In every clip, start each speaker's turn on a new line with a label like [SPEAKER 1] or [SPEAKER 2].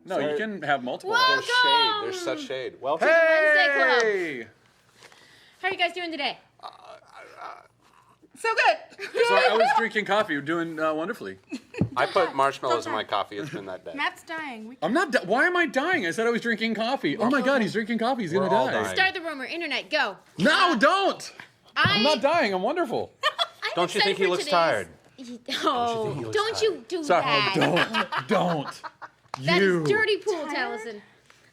[SPEAKER 1] No, you can have multiple.
[SPEAKER 2] Welcome!
[SPEAKER 3] There's shade. There's such shade. Welcome.
[SPEAKER 2] Wednesday Club. How are you guys doing today?
[SPEAKER 4] So good.
[SPEAKER 1] So I was drinking coffee. You're doing wonderfully.
[SPEAKER 3] I put marshmallows in my coffee. It's been that day.
[SPEAKER 4] Matt's dying.
[SPEAKER 1] I'm not. Why am I dying? I said I was drinking coffee. Oh my God, he's drinking coffee. He's gonna
[SPEAKER 3] We're all
[SPEAKER 1] die.
[SPEAKER 3] dying.
[SPEAKER 2] Start the rumor. Internet, go.
[SPEAKER 1] No, don't. I'm not dying. I'm wonderful.
[SPEAKER 2] I'm
[SPEAKER 3] Don't you
[SPEAKER 2] excited
[SPEAKER 3] think he
[SPEAKER 2] for
[SPEAKER 3] looks
[SPEAKER 2] today's-
[SPEAKER 3] tired?
[SPEAKER 2] Oh, don't you do
[SPEAKER 1] Sorry,
[SPEAKER 2] that.
[SPEAKER 1] don't.
[SPEAKER 2] That
[SPEAKER 1] You.
[SPEAKER 2] is dirty pool, Taliesin.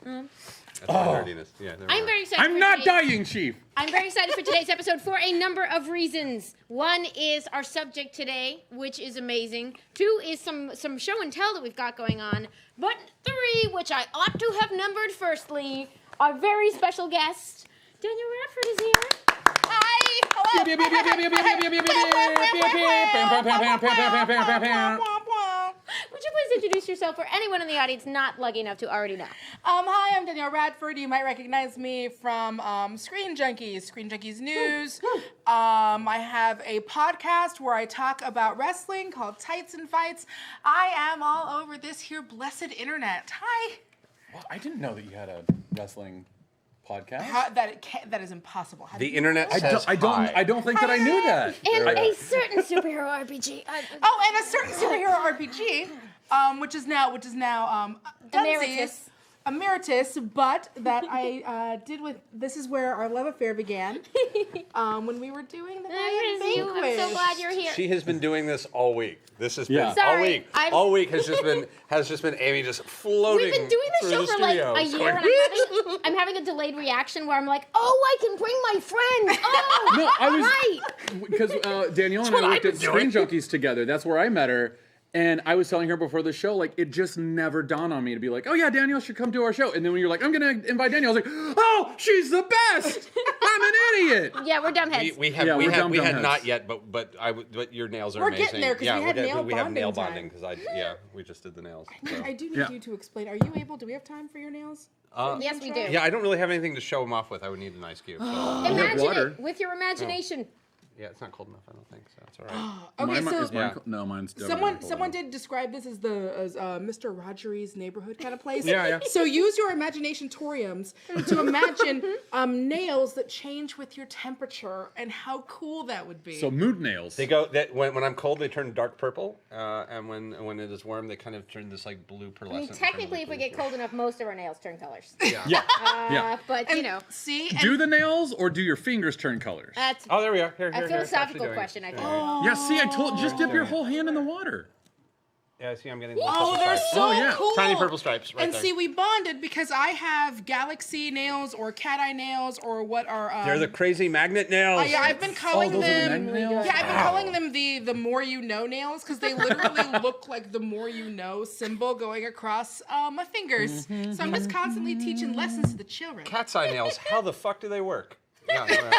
[SPEAKER 3] That's my dirtiness. Yeah, never
[SPEAKER 2] I'm
[SPEAKER 3] mind.
[SPEAKER 2] very excited.
[SPEAKER 1] I'm
[SPEAKER 2] for
[SPEAKER 1] not
[SPEAKER 2] today's-
[SPEAKER 1] dying, Chief.
[SPEAKER 2] I'm very excited for today's episode for a number of reasons. One is our subject today, which is amazing. Two is some show and tell that we've got going on. But three, which I ought to have numbered firstly, our very special guest, Danielle Radford is here.
[SPEAKER 4] Hi.
[SPEAKER 2] Would you please introduce yourself for anyone in the audience not lucky enough to already know?
[SPEAKER 4] Hi, I'm Danielle Radford. You might recognize me from Screen Junkies News. I have a podcast where I talk about wrestling called Tights and Fights. I am all over this here blessed internet. Hi.
[SPEAKER 1] Well, I didn't know that you had a wrestling podcast.
[SPEAKER 4] That is impossible. How
[SPEAKER 3] The
[SPEAKER 4] do you-
[SPEAKER 3] internet says
[SPEAKER 1] I don't think that I knew that.
[SPEAKER 2] And a certain superhero RPG.
[SPEAKER 4] Oh, and a certain superhero RPG, which is now Dunsies. Emeritus, but that I did with. This is where our love affair began. When we were doing the
[SPEAKER 2] There is you. I'm so glad you're here.
[SPEAKER 3] She has been doing this all week. This has been
[SPEAKER 1] Yeah.
[SPEAKER 3] all
[SPEAKER 2] Sorry,
[SPEAKER 3] week.
[SPEAKER 2] I'm-
[SPEAKER 3] All week has just been Amy just floating.
[SPEAKER 2] We've been doing this
[SPEAKER 3] through
[SPEAKER 2] show
[SPEAKER 3] the
[SPEAKER 2] for like
[SPEAKER 3] studio.
[SPEAKER 2] a
[SPEAKER 3] It's
[SPEAKER 2] year,
[SPEAKER 3] going,
[SPEAKER 2] and I'm having a delayed reaction where I'm like, oh, I can bring my friends. Oh,
[SPEAKER 1] No, I was
[SPEAKER 2] right.
[SPEAKER 1] because Danielle and I worked at Screen Junkies together. That's where I met her. And I was telling her before the show, like, it just never dawned on me to be like, oh yeah, Danielle should come to our show. And then when you're like, I'm gonna invite Danielle, I was like, oh, she's the best. I'm an idiot.
[SPEAKER 2] Yeah, we're dumbheads.
[SPEAKER 3] we
[SPEAKER 1] Yeah, we're dumb
[SPEAKER 3] had
[SPEAKER 1] heads.
[SPEAKER 3] not yet, but your nails are
[SPEAKER 4] We're
[SPEAKER 3] amazing.
[SPEAKER 4] getting there 'cause
[SPEAKER 3] yeah,
[SPEAKER 4] we had nail
[SPEAKER 3] we have nail
[SPEAKER 4] bonding time.
[SPEAKER 3] bonding we just did the nails. so.
[SPEAKER 4] I do need
[SPEAKER 1] Yeah.
[SPEAKER 4] you to explain. Are you able? Do we have time for your nails?
[SPEAKER 2] Yes, we do.
[SPEAKER 3] Yeah, I don't really have anything to show them off with. I would need an ice cube. So.
[SPEAKER 2] Imagine
[SPEAKER 1] water.
[SPEAKER 2] it with your imagination.
[SPEAKER 3] Yeah, it's not cold enough. I don't think so. It's all right.
[SPEAKER 4] Okay,
[SPEAKER 1] Is mine
[SPEAKER 3] Yeah.
[SPEAKER 1] cold? No, mine's
[SPEAKER 4] someone did describe this as Mr. Rogery's neighborhood kind of place.
[SPEAKER 3] Yeah.
[SPEAKER 4] So use your imagination toriums to imagine nails that change with your temperature and how cool that would be.
[SPEAKER 1] So mood nails.
[SPEAKER 3] They go that when I'm cold, they turn dark purple, and when it is warm, they kind of turn this like blue pearlescent.
[SPEAKER 2] I mean, technically, if we get cold enough, most of our nails turn colors.
[SPEAKER 1] yeah. Yeah.
[SPEAKER 2] But, you know,
[SPEAKER 4] See,
[SPEAKER 1] Do the nails or do your fingers turn colors?
[SPEAKER 2] that's
[SPEAKER 3] Oh, there we are. Here,
[SPEAKER 2] a philosophical question, I think.
[SPEAKER 1] Yeah, see, I told just dip your whole hand in the water.
[SPEAKER 3] Yeah, see, I'm getting.
[SPEAKER 4] oh,
[SPEAKER 3] purple
[SPEAKER 4] they're
[SPEAKER 3] stripes.
[SPEAKER 4] so
[SPEAKER 1] yeah.
[SPEAKER 4] cool.
[SPEAKER 3] Tiny purple stripes right
[SPEAKER 4] and
[SPEAKER 3] there.
[SPEAKER 4] see, we bonded because I have galaxy nails or cat eye nails or what are
[SPEAKER 3] They're the crazy magnet nails.
[SPEAKER 4] yeah, I've been calling
[SPEAKER 1] those are the
[SPEAKER 4] them.
[SPEAKER 1] magnet nails?
[SPEAKER 4] Yeah, I've been calling them the more you know nails because they literally look like the more you know symbol going across my fingers. So I'm just constantly teaching lessons to the children.
[SPEAKER 3] Cat's eye nails. How the fuck do they work? Yeah, no.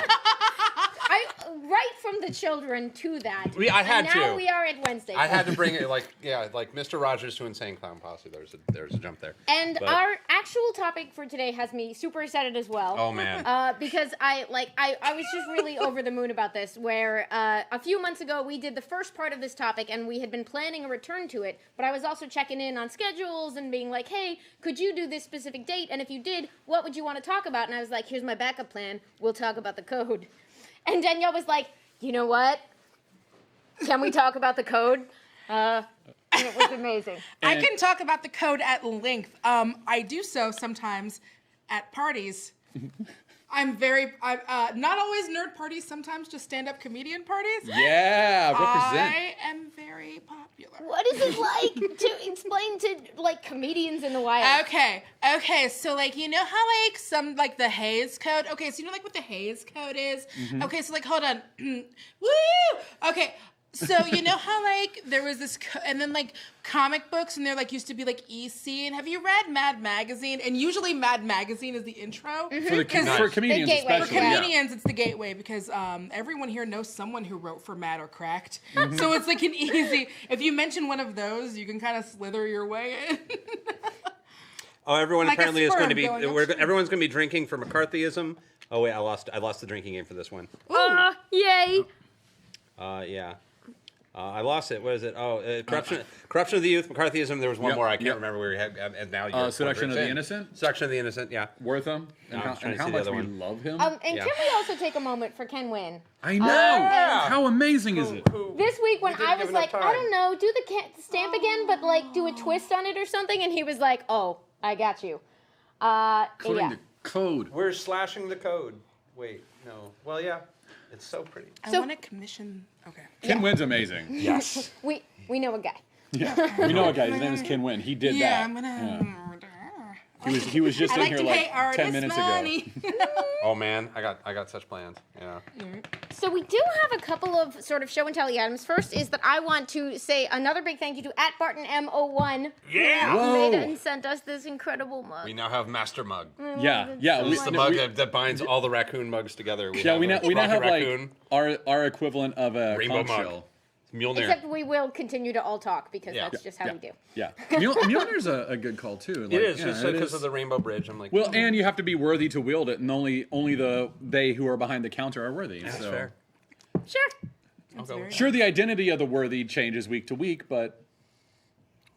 [SPEAKER 2] Right from the children to that.
[SPEAKER 3] I had
[SPEAKER 2] and now
[SPEAKER 3] to.
[SPEAKER 2] we are at Wednesday.
[SPEAKER 3] I had to bring it like Mr. Rogers to Insane Clown Posse. There's a jump there.
[SPEAKER 2] And
[SPEAKER 3] But-
[SPEAKER 2] our actual topic for today has me super excited as well.
[SPEAKER 3] Oh man.
[SPEAKER 2] Because I was just really over the moon about this, where a few months ago we did the first part of this topic and we had been planning a return to it, but I was also checking in on schedules and being like, hey, could you do this specific date? And if you did, what would you want to talk about? And I was like, here's my backup plan. We'll talk about the code. And Danielle was like, you know what? Can we talk about the code? And it was amazing.
[SPEAKER 4] I can talk about the code at length. I do so sometimes at parties. I'm not always nerd parties, sometimes just stand-up comedian parties.
[SPEAKER 1] Yeah, represent.
[SPEAKER 4] I am very popular.
[SPEAKER 2] What is it like to explain to like comedians in the wild?
[SPEAKER 4] Okay, so like you know how like some like the Hays Code. Okay, so you know like what the Hays Code is. Okay, so like hold on. Woo. Okay. So you know how like there was this, and then like comic books, and there like used to be like EC. And have you read Mad Magazine? And usually Mad Magazine is the intro.
[SPEAKER 1] For comedians,
[SPEAKER 2] The gateway.
[SPEAKER 1] especially.
[SPEAKER 4] For
[SPEAKER 1] Yeah.
[SPEAKER 4] comedians, it's the gateway because everyone here knows someone who wrote for Mad or Cracked. So it's like an easy. If you mention one of those, you can kind of slither your way in.
[SPEAKER 3] Oh, everyone
[SPEAKER 4] Like a
[SPEAKER 3] apparently is going to
[SPEAKER 4] sperm
[SPEAKER 3] be.
[SPEAKER 4] going upstream.
[SPEAKER 3] Everyone's going to be drinking for McCarthyism. Oh wait, I lost the drinking game for this one.
[SPEAKER 2] Yay!
[SPEAKER 3] Yeah. I lost it. What is it? Oh, corruption of the youth, McCarthyism. There was one
[SPEAKER 1] Yep,
[SPEAKER 3] more. I can't
[SPEAKER 1] yep.
[SPEAKER 3] remember where we had. And now you're
[SPEAKER 1] Seduction of the
[SPEAKER 3] in.
[SPEAKER 1] Innocent?
[SPEAKER 3] Seduction of the Innocent. Yeah.
[SPEAKER 1] Wortham, and
[SPEAKER 3] I was trying to
[SPEAKER 1] how
[SPEAKER 3] see the
[SPEAKER 1] much
[SPEAKER 3] other
[SPEAKER 1] we
[SPEAKER 3] one.
[SPEAKER 1] love him.
[SPEAKER 2] And
[SPEAKER 3] Yeah.
[SPEAKER 2] can we also take a moment for Ken Wynn?
[SPEAKER 1] I know. How amazing is it?
[SPEAKER 2] This week when
[SPEAKER 3] didn't
[SPEAKER 2] I
[SPEAKER 3] give
[SPEAKER 2] was
[SPEAKER 3] enough
[SPEAKER 2] like, I
[SPEAKER 3] time.
[SPEAKER 2] don't know, do the stamp again, but like do a twist on it or something, and he was like, oh, I got you.
[SPEAKER 1] Coding
[SPEAKER 2] Yeah.
[SPEAKER 1] the code.
[SPEAKER 3] We're slashing the code. Wait, no. Well, yeah. It's so pretty.
[SPEAKER 4] I
[SPEAKER 2] So-
[SPEAKER 4] want to commission. Okay.
[SPEAKER 1] Ken Wynn's amazing.
[SPEAKER 3] Yes.
[SPEAKER 2] We know a guy.
[SPEAKER 1] Yeah. We know a guy. His name is Ken Wynn. He did
[SPEAKER 4] Yeah,
[SPEAKER 1] that.
[SPEAKER 4] I'm gonna.
[SPEAKER 1] He was just
[SPEAKER 4] I
[SPEAKER 1] in
[SPEAKER 4] like
[SPEAKER 1] here
[SPEAKER 4] to
[SPEAKER 1] like
[SPEAKER 4] pay artists
[SPEAKER 1] 10 minutes
[SPEAKER 4] money.
[SPEAKER 3] Oh man, I got such plans. Yeah.
[SPEAKER 2] So we do have a couple of sort of show and tell items. First is that I want to say another big thank you to @BartonMO1
[SPEAKER 3] Yeah.
[SPEAKER 2] who
[SPEAKER 1] Whoa.
[SPEAKER 2] made and sent us this incredible mug.
[SPEAKER 3] We now have Master Mug.
[SPEAKER 1] Yeah.
[SPEAKER 3] It's the mug that binds all the raccoon mugs together. We
[SPEAKER 1] Yeah, we now
[SPEAKER 3] Rocket
[SPEAKER 1] have
[SPEAKER 3] raccoon,
[SPEAKER 1] like our equivalent of a
[SPEAKER 3] rainbow
[SPEAKER 1] conch
[SPEAKER 3] mug.
[SPEAKER 1] shell.
[SPEAKER 3] Mjolnir.
[SPEAKER 2] Except we will continue to all talk because
[SPEAKER 3] Yeah.
[SPEAKER 2] that's just how we do.
[SPEAKER 1] Yeah. Mjolnir's a good call too. Like,
[SPEAKER 3] It is
[SPEAKER 1] yeah,
[SPEAKER 3] just
[SPEAKER 1] it
[SPEAKER 3] because
[SPEAKER 1] is.
[SPEAKER 3] of the Rainbow Bridge. I'm like,
[SPEAKER 1] Well, and you have to be worthy to wield it, and only they who are behind the counter are worthy.
[SPEAKER 3] that's
[SPEAKER 1] so.
[SPEAKER 3] fair.
[SPEAKER 2] Sure.
[SPEAKER 3] I'll go.
[SPEAKER 4] very-
[SPEAKER 1] Sure, the identity of the worthy changes week to week, but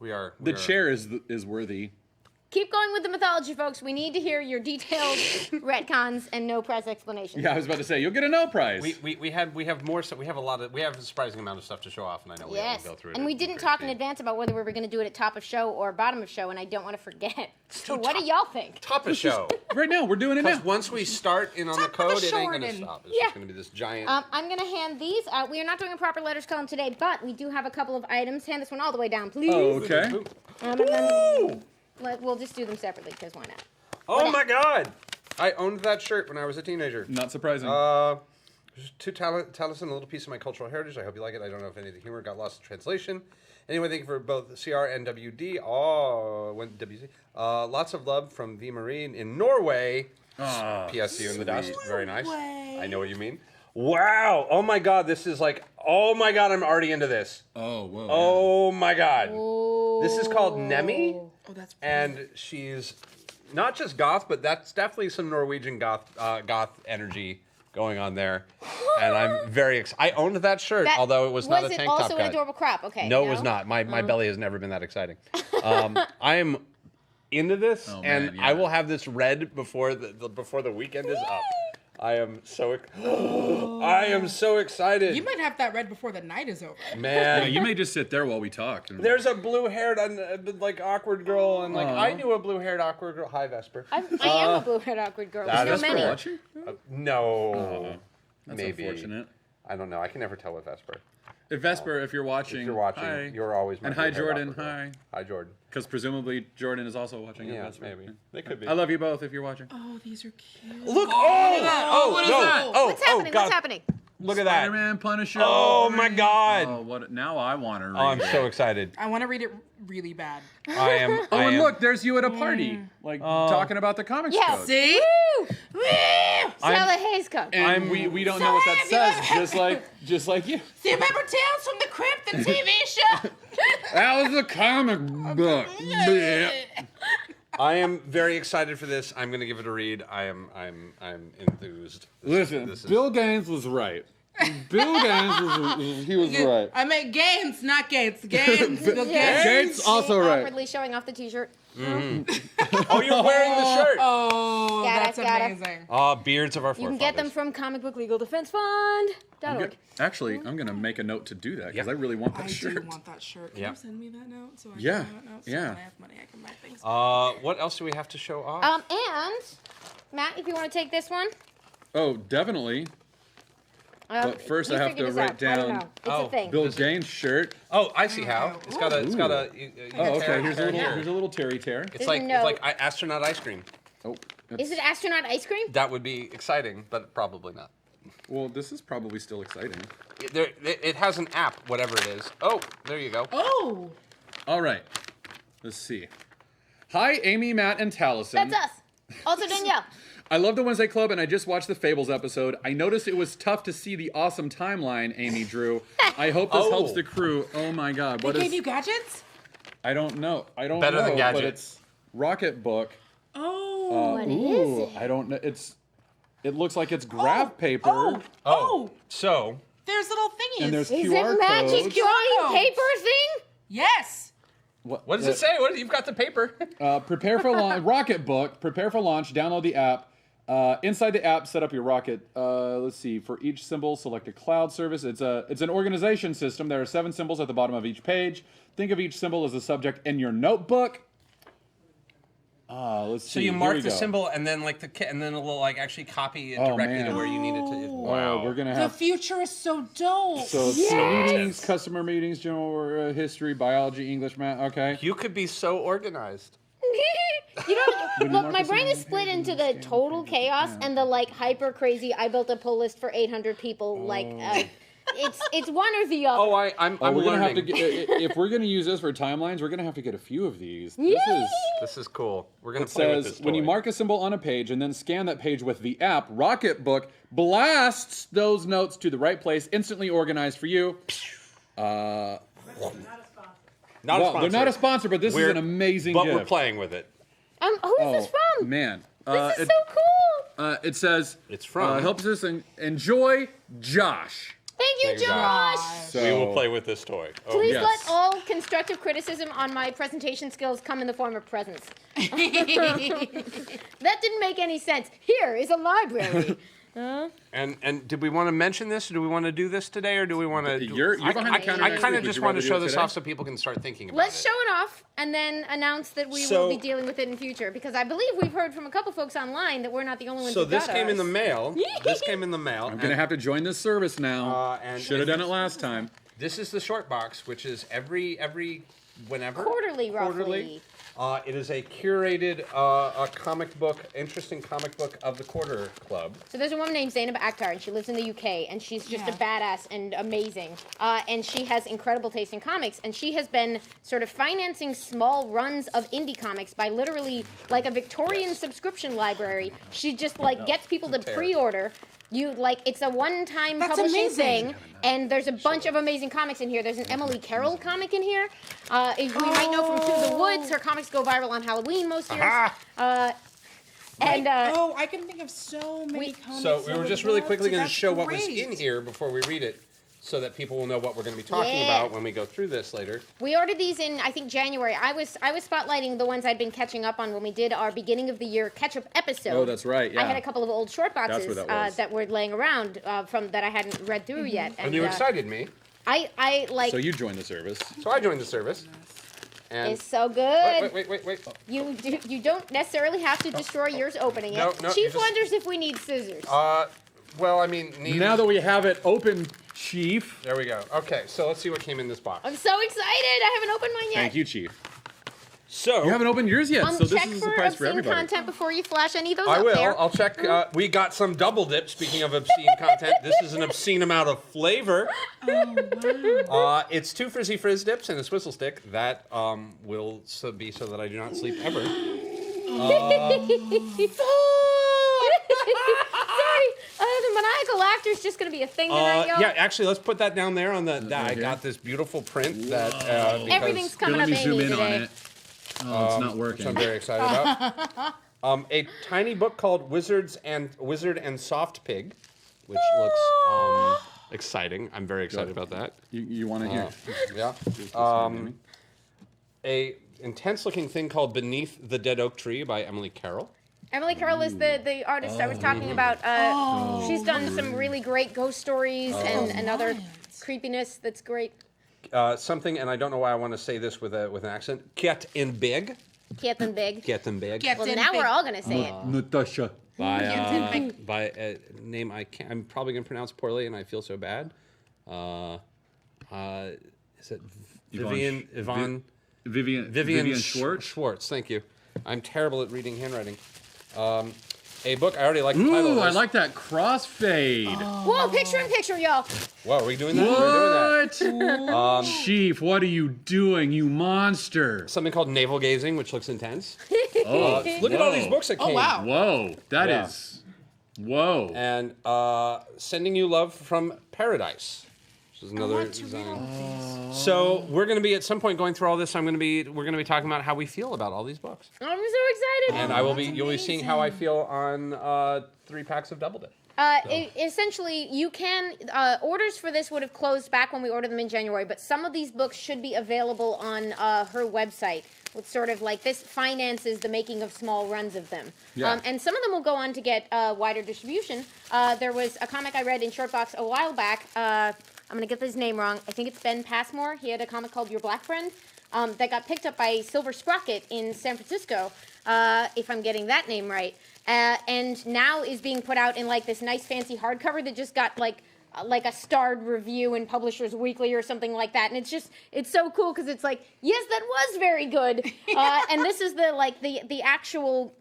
[SPEAKER 1] the chair is worthy.
[SPEAKER 2] Keep going with the mythology, folks. We need to hear your detailed retcons and no press explanations.
[SPEAKER 1] Yeah, I was about to say you'll get a no prize.
[SPEAKER 3] We have more stuff. We have a surprising amount of stuff to show off, and I know we
[SPEAKER 2] Yes,
[SPEAKER 3] will go through it.
[SPEAKER 2] and we didn't talk in advance about whether we were going to do it at top of show or bottom of show, and I don't want to forget. So what do y'all think?
[SPEAKER 3] Top of show.
[SPEAKER 1] Right now, we're doing it now.
[SPEAKER 3] Because once we start in on the
[SPEAKER 4] Top of
[SPEAKER 3] code,
[SPEAKER 4] the
[SPEAKER 3] it ain't gonna
[SPEAKER 4] Jordan.
[SPEAKER 3] stop. It's
[SPEAKER 2] Yeah.
[SPEAKER 3] just gonna be this giant.
[SPEAKER 2] I'm going to hand these out. We are not doing a proper letters column today, but we do have a couple of items. Hand this one all the way down, please.
[SPEAKER 1] Okay.
[SPEAKER 2] And then we'll just do them separately because why not?
[SPEAKER 3] Oh my God! I owned that shirt when I was a teenager.
[SPEAKER 1] Not surprising.
[SPEAKER 3] To Taliesin, a little piece of my cultural heritage. I hope you like it. I don't know if any of the humor got lost in translation. Anyway, thank you for both CR and WD. WC. Lots of love from V. Marine in Norway. PSU in the dust. Very nice. I know what you mean. Wow! Oh my God! This is like. Oh my God! I'm already into this.
[SPEAKER 1] oh, whoa.
[SPEAKER 3] Oh my God! This is called Nemi.
[SPEAKER 4] Oh, that's.
[SPEAKER 3] And she's not just goth, but that's definitely some Norwegian goth energy going on there. And I'm very excited. I owned that shirt, although it was not a tank top
[SPEAKER 2] also an
[SPEAKER 3] cut.
[SPEAKER 2] adorable crop? Okay.
[SPEAKER 3] No, it was not. My belly has never been that exciting. I am into this,
[SPEAKER 1] Oh,
[SPEAKER 3] and
[SPEAKER 1] man,
[SPEAKER 3] I
[SPEAKER 1] yeah.
[SPEAKER 3] will have this read before the weekend is up. I am so I am so excited.
[SPEAKER 4] You might have that read before the night is over.
[SPEAKER 3] Man,
[SPEAKER 1] Yeah, you may just sit there while we talk.
[SPEAKER 3] there's a blue-haired, like awkward girl, and like
[SPEAKER 1] Aw.
[SPEAKER 3] I knew a blue-haired awkward girl. Hi, Vesper.
[SPEAKER 2] I am a blue-haired awkward girl.
[SPEAKER 3] that
[SPEAKER 2] There's
[SPEAKER 3] is
[SPEAKER 2] so many.
[SPEAKER 3] correct.
[SPEAKER 1] Watching?
[SPEAKER 3] No,
[SPEAKER 1] That's
[SPEAKER 3] maybe.
[SPEAKER 1] unfortunate.
[SPEAKER 3] I don't know. I can never tell with Vesper.
[SPEAKER 1] If Vesper, if you're watching,
[SPEAKER 3] If you're watching,
[SPEAKER 1] hi.
[SPEAKER 3] you're always my
[SPEAKER 1] And hi,
[SPEAKER 3] blue-haired
[SPEAKER 1] Jordan.
[SPEAKER 3] awkward girl.
[SPEAKER 1] Hi.
[SPEAKER 3] Hi, Jordan.
[SPEAKER 1] Because presumably Jordan is also watching.
[SPEAKER 3] Yeah,
[SPEAKER 1] Vesper.
[SPEAKER 3] maybe. They could be.
[SPEAKER 1] I love you both if you're watching.
[SPEAKER 4] Oh, these are cute.
[SPEAKER 3] Look!
[SPEAKER 4] Oh, what is
[SPEAKER 3] no!
[SPEAKER 4] that?
[SPEAKER 3] Oh,
[SPEAKER 2] What's happening?
[SPEAKER 3] God.
[SPEAKER 2] What's happening?
[SPEAKER 3] Look at that!
[SPEAKER 1] Spider-Man, Punisher.
[SPEAKER 3] Oh my God!
[SPEAKER 1] Oh, what? Now I want to read.
[SPEAKER 3] Oh, I'm
[SPEAKER 1] it.
[SPEAKER 3] so excited.
[SPEAKER 4] I want to read it really bad.
[SPEAKER 3] I am.
[SPEAKER 1] Oh,
[SPEAKER 3] I
[SPEAKER 1] and
[SPEAKER 3] am,
[SPEAKER 1] look, there's you at a party, like talking about the comics
[SPEAKER 2] Yeah.
[SPEAKER 1] code.
[SPEAKER 4] See?
[SPEAKER 2] Woo! Sell the Hayes Code.
[SPEAKER 1] And we don't know what that says, just like you.
[SPEAKER 4] See, remember Tales from the Crypt, the TV show?
[SPEAKER 1] That was a comic book. Blech.
[SPEAKER 3] I am very excited for this. I'm gonna give it a read. I'm enthused.
[SPEAKER 1] Listen,
[SPEAKER 3] This is-
[SPEAKER 1] Bill Gaines was right. Bill Gaines was right.
[SPEAKER 4] I meant Gaines, not Gates. Gaines. Bill
[SPEAKER 2] Yeah.
[SPEAKER 4] Gaines.
[SPEAKER 1] Gates also right.
[SPEAKER 2] Awkwardly showing off the T-shirt.
[SPEAKER 3] Oh, you're wearing the shirt.
[SPEAKER 4] Oh,
[SPEAKER 2] Got it,
[SPEAKER 4] that's
[SPEAKER 2] got it.
[SPEAKER 4] amazing.
[SPEAKER 3] Beards of our
[SPEAKER 2] You
[SPEAKER 3] forefathers.
[SPEAKER 2] can get them from Comic Book Legal Defense Fund.org.
[SPEAKER 1] Actually, I'm gonna make a note to do that because I really want that
[SPEAKER 4] I
[SPEAKER 1] shirt.
[SPEAKER 4] do want that shirt. Can
[SPEAKER 3] Yeah.
[SPEAKER 4] you send me that note? So I
[SPEAKER 1] Yeah,
[SPEAKER 4] can buy that note? So
[SPEAKER 1] yeah.
[SPEAKER 4] when I have money, I can buy things.
[SPEAKER 3] What else do we have to show off?
[SPEAKER 2] And Matt, if you want to take this one.
[SPEAKER 1] Oh, definitely. But first
[SPEAKER 2] you
[SPEAKER 1] I have
[SPEAKER 2] figured
[SPEAKER 1] to
[SPEAKER 2] this
[SPEAKER 1] write
[SPEAKER 2] out. I don't
[SPEAKER 1] down
[SPEAKER 2] know. It's
[SPEAKER 3] Oh,
[SPEAKER 2] a thing.
[SPEAKER 1] Bill Gaines shirt.
[SPEAKER 3] Oh, I see how. It's got a.
[SPEAKER 1] Oh, okay. Here's a little Terry tear.
[SPEAKER 3] It's
[SPEAKER 2] There's
[SPEAKER 3] like
[SPEAKER 2] a
[SPEAKER 3] it's like
[SPEAKER 2] note.
[SPEAKER 3] astronaut ice cream.
[SPEAKER 1] Oh,
[SPEAKER 2] Is it astronaut ice cream?
[SPEAKER 3] That would be exciting, but probably not.
[SPEAKER 1] Well, this is probably still exciting.
[SPEAKER 3] It has an app, whatever it is. Oh, there you go.
[SPEAKER 4] Oh.
[SPEAKER 1] All right. Let's see. Hi, Amy, Matt, and Taliesin.
[SPEAKER 2] That's us. Also Danielle.
[SPEAKER 1] I love the Wednesday Club, and I just watched the Fables episode. I noticed it was tough to see the awesome timeline Amy drew. I hope this helps the crew. Oh my God!
[SPEAKER 4] They gave you gadgets?
[SPEAKER 1] I don't know. I don't
[SPEAKER 3] Better
[SPEAKER 1] know.
[SPEAKER 3] than gadget.
[SPEAKER 1] But it's Rocket Book.
[SPEAKER 4] Oh.
[SPEAKER 2] What is it?
[SPEAKER 1] I don't know. It looks like it's graph paper.
[SPEAKER 4] Oh.
[SPEAKER 3] So
[SPEAKER 4] There's little thingies.
[SPEAKER 1] And there's
[SPEAKER 2] Is
[SPEAKER 1] QR
[SPEAKER 2] it magic
[SPEAKER 1] codes.
[SPEAKER 2] drawing paper thing?
[SPEAKER 4] Yes.
[SPEAKER 3] what does it say? You've got the paper.
[SPEAKER 1] Prepare for launch. Rocket Book. Prepare for launch. Download the app. Inside the app, set up your rocket. Let's see. For each symbol, select a cloud service. It's an organization system. There are 7 symbols at the bottom of each page. Think of each symbol as a subject in your notebook. Let's see.
[SPEAKER 3] So you
[SPEAKER 1] Here
[SPEAKER 3] mark
[SPEAKER 1] we
[SPEAKER 3] the
[SPEAKER 1] go.
[SPEAKER 3] symbol and then and then it will actually copy it directly to
[SPEAKER 1] man.
[SPEAKER 3] where you need it to.
[SPEAKER 4] Oh.
[SPEAKER 3] Wow.
[SPEAKER 1] We're gonna
[SPEAKER 4] The
[SPEAKER 1] have
[SPEAKER 4] future is so dope.
[SPEAKER 1] so
[SPEAKER 2] Yes!
[SPEAKER 1] meetings, customer meetings, general history, biology, English, math. Okay.
[SPEAKER 3] You could be so organized.
[SPEAKER 2] You know, look, my
[SPEAKER 1] Marcus
[SPEAKER 2] brain
[SPEAKER 1] and
[SPEAKER 2] is split
[SPEAKER 1] Hayden
[SPEAKER 2] into the
[SPEAKER 1] scan
[SPEAKER 2] total
[SPEAKER 1] pages,
[SPEAKER 2] chaos
[SPEAKER 1] yeah.
[SPEAKER 2] and the like hyper crazy. I built a pull list for 800 people. Like, it's one or the other.
[SPEAKER 3] Oh, I'm
[SPEAKER 1] we're
[SPEAKER 3] learning.
[SPEAKER 1] gonna have to get, if we're gonna use this for timelines, we're gonna have to get a few of these.
[SPEAKER 2] Yay!
[SPEAKER 3] This is cool. We're gonna
[SPEAKER 1] It
[SPEAKER 3] play with
[SPEAKER 1] says
[SPEAKER 3] this
[SPEAKER 1] when you
[SPEAKER 3] toy.
[SPEAKER 1] mark a symbol on a page and then scan that page with the app, Rocket Book blasts those notes to the right place, instantly organized for you.
[SPEAKER 3] Not
[SPEAKER 1] Well, they're not a sponsor, but this is an amazing
[SPEAKER 3] But
[SPEAKER 1] gift.
[SPEAKER 3] we're playing with it.
[SPEAKER 2] Who is this from?
[SPEAKER 1] Man,
[SPEAKER 2] This is so cool.
[SPEAKER 1] it says
[SPEAKER 3] It's from-
[SPEAKER 1] helps us enjoy Josh.
[SPEAKER 2] Thank you,
[SPEAKER 3] Thank you,
[SPEAKER 2] Josh.
[SPEAKER 1] So,
[SPEAKER 3] We will play with this toy. Oh,
[SPEAKER 2] Please
[SPEAKER 1] yes.
[SPEAKER 2] let all constructive criticism on my presentation skills come in the form of presents. That didn't make any sense. Here is a library.
[SPEAKER 3] And did we want to mention this? Or do we want to do this today, or do we want to?
[SPEAKER 1] You're behind the counter
[SPEAKER 3] I
[SPEAKER 1] next
[SPEAKER 3] kind
[SPEAKER 1] week.
[SPEAKER 3] of
[SPEAKER 1] Would
[SPEAKER 3] just
[SPEAKER 1] you
[SPEAKER 3] want to
[SPEAKER 1] rather do
[SPEAKER 3] show
[SPEAKER 1] it
[SPEAKER 3] this
[SPEAKER 1] today?
[SPEAKER 3] off so people can start thinking about
[SPEAKER 2] Let's
[SPEAKER 3] it.
[SPEAKER 2] show it off and then announce that we
[SPEAKER 3] So-
[SPEAKER 2] will be dealing with it in future. Because I believe we've heard from a couple folks online that we're not the only ones
[SPEAKER 3] So
[SPEAKER 2] who
[SPEAKER 3] this
[SPEAKER 2] got
[SPEAKER 3] came in the
[SPEAKER 2] ours.
[SPEAKER 3] mail. This came in the mail.
[SPEAKER 1] I'm gonna have to join this service now.
[SPEAKER 3] and-
[SPEAKER 1] Should have done it last time.
[SPEAKER 3] This is the short box, which is every whenever
[SPEAKER 2] Quarterly, roughly.
[SPEAKER 3] It is a curated a comic book, interesting comic book of the Quarter Club.
[SPEAKER 2] So there's a woman named Zainab Akhtar, and she lives in the UK, and she's just a badass and amazing. And she has incredible taste in comics, and she has been sort of financing small runs of indie comics by literally like a Victorian subscription library. She just like gets people to pre-order. It's a one-time
[SPEAKER 4] That's
[SPEAKER 2] publishing
[SPEAKER 4] amazing.
[SPEAKER 2] thing, and there's a bunch of amazing comics in here. There's an Emily Carroll comic in here. We might know from To the Woods. Her comics go viral on Halloween most years.
[SPEAKER 3] Aha!
[SPEAKER 4] I can think of so many comics.
[SPEAKER 3] So we
[SPEAKER 4] I
[SPEAKER 3] were
[SPEAKER 4] would
[SPEAKER 3] just really
[SPEAKER 4] love
[SPEAKER 3] quickly going to
[SPEAKER 4] That's
[SPEAKER 3] show what was
[SPEAKER 4] great.
[SPEAKER 3] in here before we read it, so that people will know what we're going to be talking
[SPEAKER 2] Yeah.
[SPEAKER 3] about when we go through this later.
[SPEAKER 2] We ordered these in, I think, January. I was spotlighting the ones I'd been catching up on when we did our beginning of the year catch-up episode.
[SPEAKER 1] Oh, that's right,
[SPEAKER 2] I
[SPEAKER 1] yeah.
[SPEAKER 2] had a couple of old short boxes
[SPEAKER 1] That's what that was.
[SPEAKER 2] that were laying around from that I hadn't read through yet.
[SPEAKER 3] And you excited me,
[SPEAKER 2] I like.
[SPEAKER 1] So you joined the service.
[SPEAKER 3] so I joined the service. And
[SPEAKER 2] It's so good.
[SPEAKER 3] wait.
[SPEAKER 2] You don't necessarily have to destroy yours opening
[SPEAKER 3] No,
[SPEAKER 2] it.
[SPEAKER 3] no, you
[SPEAKER 2] Chief
[SPEAKER 3] just-
[SPEAKER 2] wonders if we need scissors.
[SPEAKER 3] Well, I mean,
[SPEAKER 1] Now that we have it open, Chief.
[SPEAKER 3] there we go. Okay, so let's see what came in this box.
[SPEAKER 2] I'm so excited. I haven't opened mine yet.
[SPEAKER 1] Thank you, Chief.
[SPEAKER 3] So
[SPEAKER 1] You haven't opened yours yet, so this
[SPEAKER 2] check
[SPEAKER 1] is a
[SPEAKER 2] for
[SPEAKER 1] surprise for
[SPEAKER 2] obscene
[SPEAKER 1] everybody.
[SPEAKER 2] content before you flash any of those
[SPEAKER 3] I
[SPEAKER 2] up
[SPEAKER 3] will.
[SPEAKER 2] there.
[SPEAKER 3] I'll check. We got some double dip. Speaking of obscene content, this is an obscene amount of flavor.
[SPEAKER 4] Oh, wow.
[SPEAKER 3] It's 2 Frizzy Frizz dips and a Swizzle stick. That will be so that I do not sleep ever.
[SPEAKER 2] Sorry, the maniacal laughter is just going to be a thing tonight, y'all.
[SPEAKER 3] Yeah, actually, let's put that down there on the. I
[SPEAKER 1] here?
[SPEAKER 3] got this beautiful print that because,
[SPEAKER 2] Everything's coming
[SPEAKER 1] Let
[SPEAKER 2] up
[SPEAKER 1] me
[SPEAKER 2] Amy
[SPEAKER 1] zoom in
[SPEAKER 2] today.
[SPEAKER 1] on it. Oh, it's not
[SPEAKER 3] which
[SPEAKER 1] working.
[SPEAKER 3] I'm very excited about. A tiny book called Wizard and Soft Pig, which looks exciting. I'm very excited about that.
[SPEAKER 1] You want to hear?
[SPEAKER 3] Yeah. A intense looking thing called Beneath the Dead Oak Tree by Emily Carroll.
[SPEAKER 2] Emily Carroll is the artist I was talking about. She's done some really great ghost stories and other creepiness that's great.
[SPEAKER 3] Something, and I don't know why I want to say this with an accent. Get in Big.
[SPEAKER 2] Captain Big.
[SPEAKER 3] Get in Big.
[SPEAKER 4] Get
[SPEAKER 2] Well,
[SPEAKER 4] in
[SPEAKER 2] now
[SPEAKER 4] big.
[SPEAKER 2] we're all going to say it.
[SPEAKER 1] Natasha.
[SPEAKER 3] By
[SPEAKER 4] Captain
[SPEAKER 3] by a name I'm probably gonna pronounce poorly, and I feel so bad. Is it Vivian
[SPEAKER 1] Vivian Schwartz.
[SPEAKER 3] Schwartz? Thank you. I'm terrible at reading handwriting. a book. I already like the title.
[SPEAKER 1] Ooh, I like that crossfade.
[SPEAKER 2] Whoa, picture in picture, y'all.
[SPEAKER 3] Whoa, are we doing that? We're doing
[SPEAKER 1] What? Chief, what are you doing, you monster?
[SPEAKER 3] that. Something called navel gazing, which looks intense.
[SPEAKER 1] Oh,
[SPEAKER 3] Look at all these books that came.
[SPEAKER 4] Oh, wow.
[SPEAKER 1] Whoa, that
[SPEAKER 3] Yeah.
[SPEAKER 1] is. Whoa.
[SPEAKER 3] And Sending You Love from Paradise. Which is another
[SPEAKER 4] want to read all
[SPEAKER 3] design.
[SPEAKER 4] of these.
[SPEAKER 3] So we're going to be at some point going through all this. We're going to be talking about how we feel about all these books,
[SPEAKER 2] I'm so excited.
[SPEAKER 3] and you'll be seeing how I feel on 3 packs of Double Dip.
[SPEAKER 2] Essentially, you can orders for this would have closed back when we ordered them in January, but some of these books should be available on her website. With sort of like this finances the making of small runs of them,
[SPEAKER 1] Yeah.
[SPEAKER 2] And some of them will go on to get wider distribution. There was a comic I read in Shortbox a while back. I'm gonna get his name wrong. I think it's Ben Passmore. He had a comic called Your Black Friend that got picked up by Silver Sprocket in San Francisco, if I'm getting that name right. And now is being put out in like this nice fancy hardcover that just got like a starred review in Publishers Weekly or something like that. And it's so cool because it's like, yes, that was very good. And this is the actual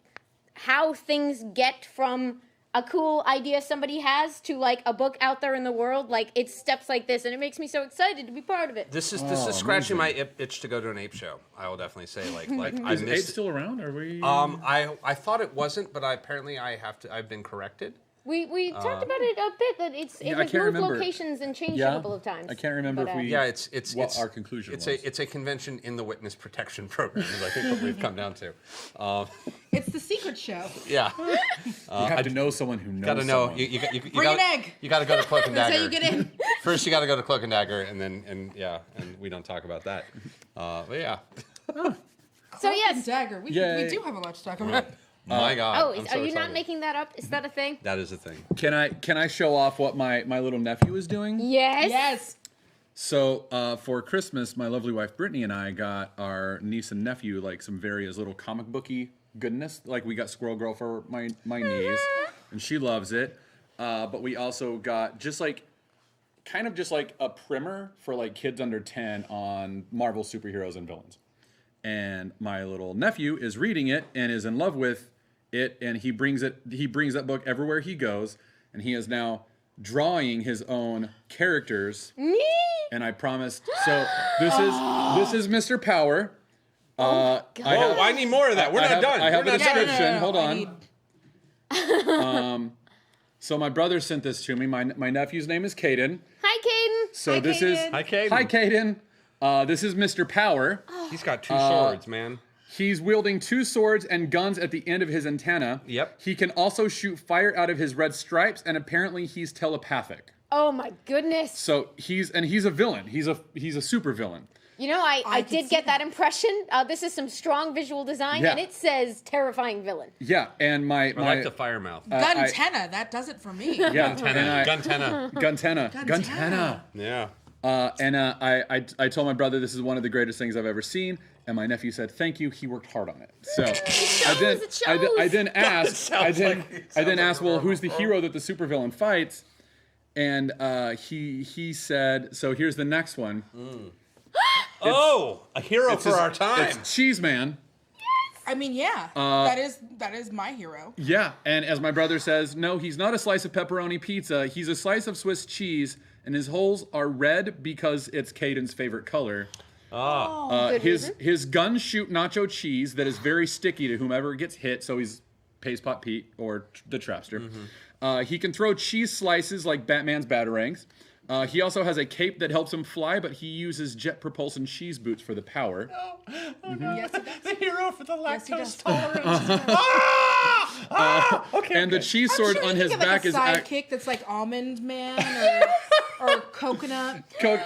[SPEAKER 2] how things get from a cool idea somebody has to like a book out there in the world. Like it's steps like this, and it makes me so excited to be part of it.
[SPEAKER 3] This is scratching my itch to go to an ape show. I will definitely say I
[SPEAKER 1] Is Ape
[SPEAKER 3] missed.
[SPEAKER 1] still around? Are we?
[SPEAKER 3] I thought it wasn't, but I've been corrected.
[SPEAKER 2] We talked about it a bit that it
[SPEAKER 1] I
[SPEAKER 2] has
[SPEAKER 1] can't
[SPEAKER 2] moved
[SPEAKER 1] remember.
[SPEAKER 2] locations and changed
[SPEAKER 1] Yeah?
[SPEAKER 2] a couple of times.
[SPEAKER 1] I can't remember
[SPEAKER 2] But,
[SPEAKER 1] if we.
[SPEAKER 3] Yeah, it's
[SPEAKER 1] what our conclusion
[SPEAKER 3] it's
[SPEAKER 1] was.
[SPEAKER 3] it's a convention in the witness protection program. Is I think what we've come down to.
[SPEAKER 4] It's the secret show.
[SPEAKER 3] Yeah,
[SPEAKER 1] you have to know someone who knows.
[SPEAKER 3] gotta know.
[SPEAKER 1] someone.
[SPEAKER 3] You
[SPEAKER 4] Bring
[SPEAKER 3] gotta,
[SPEAKER 4] an egg.
[SPEAKER 3] You gotta go to Cloak and
[SPEAKER 4] That's
[SPEAKER 3] Dagger.
[SPEAKER 4] how you get in.
[SPEAKER 3] First, you gotta go to Cloak and Dagger, and we don't talk about that. But yeah.
[SPEAKER 2] So yes.
[SPEAKER 4] Dagger. We
[SPEAKER 1] Yay.
[SPEAKER 4] do have a lot to talk about.
[SPEAKER 3] My God.
[SPEAKER 2] Oh,
[SPEAKER 3] I'm
[SPEAKER 2] are
[SPEAKER 3] so
[SPEAKER 2] you not
[SPEAKER 3] excited.
[SPEAKER 2] making that up? Is that a thing?
[SPEAKER 3] That is a thing.
[SPEAKER 1] Can I show off what my little nephew is doing?
[SPEAKER 2] Yes.
[SPEAKER 4] Yes.
[SPEAKER 1] So for Christmas, my lovely wife Brittany and I got our niece and nephew like some various little comic booky goodness. Like we got Squirrel Girl for my niece, and she loves it. But we also got just like a primer for like kids under 10 on Marvel superheroes and villains. And my little nephew is reading it and is in love with it, and he brings that book everywhere he goes, and he is now drawing his own characters. And I promised. So this is Mr. Power.
[SPEAKER 3] I need more of that. We're not done.
[SPEAKER 1] I have
[SPEAKER 3] We're
[SPEAKER 1] a
[SPEAKER 3] not done.
[SPEAKER 1] description. Hold
[SPEAKER 4] I
[SPEAKER 1] on.
[SPEAKER 4] need-
[SPEAKER 1] So my brother sent this to me. My nephew's name is Caden.
[SPEAKER 2] Hi, Caden.
[SPEAKER 1] So
[SPEAKER 4] Hi,
[SPEAKER 1] this
[SPEAKER 4] Caden.
[SPEAKER 1] is
[SPEAKER 3] Hi, Caden.
[SPEAKER 1] Hi, Caden. This is Mr. Power.
[SPEAKER 3] He's got 2 swords, man.
[SPEAKER 1] He's wielding 2 swords and guns at the end of his antenna.
[SPEAKER 3] Yep.
[SPEAKER 1] He can also shoot fire out of his red stripes, and apparently he's telepathic.
[SPEAKER 2] Oh my goodness.
[SPEAKER 1] So he's a villain. He's a super villain.
[SPEAKER 2] You know, I
[SPEAKER 4] I can
[SPEAKER 2] did
[SPEAKER 4] see
[SPEAKER 2] get that impression. This is some strong visual design,
[SPEAKER 1] Yeah.
[SPEAKER 2] and it says terrifying villain.
[SPEAKER 1] Yeah, and my
[SPEAKER 3] I like the fire mouth.
[SPEAKER 4] Guntenna. That does it for me.
[SPEAKER 1] yeah, and
[SPEAKER 3] Guntenna.
[SPEAKER 1] Guntenna.
[SPEAKER 3] Yeah.
[SPEAKER 1] I told my brother this is one of the greatest things I've ever seen, and my nephew said thank you. He worked hard on it. So I then asked, well, who's the hero that the supervillain fights? And he said, so here's the next one.
[SPEAKER 3] A hero for our time.
[SPEAKER 1] It's Cheese Man.
[SPEAKER 4] I mean, yeah. that is my hero.
[SPEAKER 1] Yeah, and as my brother says, no, he's not a slice of pepperoni pizza. He's a slice of Swiss cheese, and his holes are red because it's Caden's favorite color.
[SPEAKER 2] Good reason.
[SPEAKER 1] His guns shoot nacho cheese that is very sticky to whomever gets hit, so he's Paste Pot Pete or the Trapster. He can throw cheese slices like Batman's batarangs. He also has a cape that helps him fly, but he uses jet propulsion cheese boots for the power.
[SPEAKER 4] Yes, he does.
[SPEAKER 3] The hero for the
[SPEAKER 4] he does.
[SPEAKER 3] lactose tolerance. Okay.
[SPEAKER 1] And the cheese sword
[SPEAKER 4] I'm sure
[SPEAKER 1] on
[SPEAKER 4] you
[SPEAKER 1] his
[SPEAKER 4] can get,
[SPEAKER 1] back
[SPEAKER 4] like, a
[SPEAKER 1] is
[SPEAKER 4] sidekick that's like almond man or coconut.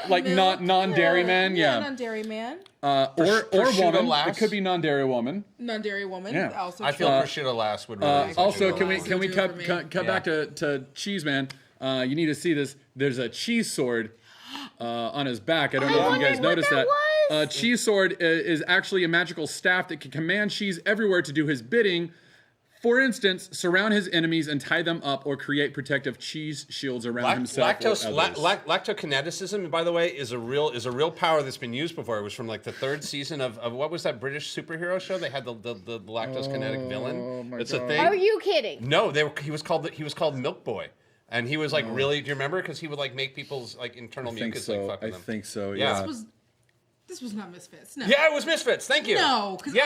[SPEAKER 1] like
[SPEAKER 4] milk.
[SPEAKER 1] non-dairy man, yeah.
[SPEAKER 4] Non-dairy man.
[SPEAKER 1] Or
[SPEAKER 3] prosciutto
[SPEAKER 1] woman.
[SPEAKER 3] lass?
[SPEAKER 1] It could be non-dairy woman.
[SPEAKER 4] Non-dairy woman.
[SPEAKER 1] Yeah.
[SPEAKER 4] Also
[SPEAKER 3] I
[SPEAKER 4] true.
[SPEAKER 3] feel prosciutto last would really.
[SPEAKER 1] Also, can we
[SPEAKER 4] Wow.
[SPEAKER 1] can we
[SPEAKER 4] Do it
[SPEAKER 1] cut
[SPEAKER 4] for me.
[SPEAKER 1] cut back to Cheese Man? You need to see this. There's a cheese sword on his back. I don't know if you guys
[SPEAKER 2] wondered what
[SPEAKER 1] noticed
[SPEAKER 2] that
[SPEAKER 1] that.
[SPEAKER 2] was.
[SPEAKER 1] Cheese sword is actually a magical staff that can command cheese everywhere to do his bidding For instance, surround his enemies and tie them up, or create protective cheese shields around himself or others.
[SPEAKER 3] Lactokineticism, by the way, is a real power that's been used before. It was from like the 3rd season of what was that British superhero show? They had the lactose kinetic villain.
[SPEAKER 1] Oh my
[SPEAKER 3] It's
[SPEAKER 1] God.
[SPEAKER 3] a thing.
[SPEAKER 2] Are you kidding?
[SPEAKER 3] No, he was called Milk Boy. And he was like really. Do you remember? Because he would like make people's like internal mucus like fuck with them.
[SPEAKER 1] I think so.
[SPEAKER 3] Yeah.
[SPEAKER 1] Yeah.
[SPEAKER 4] This was not Misfits. No.
[SPEAKER 3] Yeah, it was Misfits. Thank you.
[SPEAKER 4] No, because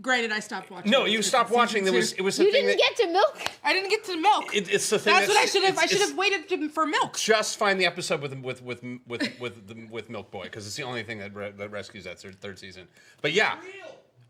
[SPEAKER 4] granted, I stopped watching.
[SPEAKER 3] No, you stopped watching. It was the
[SPEAKER 2] You
[SPEAKER 3] thing
[SPEAKER 2] didn't get to milk?
[SPEAKER 4] I didn't get to milk.
[SPEAKER 3] it's the thing.
[SPEAKER 4] That's what I should have. I should
[SPEAKER 3] it's-
[SPEAKER 4] have waited for milk.
[SPEAKER 3] Just find the episode with Milk Boy, because it's the only thing that rescues that 3rd season. But yeah.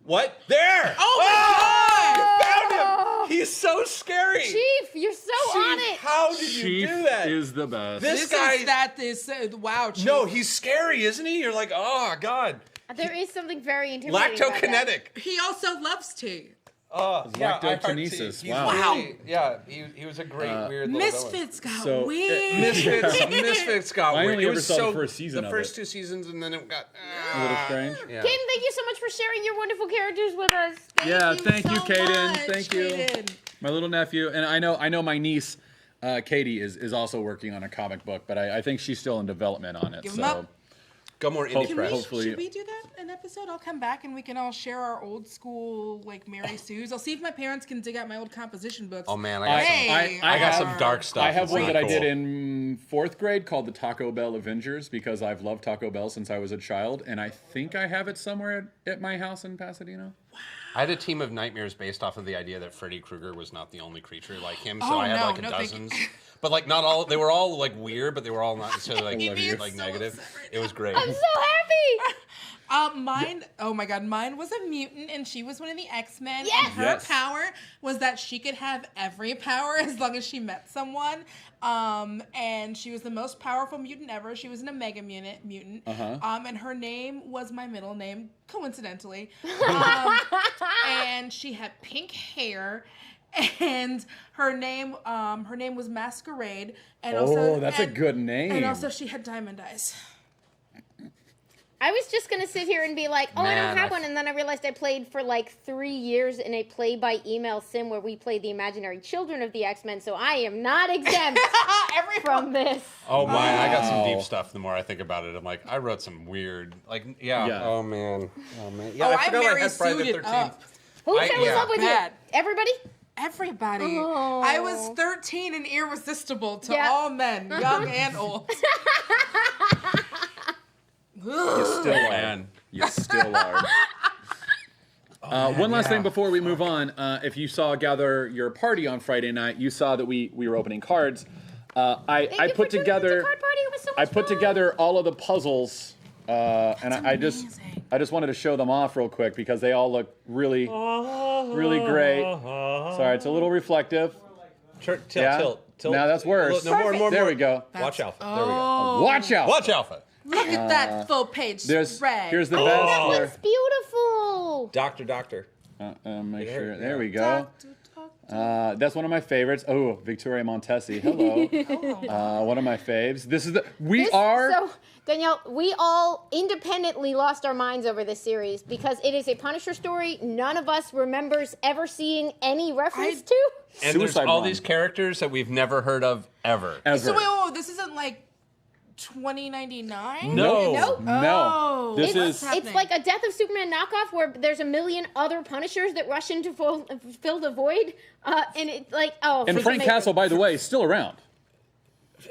[SPEAKER 3] What? There!
[SPEAKER 4] Oh my God!
[SPEAKER 3] You found him! He's so scary!
[SPEAKER 2] Chief, you're so on it.
[SPEAKER 3] How did you
[SPEAKER 1] Chief
[SPEAKER 3] do that?
[SPEAKER 1] is the best.
[SPEAKER 3] This guy-
[SPEAKER 4] Wow. Chief.
[SPEAKER 3] No, he's scary, isn't he? You're like, oh, God.
[SPEAKER 2] There is something very intimidating about that.
[SPEAKER 3] Lactokinetic.
[SPEAKER 4] He also loves tea.
[SPEAKER 1] Lactokinesis.
[SPEAKER 3] He's
[SPEAKER 1] Wow.
[SPEAKER 3] really- yeah, he was a great, weird little villain.
[SPEAKER 4] Misfits got
[SPEAKER 1] So,
[SPEAKER 4] weird.
[SPEAKER 3] Misfits got
[SPEAKER 1] I
[SPEAKER 3] weird.
[SPEAKER 1] only
[SPEAKER 3] It
[SPEAKER 1] ever
[SPEAKER 3] was
[SPEAKER 1] saw the
[SPEAKER 3] so,
[SPEAKER 1] first season
[SPEAKER 3] The
[SPEAKER 1] of
[SPEAKER 3] first
[SPEAKER 1] it.
[SPEAKER 3] 2 seasons, and then it got...
[SPEAKER 1] A little strange.
[SPEAKER 3] Yeah.
[SPEAKER 2] Caden, thank you so much for sharing your wonderful characters with us.
[SPEAKER 1] Thank you,
[SPEAKER 4] so
[SPEAKER 1] Caden.
[SPEAKER 4] much,
[SPEAKER 1] Thank you.
[SPEAKER 4] Caden.
[SPEAKER 1] My little nephew, and I know my niece, Katie, is also working on a comic book, but I think she's still in development on it.
[SPEAKER 4] Give 'em up.
[SPEAKER 3] Go more indie
[SPEAKER 1] Can
[SPEAKER 3] press.
[SPEAKER 1] Hopefully-
[SPEAKER 4] Should we do that an episode? I'll come back and we can all share our old school like Mary Sue's. I'll see if my parents can dig out my old composition books.
[SPEAKER 3] Oh, man, I got
[SPEAKER 4] Hey,
[SPEAKER 3] I got
[SPEAKER 1] have-
[SPEAKER 3] some dark stuff.
[SPEAKER 1] I have
[SPEAKER 3] It's
[SPEAKER 1] one
[SPEAKER 3] not
[SPEAKER 1] that I did
[SPEAKER 3] cool.
[SPEAKER 1] in 4th grade called the Taco Bell Avengers, because I've loved Taco Bell since I was a child, and I think I have it somewhere at my house in Pasadena.
[SPEAKER 3] I had a team of nightmares based off of the idea that Freddy Krueger was not the only creature like him, so
[SPEAKER 4] Oh,
[SPEAKER 3] I had
[SPEAKER 4] no,
[SPEAKER 3] like
[SPEAKER 4] no, thank you.
[SPEAKER 3] dozens. But like not all, they were all like weird, but they were all not necessarily like,
[SPEAKER 4] Amy is
[SPEAKER 3] like
[SPEAKER 4] so
[SPEAKER 3] negative.
[SPEAKER 4] upset right
[SPEAKER 3] It was great.
[SPEAKER 2] I'm so happy.
[SPEAKER 4] Mine, oh my God, mine was a mutant and she was one of the X-Men.
[SPEAKER 2] Yes!
[SPEAKER 4] And her
[SPEAKER 1] Yes.
[SPEAKER 4] power was that she could have every power as long as she met someone. And she was the most powerful mutant ever. She was an Omega mutant. And her name was my middle name, coincidentally. And she had pink hair. And her name was Masquerade. And also,
[SPEAKER 1] That's a good name.
[SPEAKER 4] And also, she had diamond eyes.
[SPEAKER 2] I was just going to sit here and be like, oh, I
[SPEAKER 3] Man,
[SPEAKER 2] don't have
[SPEAKER 3] I-
[SPEAKER 2] one. And then I realized I played for like 3 years in a play-by-email sim where we played the imaginary children of the X-Men. So I am not exempt from this.
[SPEAKER 3] Oh my, I got some
[SPEAKER 1] Wow.
[SPEAKER 3] deep stuff. The more I think about it, I'm like, I wrote some weird, like, yeah.
[SPEAKER 1] Yeah.
[SPEAKER 3] Oh man. Yeah,
[SPEAKER 4] Oh,
[SPEAKER 3] I
[SPEAKER 4] I
[SPEAKER 3] forgot
[SPEAKER 4] Mary
[SPEAKER 3] had Friday
[SPEAKER 4] Sued
[SPEAKER 3] the
[SPEAKER 4] it
[SPEAKER 3] 13th.
[SPEAKER 4] up.
[SPEAKER 2] Who fell in
[SPEAKER 3] yeah.
[SPEAKER 2] love with
[SPEAKER 4] Bad.
[SPEAKER 2] you? Everybody?
[SPEAKER 4] Everybody.
[SPEAKER 2] Oh.
[SPEAKER 4] I was 13 and irresistible to
[SPEAKER 2] Yeah.
[SPEAKER 4] all men, young and old.
[SPEAKER 1] You still are.
[SPEAKER 3] Man.
[SPEAKER 1] You still are. One last thing before we move on. If you saw Gather Your Party on Friday night, you saw that we were opening cards.
[SPEAKER 2] Thank
[SPEAKER 1] I
[SPEAKER 2] you
[SPEAKER 1] put
[SPEAKER 2] for tuning into
[SPEAKER 1] together
[SPEAKER 2] Card Party. It was so
[SPEAKER 1] I
[SPEAKER 2] much
[SPEAKER 1] put
[SPEAKER 2] fun.
[SPEAKER 1] together all of the puzzles, and I just wanted to show them off real quick because they all look really great. Sorry, it's a little reflective.
[SPEAKER 3] Tilt.
[SPEAKER 1] Now that's worse.
[SPEAKER 3] No, more.
[SPEAKER 1] There we go.
[SPEAKER 3] Watch Alpha. There we go.
[SPEAKER 4] Oh,
[SPEAKER 1] Watch out.
[SPEAKER 3] Watch Alpha.
[SPEAKER 4] look at that full page spread.
[SPEAKER 1] Here's the
[SPEAKER 2] That
[SPEAKER 1] best.
[SPEAKER 2] one's beautiful.
[SPEAKER 5] Doctor.
[SPEAKER 1] Make sure. There we go. That's one of my favorites. Oh, Victoria Montesi. Hello. One of my faves. This is the.
[SPEAKER 2] So, Danielle, we all independently lost our minds over this series because it is a Punisher story none of us remembers ever seeing any reference to.
[SPEAKER 3] And there's
[SPEAKER 1] Suicide
[SPEAKER 3] all
[SPEAKER 1] Run.
[SPEAKER 3] these characters that we've never heard of ever.
[SPEAKER 1] Ever.
[SPEAKER 4] So wait, this isn't like 2099?
[SPEAKER 3] No.
[SPEAKER 2] Nope.
[SPEAKER 1] No.
[SPEAKER 4] Oh.
[SPEAKER 1] This
[SPEAKER 2] It's,
[SPEAKER 1] is.
[SPEAKER 2] it's like a Death of Superman knockoff where there's a million other Punishers that rush in to fill the void. And it's like, oh.
[SPEAKER 1] And
[SPEAKER 2] it's
[SPEAKER 1] Frank
[SPEAKER 2] amazing.
[SPEAKER 1] Castle, by the way, is still around.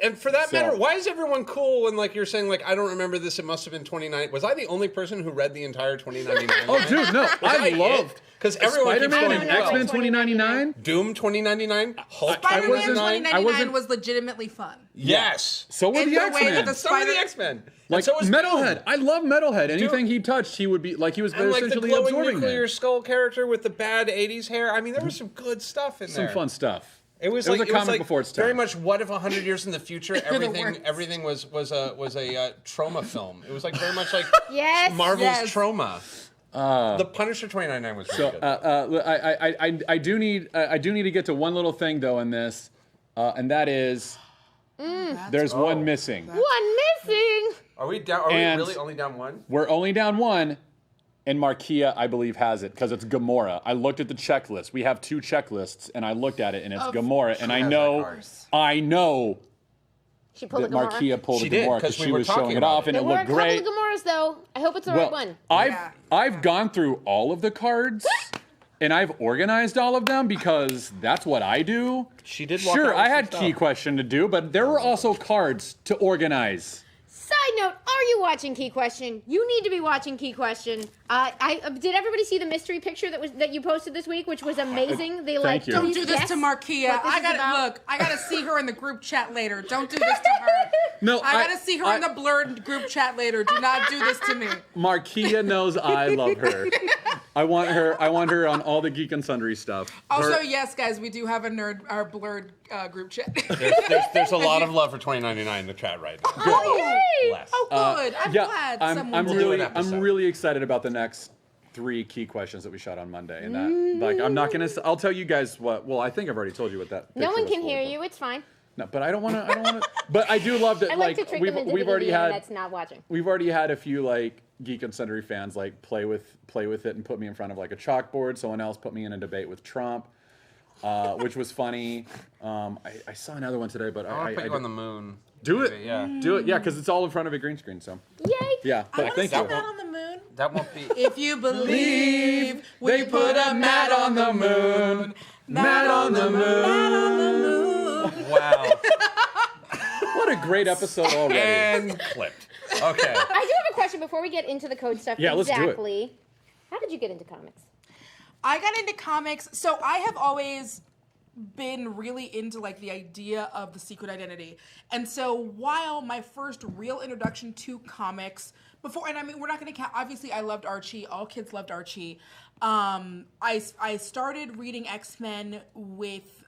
[SPEAKER 3] And for that
[SPEAKER 1] So-
[SPEAKER 3] matter, why is everyone cool when like you're saying like I don't remember this? It must have been 29. Was I the only person who read the entire 2099?
[SPEAKER 1] Oh, dude, no. I loved.
[SPEAKER 3] Because everyone keeps
[SPEAKER 1] Spider-Man
[SPEAKER 3] going
[SPEAKER 1] and
[SPEAKER 2] I don't know.
[SPEAKER 1] X-Men 2099.
[SPEAKER 3] Doom 2099. Hulk
[SPEAKER 4] Spider-Man
[SPEAKER 3] 2099.
[SPEAKER 4] 2099 was legitimately fun.
[SPEAKER 3] Yes.
[SPEAKER 1] So were
[SPEAKER 4] In
[SPEAKER 1] the
[SPEAKER 4] the way that
[SPEAKER 1] X-Men.
[SPEAKER 4] the
[SPEAKER 3] So were the
[SPEAKER 4] Spider-
[SPEAKER 3] X-Men.
[SPEAKER 1] Like
[SPEAKER 3] and so was
[SPEAKER 1] Metalhead.
[SPEAKER 3] Doom.
[SPEAKER 1] I love Metalhead. Anything he touched, he would be like he was
[SPEAKER 3] And like the
[SPEAKER 1] essentially
[SPEAKER 3] glowing
[SPEAKER 1] absorbing
[SPEAKER 3] nuclear
[SPEAKER 1] them.
[SPEAKER 3] skull character with the bad 80s hair. I mean, there was some good stuff in
[SPEAKER 1] Some
[SPEAKER 3] there.
[SPEAKER 1] fun stuff.
[SPEAKER 3] It was
[SPEAKER 1] It was
[SPEAKER 3] like
[SPEAKER 1] a comic before its time.
[SPEAKER 3] Very much. What if 100 years in the future,
[SPEAKER 4] worst.
[SPEAKER 3] everything was a trauma film? It was like very much like
[SPEAKER 2] Yes.
[SPEAKER 3] Marvel's
[SPEAKER 4] Yes.
[SPEAKER 3] Trauma. The Punisher 2099 was really good.
[SPEAKER 1] I do need to get to one little thing though in this, and that is there's one missing.
[SPEAKER 2] One missing.
[SPEAKER 3] Are we down? Are
[SPEAKER 1] and-
[SPEAKER 3] we really only down one?
[SPEAKER 1] We're only down one, And Markia, I believe, has it because it's Gamora. I looked at the checklist. We have 2 checklists, and I looked at it, and it's Gamora. And I know
[SPEAKER 2] She pulled
[SPEAKER 1] that
[SPEAKER 2] a Gamora.
[SPEAKER 1] Markia pulled
[SPEAKER 3] She
[SPEAKER 1] a
[SPEAKER 3] did,
[SPEAKER 1] Gamora
[SPEAKER 3] 'cause
[SPEAKER 1] because
[SPEAKER 3] we
[SPEAKER 1] she
[SPEAKER 3] were
[SPEAKER 1] was
[SPEAKER 3] talking
[SPEAKER 1] showing it
[SPEAKER 3] about
[SPEAKER 1] off, and
[SPEAKER 2] There
[SPEAKER 1] it
[SPEAKER 2] were a
[SPEAKER 1] looked
[SPEAKER 2] couple
[SPEAKER 1] great.
[SPEAKER 2] of Gamoras, though. I hope it's the right one.
[SPEAKER 1] I've gone through all of the cards, and I've organized all of them because that's what I do.
[SPEAKER 3] She did walk
[SPEAKER 1] Sure,
[SPEAKER 3] out with
[SPEAKER 1] I
[SPEAKER 3] some
[SPEAKER 1] had
[SPEAKER 3] stuff.
[SPEAKER 1] key question to do, but there were also cards to organize.
[SPEAKER 2] Side note, are you watching Key Question? You need to be watching Key Question. Did everybody see the mystery picture that you posted this week, which was amazing? They
[SPEAKER 1] Thank you.
[SPEAKER 4] Don't
[SPEAKER 2] please
[SPEAKER 4] do this
[SPEAKER 2] guess
[SPEAKER 4] to Markia.
[SPEAKER 2] what this
[SPEAKER 4] I
[SPEAKER 2] is
[SPEAKER 4] gotta
[SPEAKER 2] about.
[SPEAKER 4] look. I gotta see her in the group chat later. Don't do this to her.
[SPEAKER 1] No,
[SPEAKER 4] I gotta see her in the blurred group chat later. Do not do this to me.
[SPEAKER 1] Markia knows I love her. I want her on all the Geek and Sundry stuff.
[SPEAKER 4] Also, yes, guys, we do have our blurred group chat.
[SPEAKER 3] There's a lot of love for $20.99 in the chat right now.
[SPEAKER 2] Oh, yay!
[SPEAKER 3] Less.
[SPEAKER 4] Oh, good. I'm glad someone
[SPEAKER 1] I'm
[SPEAKER 4] did.
[SPEAKER 1] really
[SPEAKER 3] an episode.
[SPEAKER 1] I'm really excited about the next 3 key questions that we shot on Monday, and that like I'm not gonna. I'll tell you guys what. Well, I think I've already told you what that.
[SPEAKER 2] No
[SPEAKER 1] picture
[SPEAKER 2] one
[SPEAKER 1] was
[SPEAKER 2] can
[SPEAKER 1] for,
[SPEAKER 2] hear
[SPEAKER 1] but-
[SPEAKER 2] you. It's fine.
[SPEAKER 1] No, but I don't want to. But I do love that.
[SPEAKER 2] I like to trick them into
[SPEAKER 1] we've
[SPEAKER 2] thinking
[SPEAKER 1] already
[SPEAKER 2] the
[SPEAKER 1] had
[SPEAKER 2] internet's not watching.
[SPEAKER 1] we've already had a few like Geek and Sundry fans like play with it and put me in front of like a chalkboard. Someone else put me in a debate with Trump, which was funny. I saw another one today, but
[SPEAKER 3] I want
[SPEAKER 1] I
[SPEAKER 3] to put you on the moon.
[SPEAKER 1] do it.
[SPEAKER 3] Maybe, yeah.
[SPEAKER 1] Do it, yeah, because it's all in front of a green screen. So
[SPEAKER 2] Yay!
[SPEAKER 1] yeah,
[SPEAKER 4] I
[SPEAKER 1] but
[SPEAKER 4] want to
[SPEAKER 1] thank
[SPEAKER 4] see
[SPEAKER 1] you.
[SPEAKER 4] Matt on the moon.
[SPEAKER 3] That won't be.
[SPEAKER 4] If you believe, we put a Matt on the moon.
[SPEAKER 1] Matt on the
[SPEAKER 4] Matt on the moon.
[SPEAKER 3] Wow.
[SPEAKER 1] What a great episode already.
[SPEAKER 3] And clipped. Okay.
[SPEAKER 2] I do have a question before we get into the code stuff.
[SPEAKER 1] Yeah, let's do it.
[SPEAKER 2] exactly. How did you get into comics?
[SPEAKER 4] I got into comics, so I have always been really into like the idea of the secret identity. And so while my first real introduction to comics before, and I mean, we're not going to count, obviously I loved Archie. All kids loved Archie. I started reading X-Men with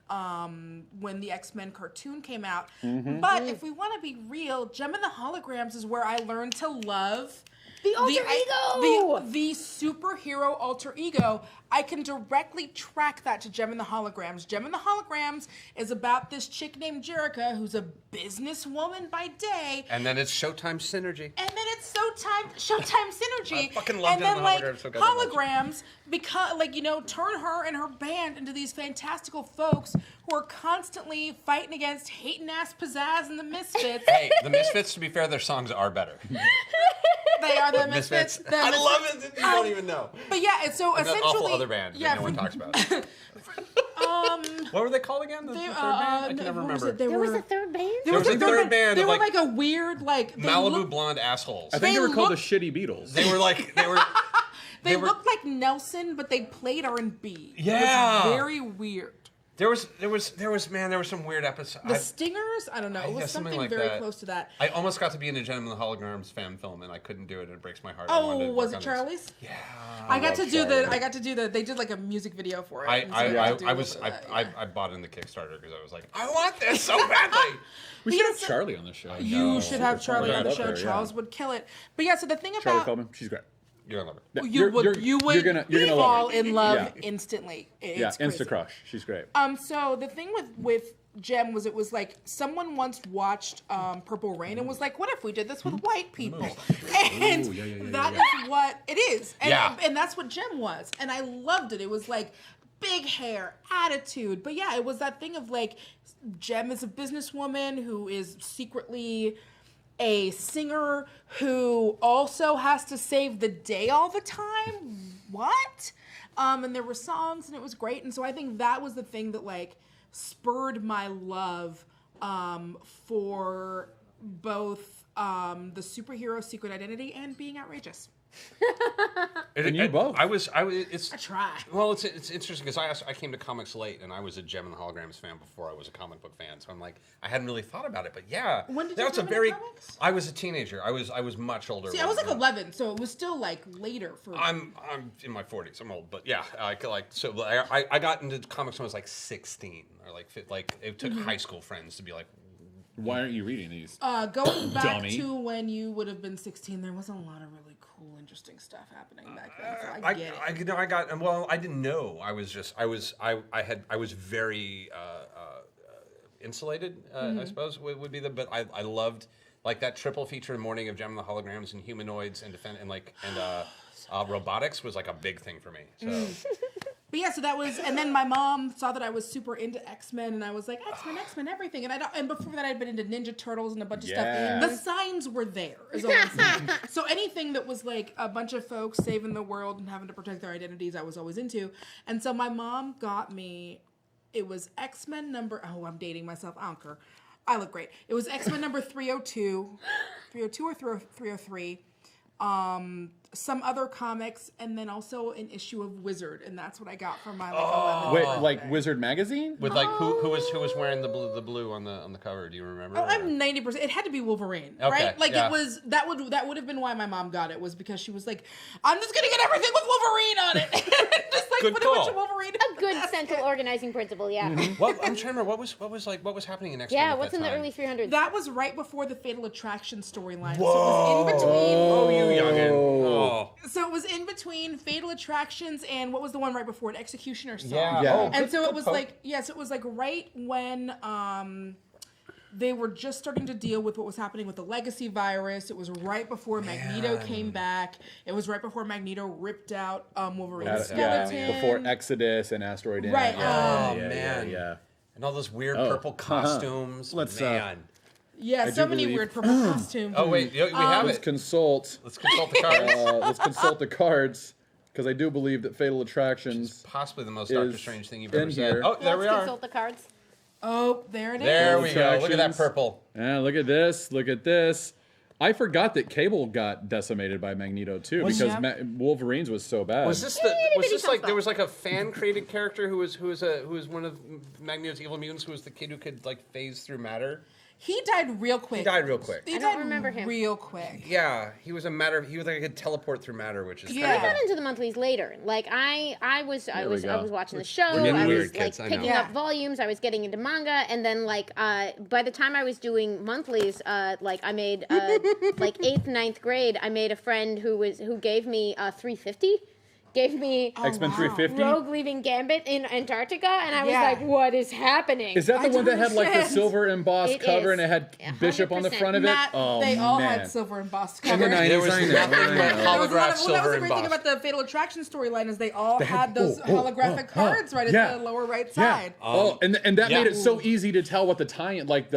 [SPEAKER 4] when the X-Men cartoon came out. But if we want to be real, Gem and the Holograms is where I learned to love
[SPEAKER 2] The alter ego!
[SPEAKER 4] the superhero alter ego. I can directly track that to Gem and the Holograms. Gem and the Holograms is about this chick named Jerica who's a businesswoman by day.
[SPEAKER 3] And then it's Showtime Synergy.
[SPEAKER 4] And then it's Showtime Synergy.
[SPEAKER 3] I fucking love
[SPEAKER 4] and
[SPEAKER 3] Gem
[SPEAKER 4] then
[SPEAKER 3] and
[SPEAKER 4] like
[SPEAKER 3] Holograms so goddamn much.
[SPEAKER 4] holograms become like, you know, turn her and her band into these fantastical folks who are constantly fighting against hating ass pizzazz and the Misfits.
[SPEAKER 3] Hey, the Misfits, to be fair, their songs are better.
[SPEAKER 4] They are the Misfits.
[SPEAKER 3] I love it. You don't even know.
[SPEAKER 4] But yeah, and so
[SPEAKER 3] That
[SPEAKER 4] essentially,
[SPEAKER 3] awful other band that no one talks about. What were they called again? The third band? I can never remember.
[SPEAKER 2] There was a third band?
[SPEAKER 4] There
[SPEAKER 3] was a third band
[SPEAKER 4] They
[SPEAKER 3] of,
[SPEAKER 4] were
[SPEAKER 3] like,
[SPEAKER 4] like a weird, like they
[SPEAKER 3] Malibu
[SPEAKER 4] looked-
[SPEAKER 3] blonde assholes.
[SPEAKER 1] I think they were called the
[SPEAKER 4] look-
[SPEAKER 1] Shitty Beatles.
[SPEAKER 3] They were like they were.
[SPEAKER 4] They
[SPEAKER 3] were-
[SPEAKER 4] looked like Nelson, but they played R&B.
[SPEAKER 3] Yeah.
[SPEAKER 4] It was very weird.
[SPEAKER 3] There was some weird episodes.
[SPEAKER 4] The Stingers, I don't know. It
[SPEAKER 3] yeah,
[SPEAKER 4] was
[SPEAKER 3] something
[SPEAKER 4] something
[SPEAKER 3] like
[SPEAKER 4] very
[SPEAKER 3] that.
[SPEAKER 4] close to that.
[SPEAKER 3] I almost got to be in a Gem and the Holograms fan film, and I couldn't do it. And it breaks my heart. I
[SPEAKER 4] Oh,
[SPEAKER 3] wanted to
[SPEAKER 4] was
[SPEAKER 3] work
[SPEAKER 4] it
[SPEAKER 3] on this.
[SPEAKER 4] Charlie's?
[SPEAKER 3] Yeah.
[SPEAKER 4] I got
[SPEAKER 1] love
[SPEAKER 4] to do
[SPEAKER 1] Charlie.
[SPEAKER 4] the. I got to do the. They did like a music video for it.
[SPEAKER 3] I
[SPEAKER 4] and so got to do a little bit of that,
[SPEAKER 3] I bought in the Kickstarter because I was like, I want this so badly.
[SPEAKER 1] We should
[SPEAKER 4] Yes.
[SPEAKER 1] have Charlie on the show.
[SPEAKER 4] You should have Charlie on the
[SPEAKER 1] I'd
[SPEAKER 4] show.
[SPEAKER 1] love her, yeah.
[SPEAKER 4] Charles would kill it. But yeah, so the thing
[SPEAKER 1] Charlie
[SPEAKER 4] about
[SPEAKER 1] Feldman, she's great.
[SPEAKER 3] You're gonna love it.
[SPEAKER 4] you would
[SPEAKER 1] you're gonna
[SPEAKER 4] fall
[SPEAKER 1] love her.
[SPEAKER 4] in love
[SPEAKER 1] Yeah.
[SPEAKER 4] instantly. It's
[SPEAKER 1] Yeah,
[SPEAKER 4] crazy.
[SPEAKER 1] insta crush. She's great.
[SPEAKER 4] So the thing with Gem was it was like someone once watched Purple Rain and was like, what if we did this with white people? And
[SPEAKER 1] Ooh, yeah,
[SPEAKER 4] that is what it is. And,
[SPEAKER 3] Yeah.
[SPEAKER 4] and that's what Gem was. And I loved it. It was like big hair, attitude. But yeah, it was that thing of like Gem is a businesswoman who is secretly a singer who also has to save the day all the time. What? And there were songs and it was great. And so I think that was the thing that like spurred my love for both the superhero secret identity and being outrageous.
[SPEAKER 1] And you both.
[SPEAKER 3] It's
[SPEAKER 4] I try.
[SPEAKER 3] Well, it's interesting because I came to comics late and I was a Gem and the Holograms fan before I was a comic book fan. So I'm like, I hadn't really thought about it, but yeah.
[SPEAKER 4] When did
[SPEAKER 3] that
[SPEAKER 4] you
[SPEAKER 3] was a
[SPEAKER 4] come into
[SPEAKER 3] very.
[SPEAKER 4] comics?
[SPEAKER 3] I was a teenager. I was much older.
[SPEAKER 4] See, I was like 11, so it was still like later for.
[SPEAKER 3] I'm in my 40s. I'm old, but yeah, I got into comics when I was like 16 or like it took high school friends to be like.
[SPEAKER 1] Why aren't you reading these?
[SPEAKER 4] Going back
[SPEAKER 1] Dummy.
[SPEAKER 4] to when you would have been 16, there wasn't a lot of really cool, interesting stuff happening back then. So I get it.
[SPEAKER 3] I didn't know. I was very insulated. I suppose would be but I loved like that triple feature morning of Gem and the Holograms and Humanoids and robotics was like a big thing for me. So.
[SPEAKER 4] But yeah, so that was, and then my mom saw that I was super into X-Men, and I was like, X-Men, everything. And before that, I'd been into Ninja Turtles and a bunch of stuff. The signs were there, is all I'm saying. So anything that was like a bunch of folks saving the world and having to protect their identities, I was always into. And so my mom got me, it was X-Men number, I'm dating myself, I don't care. I look great. It was X-Men number 302 or 303. Some other comics, and then also an issue of Wizard, and that's what I got for my 11th
[SPEAKER 1] Wait,
[SPEAKER 4] birthday.
[SPEAKER 1] like Wizard magazine?
[SPEAKER 3] With like who was wearing the blue on the cover? Do you remember?
[SPEAKER 4] Oh, I'm 90%. It had to be Wolverine,
[SPEAKER 3] Okay,
[SPEAKER 4] right? Like
[SPEAKER 3] yeah.
[SPEAKER 4] it was that would have been why my mom got it, was because she was like, I'm just gonna get everything with Wolverine on it. Just like
[SPEAKER 3] Good
[SPEAKER 4] put a bunch
[SPEAKER 3] call.
[SPEAKER 4] of Wolverine.
[SPEAKER 2] A good central organizing principle, yeah.
[SPEAKER 3] What I'm trying to remember. What was happening in X-Men?
[SPEAKER 2] Yeah,
[SPEAKER 3] at
[SPEAKER 2] what's
[SPEAKER 3] that
[SPEAKER 2] in the
[SPEAKER 3] time?
[SPEAKER 2] early 300s?
[SPEAKER 4] That was right before the Fatal Attraction storyline.
[SPEAKER 3] Whoa.
[SPEAKER 4] So it was in between.
[SPEAKER 3] Oh, you youngin. Oh.
[SPEAKER 4] So it was in between Fatal Attractions and what was the one right before it? Executioner Song.
[SPEAKER 3] Yeah.
[SPEAKER 1] Yeah.
[SPEAKER 3] Oh,
[SPEAKER 4] And
[SPEAKER 3] good-
[SPEAKER 4] so it
[SPEAKER 3] good
[SPEAKER 4] was
[SPEAKER 3] poke.
[SPEAKER 4] like, yes, it was like right when they were just starting to deal with what was happening with the legacy virus. It was right before Magneto came back. It was right before Magneto ripped out Wolverine's skeleton.
[SPEAKER 1] Before Exodus and Asteroid Inn.
[SPEAKER 4] Right,
[SPEAKER 3] Oh
[SPEAKER 1] yeah,
[SPEAKER 3] man.
[SPEAKER 1] yeah.
[SPEAKER 3] And all those weird
[SPEAKER 1] Oh,
[SPEAKER 3] purple costumes.
[SPEAKER 1] Let's,
[SPEAKER 3] man.
[SPEAKER 4] Yeah, so
[SPEAKER 1] do
[SPEAKER 4] many
[SPEAKER 1] believe-
[SPEAKER 4] weird purple costumes.
[SPEAKER 3] Oh wait, we have
[SPEAKER 1] Let's
[SPEAKER 3] it.
[SPEAKER 1] consult.
[SPEAKER 3] Let's consult the cards.
[SPEAKER 1] Let's consult the cards, because I do believe that Fatal Attractions.
[SPEAKER 3] Possibly the most Doctor
[SPEAKER 1] is
[SPEAKER 3] Strange thing you've
[SPEAKER 1] in
[SPEAKER 3] ever said.
[SPEAKER 1] here.
[SPEAKER 3] Oh, there
[SPEAKER 2] Let's
[SPEAKER 3] we are.
[SPEAKER 2] consult the cards.
[SPEAKER 4] Oh, there it is.
[SPEAKER 3] There we go. Look at that
[SPEAKER 1] Attractions.
[SPEAKER 3] purple.
[SPEAKER 1] Yeah, look at this. Look at this. I forgot that Cable got decimated by Magneto too,
[SPEAKER 3] Was-
[SPEAKER 1] because
[SPEAKER 4] Yeah.
[SPEAKER 1] Wolverine's was so bad.
[SPEAKER 3] Was this the? Was
[SPEAKER 2] bitty
[SPEAKER 3] this like
[SPEAKER 2] sunspot.
[SPEAKER 3] there was like a fan created character who was one of Magneto's evil mutants, who was the kid who could like phase through matter?
[SPEAKER 4] He died real quick.
[SPEAKER 3] He died real quick.
[SPEAKER 4] He
[SPEAKER 2] I don't
[SPEAKER 4] died
[SPEAKER 2] remember him.
[SPEAKER 4] real quick.
[SPEAKER 3] Yeah, he was a matter. He was like he could teleport through matter, which is
[SPEAKER 4] Yeah.
[SPEAKER 2] I got into the monthlies later. Like I was
[SPEAKER 1] go.
[SPEAKER 2] watching the show.
[SPEAKER 3] We're getting
[SPEAKER 2] I was
[SPEAKER 3] weird,
[SPEAKER 2] like
[SPEAKER 3] kids, I know.
[SPEAKER 2] picking
[SPEAKER 4] Yeah.
[SPEAKER 2] up volumes. I was getting into manga, and then like by the time I was doing monthlies, like I made like 8th, 9th grade. I made a friend who gave me 350. Gave me
[SPEAKER 1] X-Men
[SPEAKER 4] wow.
[SPEAKER 1] 350?
[SPEAKER 2] Rogue leaving Gambit in Antarctica, and I was
[SPEAKER 4] Yeah.
[SPEAKER 2] like, "What is happening?"
[SPEAKER 1] Is that the
[SPEAKER 4] I
[SPEAKER 1] one that
[SPEAKER 4] don't
[SPEAKER 1] had like the
[SPEAKER 4] understand.
[SPEAKER 1] silver embossed
[SPEAKER 2] It
[SPEAKER 1] cover
[SPEAKER 2] is.
[SPEAKER 1] and it had
[SPEAKER 2] 100%.
[SPEAKER 1] Bishop on the front of it?
[SPEAKER 4] Matt,
[SPEAKER 1] Oh
[SPEAKER 4] they all
[SPEAKER 1] man.
[SPEAKER 4] had silver embossed
[SPEAKER 1] In the
[SPEAKER 4] covers.
[SPEAKER 1] 90s,
[SPEAKER 3] There was
[SPEAKER 1] I know,
[SPEAKER 3] nothing
[SPEAKER 1] I
[SPEAKER 3] but
[SPEAKER 1] know.
[SPEAKER 4] That was
[SPEAKER 3] holograph
[SPEAKER 4] that was
[SPEAKER 3] silver
[SPEAKER 4] the great thing
[SPEAKER 3] embossed.
[SPEAKER 4] about the Fatal Attraction storyline is they all had those
[SPEAKER 1] oh,
[SPEAKER 4] holographic cards right
[SPEAKER 1] yeah.
[SPEAKER 4] at the lower right
[SPEAKER 1] Yeah.
[SPEAKER 4] side.
[SPEAKER 1] And that
[SPEAKER 3] yeah.
[SPEAKER 1] made it so easy to tell what the tie-in, like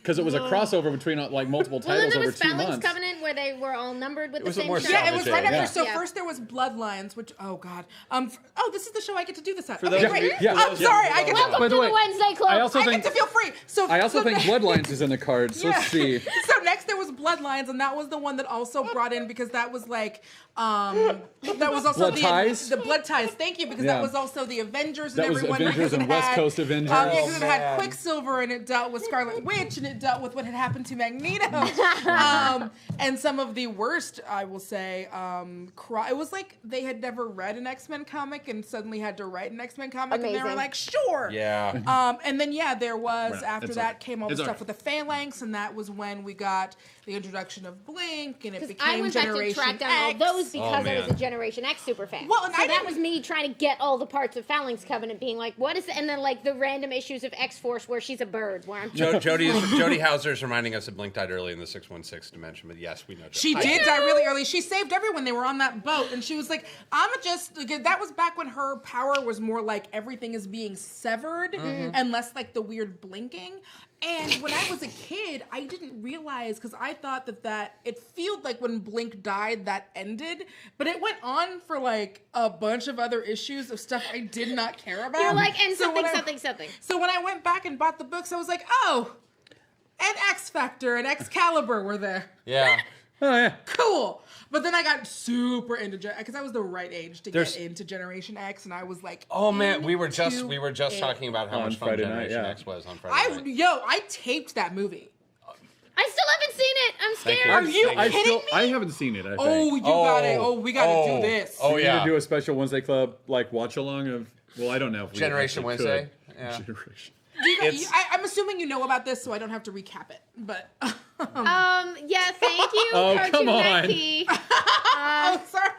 [SPEAKER 1] because it was a crossover between like multiple
[SPEAKER 2] well, then
[SPEAKER 1] titles
[SPEAKER 2] there
[SPEAKER 1] over
[SPEAKER 2] was
[SPEAKER 1] 2
[SPEAKER 2] Phalanx
[SPEAKER 1] months.
[SPEAKER 2] Covenant, where they were all numbered with the
[SPEAKER 3] was a
[SPEAKER 2] same
[SPEAKER 3] more
[SPEAKER 2] shit.
[SPEAKER 4] Yeah, it was right after.
[SPEAKER 1] Yeah.
[SPEAKER 4] So
[SPEAKER 2] Yeah.
[SPEAKER 4] first there was Bloodlines, which god. This is the show I get to do this at.
[SPEAKER 3] those
[SPEAKER 4] Okay,
[SPEAKER 3] of
[SPEAKER 4] great.
[SPEAKER 3] you-
[SPEAKER 1] Yeah.
[SPEAKER 4] I'm sorry, I get
[SPEAKER 2] Welcome
[SPEAKER 4] to.
[SPEAKER 1] By
[SPEAKER 2] to
[SPEAKER 1] the
[SPEAKER 2] the
[SPEAKER 1] way,
[SPEAKER 2] Wednesday Club.
[SPEAKER 1] I also
[SPEAKER 4] I
[SPEAKER 1] think
[SPEAKER 4] get to feel free. So
[SPEAKER 1] I also
[SPEAKER 4] so
[SPEAKER 1] think
[SPEAKER 4] ne-
[SPEAKER 1] Bloodlines is in the cards. So
[SPEAKER 4] Yeah.
[SPEAKER 1] let's see.
[SPEAKER 4] So next there was Bloodlines, and that was the one that also brought in because that was like that was also
[SPEAKER 1] Blood Ties?
[SPEAKER 4] the Blood Ties. Thank you, because
[SPEAKER 1] Yeah.
[SPEAKER 4] that was also the Avengers
[SPEAKER 1] That
[SPEAKER 4] and
[SPEAKER 1] was
[SPEAKER 4] everyone.
[SPEAKER 1] Avengers
[SPEAKER 4] because it
[SPEAKER 1] and West
[SPEAKER 4] had,
[SPEAKER 1] Coast Avengers.
[SPEAKER 4] Yeah, because it had
[SPEAKER 3] man.
[SPEAKER 4] Quicksilver and it dealt with Scarlet Witch and it dealt with what had happened to Magneto, and some of the worst, I will say. It was like they had never read an X-Men comic and suddenly had to write an X-Men comic, and they were
[SPEAKER 2] Amazing.
[SPEAKER 4] like, sure.
[SPEAKER 3] Yeah.
[SPEAKER 4] And then there was
[SPEAKER 1] Right.
[SPEAKER 4] after
[SPEAKER 1] It's
[SPEAKER 4] that
[SPEAKER 1] okay.
[SPEAKER 4] came all the
[SPEAKER 1] It's
[SPEAKER 4] stuff
[SPEAKER 1] okay.
[SPEAKER 4] with the Phalanx, and that was when we got the introduction of Blink, and it
[SPEAKER 2] I
[SPEAKER 4] became
[SPEAKER 2] went back to
[SPEAKER 4] Generation
[SPEAKER 2] track down
[SPEAKER 4] X.
[SPEAKER 2] all those because I was
[SPEAKER 3] man.
[SPEAKER 2] a Generation X super fan.
[SPEAKER 4] Well, and
[SPEAKER 2] so
[SPEAKER 4] I
[SPEAKER 2] that
[SPEAKER 4] didn't-
[SPEAKER 2] was me trying to get all the parts of Phalanx Covenant, being like, "What is?" And then like the random issues of X Force where she's a bird, where I'm
[SPEAKER 3] Jodie Hauser is reminding us that Blink died early in the 616 dimension, but yes, we know.
[SPEAKER 4] She did die really early. She saved everyone. They were on that boat, and she was like, "I'm just." That was back when her power was more like everything is being severed, and less like the weird blinking. And when I was a kid, I didn't realize, because I thought that it felt like when Blink died, that ended, but it went on for like a bunch of other issues of stuff I did not care about.
[SPEAKER 2] You're like, and
[SPEAKER 4] So
[SPEAKER 2] something,
[SPEAKER 4] when I-
[SPEAKER 2] something, something.
[SPEAKER 4] So when I went back and bought the books, I was like, oh, and X Factor and Excalibur were there.
[SPEAKER 3] Yeah.
[SPEAKER 1] Oh yeah.
[SPEAKER 4] Cool. But then I got super into because I was the right age to
[SPEAKER 3] There's-
[SPEAKER 4] get into Generation X, and I was like,
[SPEAKER 3] Oh man, we were just
[SPEAKER 4] into
[SPEAKER 3] talking about how
[SPEAKER 1] On
[SPEAKER 3] much fun
[SPEAKER 1] Friday night,
[SPEAKER 3] Generation
[SPEAKER 1] yeah.
[SPEAKER 3] X was on Friday night.
[SPEAKER 4] I taped that movie.
[SPEAKER 2] I still haven't seen it. I'm
[SPEAKER 3] Thank
[SPEAKER 2] scared.
[SPEAKER 3] you.
[SPEAKER 4] Are you
[SPEAKER 1] I
[SPEAKER 4] kidding me?
[SPEAKER 1] I haven't seen it. I think.
[SPEAKER 4] Oh, you got it. Oh, we got to do this.
[SPEAKER 3] Oh
[SPEAKER 1] We're
[SPEAKER 3] yeah.
[SPEAKER 1] gonna do a special Wednesday Club like watch along of. Well, I don't know if we
[SPEAKER 3] Generation
[SPEAKER 1] actually could.
[SPEAKER 3] Wednesday? Yeah.
[SPEAKER 1] Generation.
[SPEAKER 3] It's-
[SPEAKER 4] I'm assuming you know about this, so I don't have to recap it. But
[SPEAKER 2] Yeah, thank you.
[SPEAKER 1] Oh,
[SPEAKER 2] Cartoon
[SPEAKER 1] come on.
[SPEAKER 2] IT.
[SPEAKER 4] oh, sorry.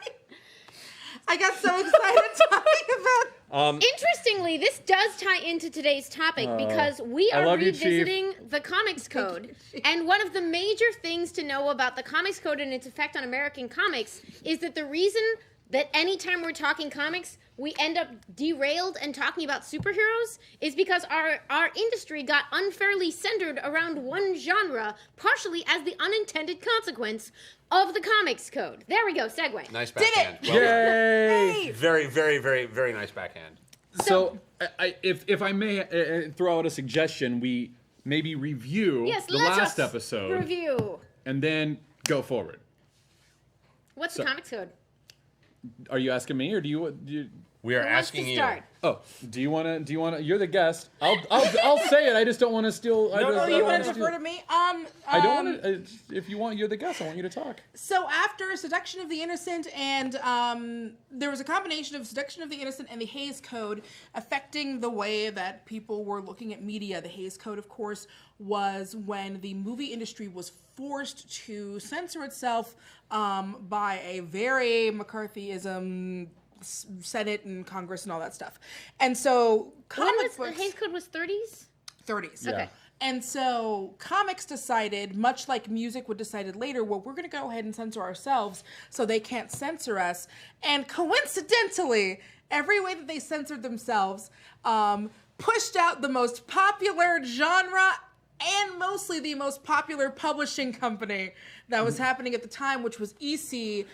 [SPEAKER 4] I got so excited talking about.
[SPEAKER 2] Interestingly, this does tie into today's topic because we
[SPEAKER 1] I
[SPEAKER 2] are
[SPEAKER 1] love you, Chief.
[SPEAKER 2] revisiting the Comics Code. And one of the major things to know about the Comics Code and its effect on American comics is that the reason that anytime we're talking comics, we end up derailed and talking about superheroes is because our industry got unfairly centered around one genre, partially as the unintended consequence of the Comics Code. There we go, segue.
[SPEAKER 3] Nice backhand.
[SPEAKER 4] Did it!
[SPEAKER 3] Well done.
[SPEAKER 1] Yay!
[SPEAKER 3] Very, very, very, very nice backhand.
[SPEAKER 1] So, if I may throw out a suggestion, we maybe review the
[SPEAKER 2] let
[SPEAKER 1] last
[SPEAKER 2] us
[SPEAKER 1] episode
[SPEAKER 2] review.
[SPEAKER 1] and then go forward.
[SPEAKER 2] What's the Comics Code?
[SPEAKER 1] Are you asking me, or do you?
[SPEAKER 3] We are
[SPEAKER 2] Who wants
[SPEAKER 3] asking
[SPEAKER 2] to
[SPEAKER 3] you.
[SPEAKER 2] start?
[SPEAKER 1] Oh, do you want to? You're the guest. I'll say it. I just don't want to steal. I
[SPEAKER 3] No,
[SPEAKER 1] just,
[SPEAKER 3] no,
[SPEAKER 1] I
[SPEAKER 4] You
[SPEAKER 1] don't
[SPEAKER 4] want
[SPEAKER 1] wanna
[SPEAKER 4] to
[SPEAKER 1] steal.
[SPEAKER 4] defer to me?
[SPEAKER 1] I don't want to. If you want, you're the guest. I want you to talk.
[SPEAKER 4] So after Seduction of the Innocent and there was a combination of Seduction of the Innocent and the Hays Code affecting the way that people were looking at media. The Hays Code, of course, was when the movie industry was forced to censor itself by a very McCarthyism Senate and Congress and all that stuff. And so comic
[SPEAKER 2] The
[SPEAKER 4] books...
[SPEAKER 2] Hays Code was 30s?
[SPEAKER 4] 30s.
[SPEAKER 1] Yeah.
[SPEAKER 2] Okay.
[SPEAKER 4] And so comics decided, much like music would decided later, well, we're going to go ahead and censor ourselves so they can't censor us. And coincidentally, every way that they censored themselves pushed out the most popular genre and mostly the most popular publishing company that was happening at the time, which was EC,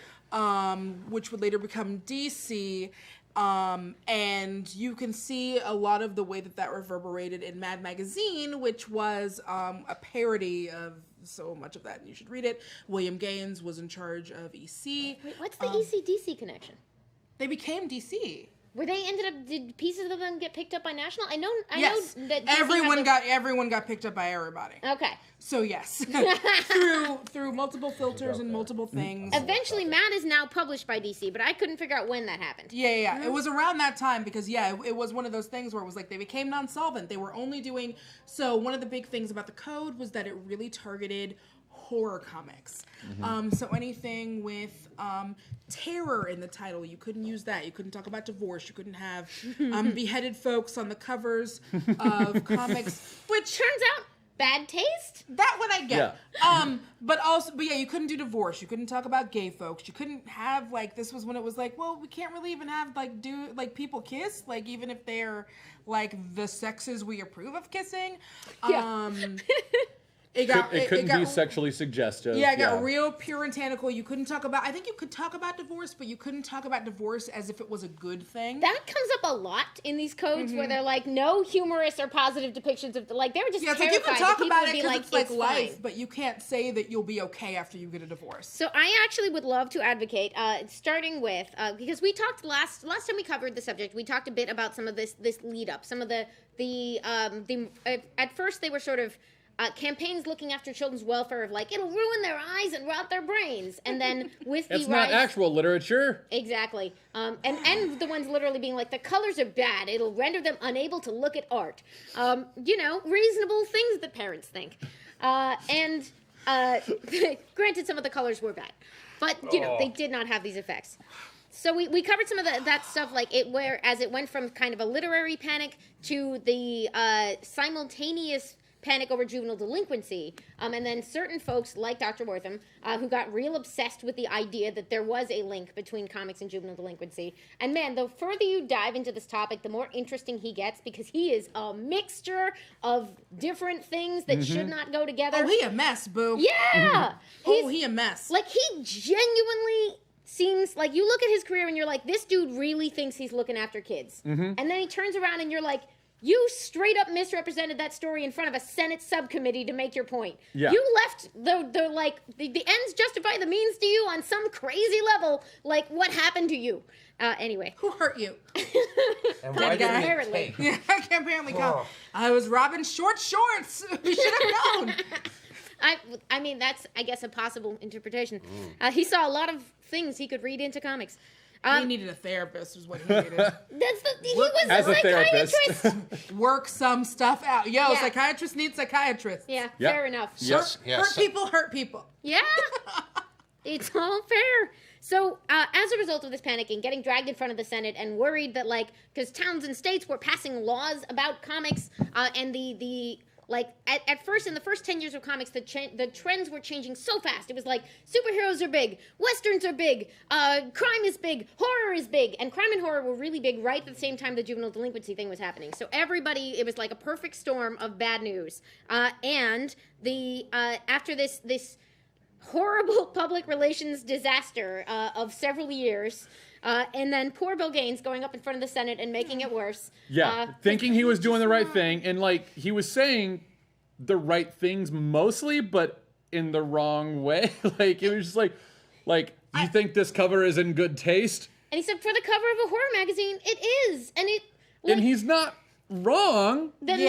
[SPEAKER 4] which would later become DC. And you can see a lot of the way that reverberated in Mad Magazine, which was a parody of so much of that, and you should read it. William Gaines was in charge of EC.
[SPEAKER 2] Wait, what's the EC-DC connection?
[SPEAKER 4] They became DC.
[SPEAKER 2] Were they did pieces of them get picked up by National? I know
[SPEAKER 4] Yes,
[SPEAKER 2] that DC
[SPEAKER 4] everyone got picked up by everybody.
[SPEAKER 2] Okay.
[SPEAKER 4] So yes, through multiple filters and multiple things.
[SPEAKER 2] Eventually, Mad is now published by DC, but I couldn't figure out when that happened.
[SPEAKER 4] Yeah. It was around that time because, it was one of those things where it was like they became non-solvent. They were only doing... So one of the big things about the code was that it really targeted horror comics. So anything with terror in the title, you couldn't use that. You couldn't talk about divorce. You couldn't have beheaded folks on the covers of comics, which...
[SPEAKER 2] Turns out, bad taste?
[SPEAKER 4] That one I get.
[SPEAKER 1] Yeah.
[SPEAKER 4] But you couldn't do divorce. You couldn't talk about gay folks. You couldn't have this was when it was like, well, we can't really even have people kiss, even if they're the sexes we approve of kissing.
[SPEAKER 2] Yeah.
[SPEAKER 1] It couldn't be sexually suggestive.
[SPEAKER 4] Yeah, it got real puritanical. You couldn't talk about... I think you could talk about divorce, but you couldn't talk about divorce as if it was a good thing.
[SPEAKER 2] That comes up a lot in these codes where they're like, no humorous or positive depictions of... they were just
[SPEAKER 4] Yeah, it's
[SPEAKER 2] terrified
[SPEAKER 4] you can
[SPEAKER 2] that
[SPEAKER 4] talk
[SPEAKER 2] people
[SPEAKER 4] about
[SPEAKER 2] would
[SPEAKER 4] it
[SPEAKER 2] be
[SPEAKER 4] because it's life,
[SPEAKER 2] fine.
[SPEAKER 4] but you can't say that you'll be okay after you get a divorce.
[SPEAKER 2] So I actually would love to advocate, starting with, because we talked last time we covered the subject, we talked a bit about some of this lead up, some of the at first they were sort of campaigns looking after children's welfare of it'll ruin their eyes and rot their brains, and then with the
[SPEAKER 1] It's not actual literature.
[SPEAKER 2] Exactly. And the ones literally being the colors are bad. It'll render them unable to look at art. Reasonable things that parents think. Granted, some of the colors were bad. But, they did not have these effects. So we covered some of that stuff, as it went from kind of a literary panic to the simultaneous panic over juvenile delinquency, and then certain folks like Dr. Wortham, who got real obsessed with the idea that there was a link between comics and juvenile delinquency. And man, the further you dive into this topic, the more interesting he gets, because he is a mixture of different things that should not go together.
[SPEAKER 4] Oh, he a mess, boo.
[SPEAKER 2] Yeah!
[SPEAKER 4] He a mess.
[SPEAKER 2] He genuinely seems you look at his career and you're like, this dude really thinks he's looking after kids. And then he turns around and you're like, you straight up misrepresented that story in front of a Senate subcommittee to make your point.
[SPEAKER 1] Yeah.
[SPEAKER 2] You left the ends justify the means to you on some crazy level. What happened to you? Anyway.
[SPEAKER 4] Who hurt you?
[SPEAKER 3] And why did we
[SPEAKER 2] Apparently.
[SPEAKER 3] take?
[SPEAKER 4] Yeah, I can apparently come. I was robbing short shorts. We should have known.
[SPEAKER 2] I mean, that's, I guess, a possible interpretation. He saw a lot of things he could read into comics.
[SPEAKER 4] He needed a therapist, is what he needed.
[SPEAKER 2] He was
[SPEAKER 1] As
[SPEAKER 2] a
[SPEAKER 1] a therapist.
[SPEAKER 2] psychiatrist.
[SPEAKER 4] Work some stuff out. Yo,
[SPEAKER 2] Yeah.
[SPEAKER 4] psychiatrists need psychiatrists.
[SPEAKER 2] Yeah,
[SPEAKER 1] Yep.
[SPEAKER 2] fair enough.
[SPEAKER 3] Yes.
[SPEAKER 4] Hurt people hurt people.
[SPEAKER 2] Yeah. It's all fair. So as a result of this panicking, getting dragged in front of the Senate and worried that because towns and states were passing laws about comics, and at first, in the first 10 years of comics, the trends were changing so fast. It was like superheroes are big, westerns are big, crime is big, horror is big, and crime and horror were really big right at the same time the juvenile delinquency thing was happening. So it was like a perfect storm of bad news. And after this horrible public relations disaster of several years. And then poor Bill Gaines going up in front of the Senate and making it worse.
[SPEAKER 1] Yeah, thinking he was doing the right thing. And, he was saying the right things mostly, but in the wrong way. It was just you think this cover is in good taste?
[SPEAKER 2] And he said, for the cover of a horror magazine, it is. And
[SPEAKER 1] and he's not wrong.
[SPEAKER 2] Then he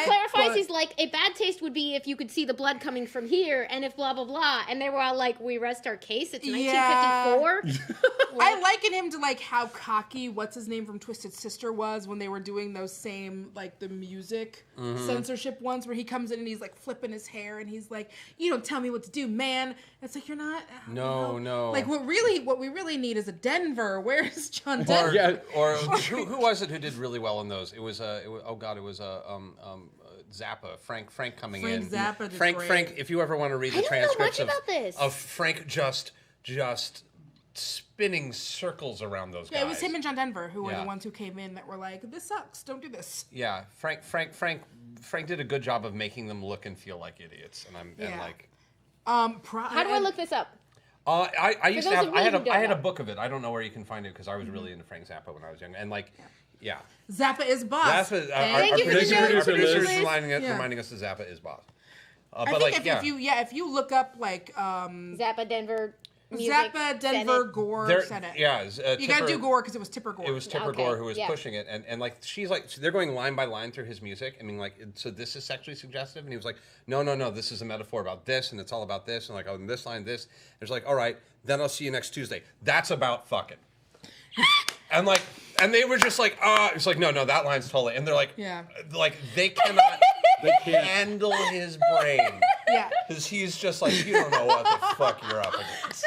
[SPEAKER 2] clarifies, he's like, a bad taste would be if you could see the blood coming from here, and if blah, blah, blah. And they were all like, we rest our case, it's 1954.
[SPEAKER 4] I liken him to, how cocky, what's-his-name from Twisted Sister was when they were doing those same, the music censorship ones, where he comes in and he's, flipping his hair, and he's like, you don't tell me what to do, man. It's like, you're not...
[SPEAKER 3] No.
[SPEAKER 4] What we really need is a Denver. Where's John Denver?
[SPEAKER 3] Or who was it who did really well in those? It was Zappa, Frank coming in.
[SPEAKER 4] Zappa did
[SPEAKER 3] Frank,
[SPEAKER 4] great.
[SPEAKER 3] if you ever want to read the
[SPEAKER 2] I don't know
[SPEAKER 3] transcripts
[SPEAKER 2] much about this.
[SPEAKER 3] of Frank just spinning circles around those guys.
[SPEAKER 4] Yeah, it was him and John Denver who were the ones who came in that were like, this sucks, don't do this.
[SPEAKER 3] Yeah, Frank did a good job of making them look and feel like idiots,
[SPEAKER 2] How do I look this up?
[SPEAKER 3] I used to
[SPEAKER 2] those
[SPEAKER 3] have
[SPEAKER 2] of you who
[SPEAKER 3] I had a
[SPEAKER 2] don't
[SPEAKER 3] book of it. I don't know where you can find it because I was really into Frank Zappa when I was young, and yeah.
[SPEAKER 4] Zappa is boss.
[SPEAKER 2] Thank you for the
[SPEAKER 3] Our producer is
[SPEAKER 2] Liz.
[SPEAKER 3] reminding us that Zappa is boss.
[SPEAKER 4] I think if you look up
[SPEAKER 2] Zappa, Denver, music,
[SPEAKER 4] Zappa, Denver,
[SPEAKER 2] Senate.
[SPEAKER 4] Gore, Senate.
[SPEAKER 3] Yeah,
[SPEAKER 4] you gotta do Gore because it was Tipper Gore.
[SPEAKER 3] It was Tipper
[SPEAKER 2] Okay,
[SPEAKER 3] Gore who was
[SPEAKER 2] yeah.
[SPEAKER 3] pushing it, and she's like, so they're going line by line through his music. I mean, so this is sexually suggestive, and he was like, no, this is a metaphor about this, and it's all about this, and in this line, this. There's all right, then I'll see you next Tuesday. That's about fucking. And they were just it's no, that line's totally, and they're they cannot, they can't handle his brain.
[SPEAKER 4] Yeah.
[SPEAKER 3] Because he's just you don't know what the fuck you're up against.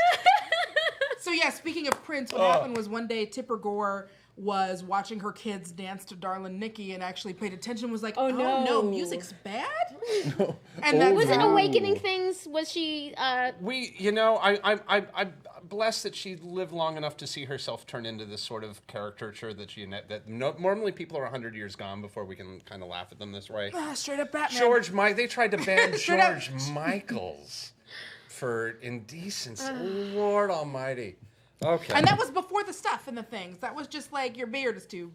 [SPEAKER 4] So speaking of Prince, what happened was one day Tipper Gore was watching her kids dance to Darlin' Nikki and actually paid attention, was like, oh no, music's bad?
[SPEAKER 1] No.
[SPEAKER 4] And
[SPEAKER 2] Was it Awakening Things? Was she...
[SPEAKER 3] I'm blessed that she lived long enough to see herself turn into this sort of caricature normally people are 100 years gone before we can kind of laugh at them this way.
[SPEAKER 4] Straight up Batman.
[SPEAKER 3] They tried to ban George Michaels for indecency. Lord almighty. Okay.
[SPEAKER 4] And that was before the stuff and the things. That was just your beard is too...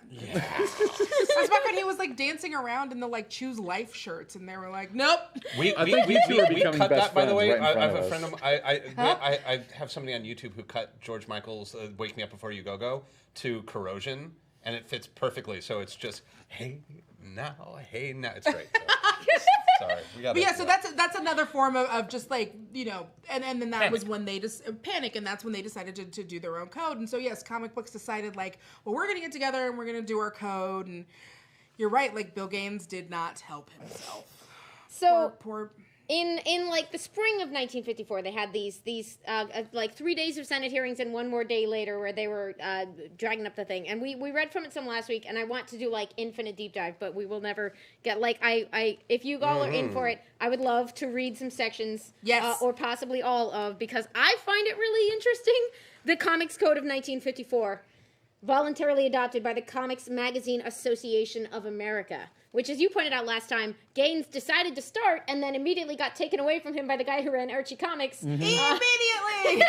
[SPEAKER 4] Yeah. That's back when he was dancing around in the Choose Life shirts, and they were like, "Nope."
[SPEAKER 3] We cut that. By the way, I have a friend of I have somebody on YouTube who cut George Michael's "Wake Me Up Before You Go" to Corrosion, and it fits perfectly. So it's just hey now. It's great. Sorry, we got.
[SPEAKER 4] But so that's another form of just and then that was when they just panic, and that's when they decided to do their own code. And so comic books decided well, we're gonna get together and we're gonna do our code. And you're right, Bill Gaines did not help himself.
[SPEAKER 2] So
[SPEAKER 4] poor
[SPEAKER 2] in the spring of 1954, they had these 3 days of Senate hearings and one more day later where they were dragging up the thing. And we read from it some last week, and I want to do infinite deep dive, but we will never get if you all are in for it, I would love to read some sections, or possibly all of, because I find it really interesting. The Comics Code of 1954, voluntarily adopted by the Comics Magazine Association of America, which, as you pointed out last time, Gaines decided to start and then immediately got taken away from him by the guy who ran Archie Comics.
[SPEAKER 4] Mm-hmm. Immediately!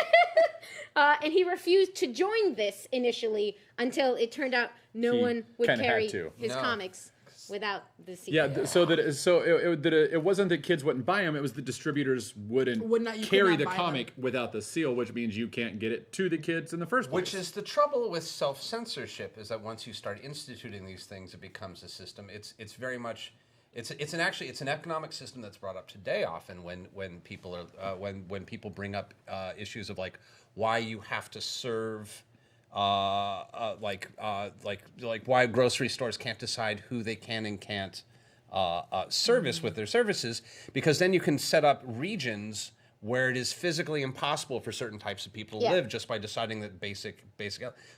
[SPEAKER 2] And he refused to join this initially until it turned out no one would carry his comics without the seal.
[SPEAKER 1] Yeah, it wasn't that kids wouldn't buy them; it was the distributors would not carry the comic without the seal, which means you can't get it to the kids in the first place.
[SPEAKER 3] Which is the trouble with self-censorship, is that once you start instituting these things, it becomes a system. It's very much it's an economic system that's brought up today often when people are when people bring up issues of why you have to serve. Like why grocery stores can't decide who they can and can't service with their services, because then you can set up regions where it is physically impossible for certain types of people to
[SPEAKER 2] Yeah.
[SPEAKER 3] live just by deciding that basic.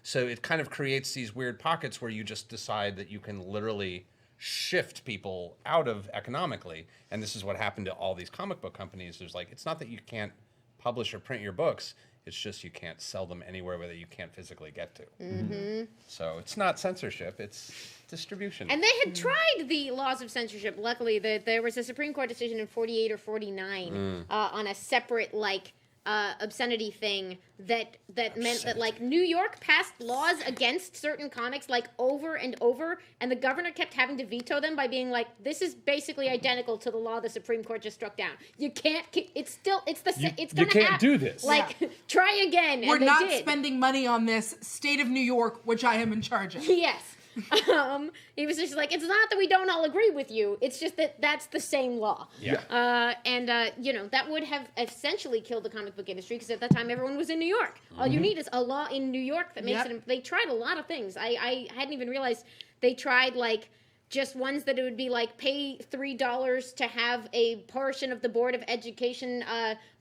[SPEAKER 3] So it kind of creates these weird pockets where you just decide that you can literally shift people out of economically. And this is what happened to all these comic book companies. There's like, it's not that you can't publish or print your books. It's just you can't sell them anywhere where you can't physically get to. Mm-hmm. So it's not censorship, it's distribution.
[SPEAKER 2] And they had tried the laws of censorship. Luckily, there was a Supreme Court decision in 48 or 49 on a separate, like, obscenity thing that meant that, like, New York passed laws against certain comics, like, over and over, and the governor kept having to veto them by being like, this is basically identical to the law the Supreme Court just struck down. You can't, it's
[SPEAKER 1] You can't do this.
[SPEAKER 2] Like, try again.
[SPEAKER 4] We're
[SPEAKER 2] and they
[SPEAKER 4] not
[SPEAKER 2] did.
[SPEAKER 4] spending money on this. State of New York, which I am in charge of.
[SPEAKER 2] Yes. He was just like, it's not that we don't all agree with you. It's just that that's the same law.
[SPEAKER 3] Yeah.
[SPEAKER 2] You know, that would have essentially killed the comic book industry because at that time everyone was in New York. All you need is a law in New York that makes it. They tried a lot of things. I hadn't even realized they tried, like, just ones that it would be like pay $3 to have a portion of the Board of Education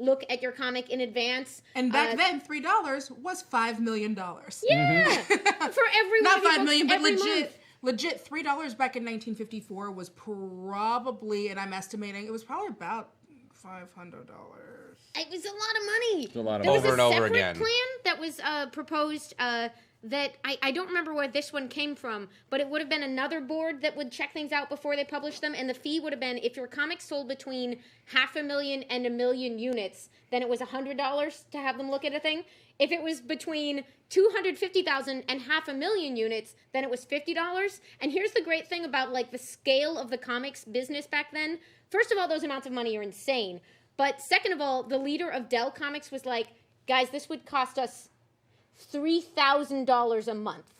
[SPEAKER 2] look at your comic in advance.
[SPEAKER 4] And back then, $3 was $5 million.
[SPEAKER 2] Yeah, for every
[SPEAKER 4] Not
[SPEAKER 2] one of your
[SPEAKER 4] $5 million,
[SPEAKER 2] books
[SPEAKER 4] but
[SPEAKER 2] every
[SPEAKER 4] legit.
[SPEAKER 2] month.
[SPEAKER 4] Legit, $3 back in 1954 was probably, and I'm estimating, it was probably about $500.
[SPEAKER 2] It was a lot of money.
[SPEAKER 1] a lot of
[SPEAKER 2] there
[SPEAKER 1] money.
[SPEAKER 2] was a
[SPEAKER 3] Over and over
[SPEAKER 2] separate
[SPEAKER 3] again.
[SPEAKER 2] plan that was proposed that I don't remember where this one came from, but it would have been another board that would check things out before they published them, and the fee would have been, if your comic sold between 500,000 and 1 million units, then it was $100 to have them look at a thing. If it was between 250,000 and 500,000 units, then it was $50. And here's the great thing about, like, the scale of the comics business back then. First of all, those amounts of money are insane. But second of all, the leader of Dell Comics was like, guys, this would cost us $3,000 a month.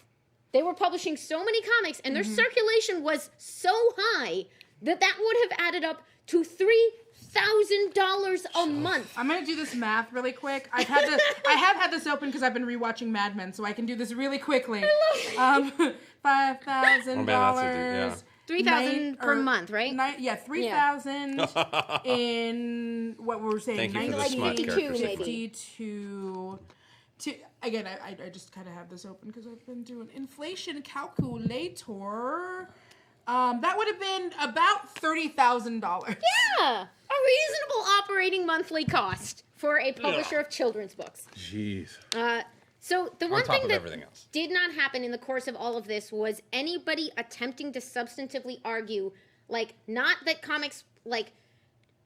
[SPEAKER 2] They were publishing so many comics, and their circulation was so high that would have added up to $3,000 a month.
[SPEAKER 4] I'm gonna do this math really quick. I have had this open because I've been rewatching Mad Men, so I can do this really quickly. $5,000.
[SPEAKER 2] $3,000 per month, right?
[SPEAKER 4] 3,000 in what we were saying.
[SPEAKER 3] Thank you for the smart character.
[SPEAKER 4] 1952. Again, I just kind of have this open because I've been doing inflation calculator. That would have been about $30,000.
[SPEAKER 2] Yeah, a reasonable operating monthly cost for a publisher of children's books.
[SPEAKER 1] Jeez.
[SPEAKER 2] So the one
[SPEAKER 3] top
[SPEAKER 2] thing
[SPEAKER 3] of
[SPEAKER 2] that
[SPEAKER 3] everything else.
[SPEAKER 2] did not happen in the course of all of this was anybody attempting to substantively argue, like, not that comics, like,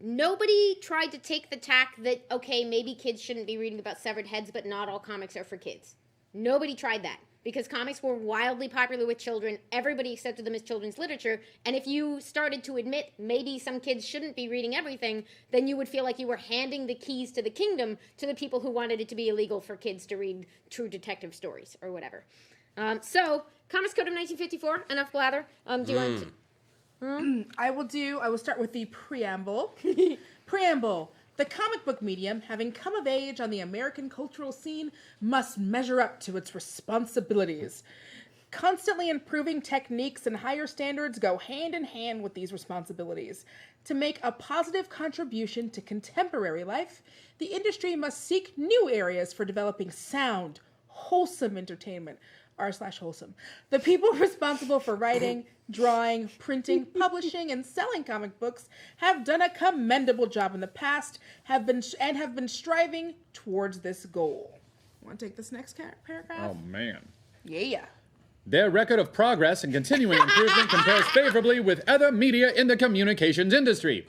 [SPEAKER 2] nobody tried to take the tack that, okay, maybe kids shouldn't be reading about severed heads, but not all comics are for kids. Nobody tried that. Because comics were wildly popular with children. Everybody accepted them as children's literature. And if you started to admit maybe some kids shouldn't be reading everything, then you would feel like you were handing the keys to the kingdom to the people who wanted it to be illegal for kids to read true detective stories or whatever. So, Comics Code of 1954, enough blather. Do you want to...
[SPEAKER 4] I will start with the preamble. Preamble. The comic book medium, having come of age on the American cultural scene, must measure up to its responsibilities. Constantly improving techniques and higher standards go hand in hand with these responsibilities. To make a positive contribution to contemporary life, the industry must seek new areas for developing sound, wholesome entertainment. r/wholesome. The people responsible for writing, drawing, printing, publishing, and selling comic books have done a commendable job in the past, have been striving towards this goal. Want to take this next paragraph?
[SPEAKER 1] Oh, man.
[SPEAKER 4] Yeah.
[SPEAKER 1] Their record of progress and continuing improvement compares favorably with other media in the communications industry.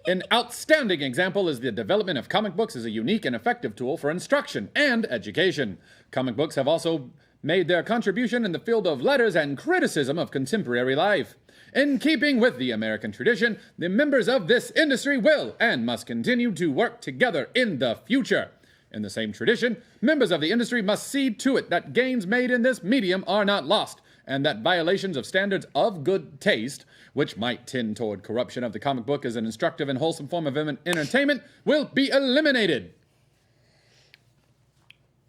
[SPEAKER 1] An outstanding example is the development of comic books as a unique and effective tool for instruction and education. Comic books have also made their contribution in the field of letters and criticism of contemporary life. In keeping with the American tradition, the members of this industry will and must continue to work together in the future. In the same tradition, members of the industry must see to it that gains made in this medium are not lost, and that violations of standards of good taste, which might tend toward corruption of the comic book as an instructive and wholesome form of entertainment, will be eliminated.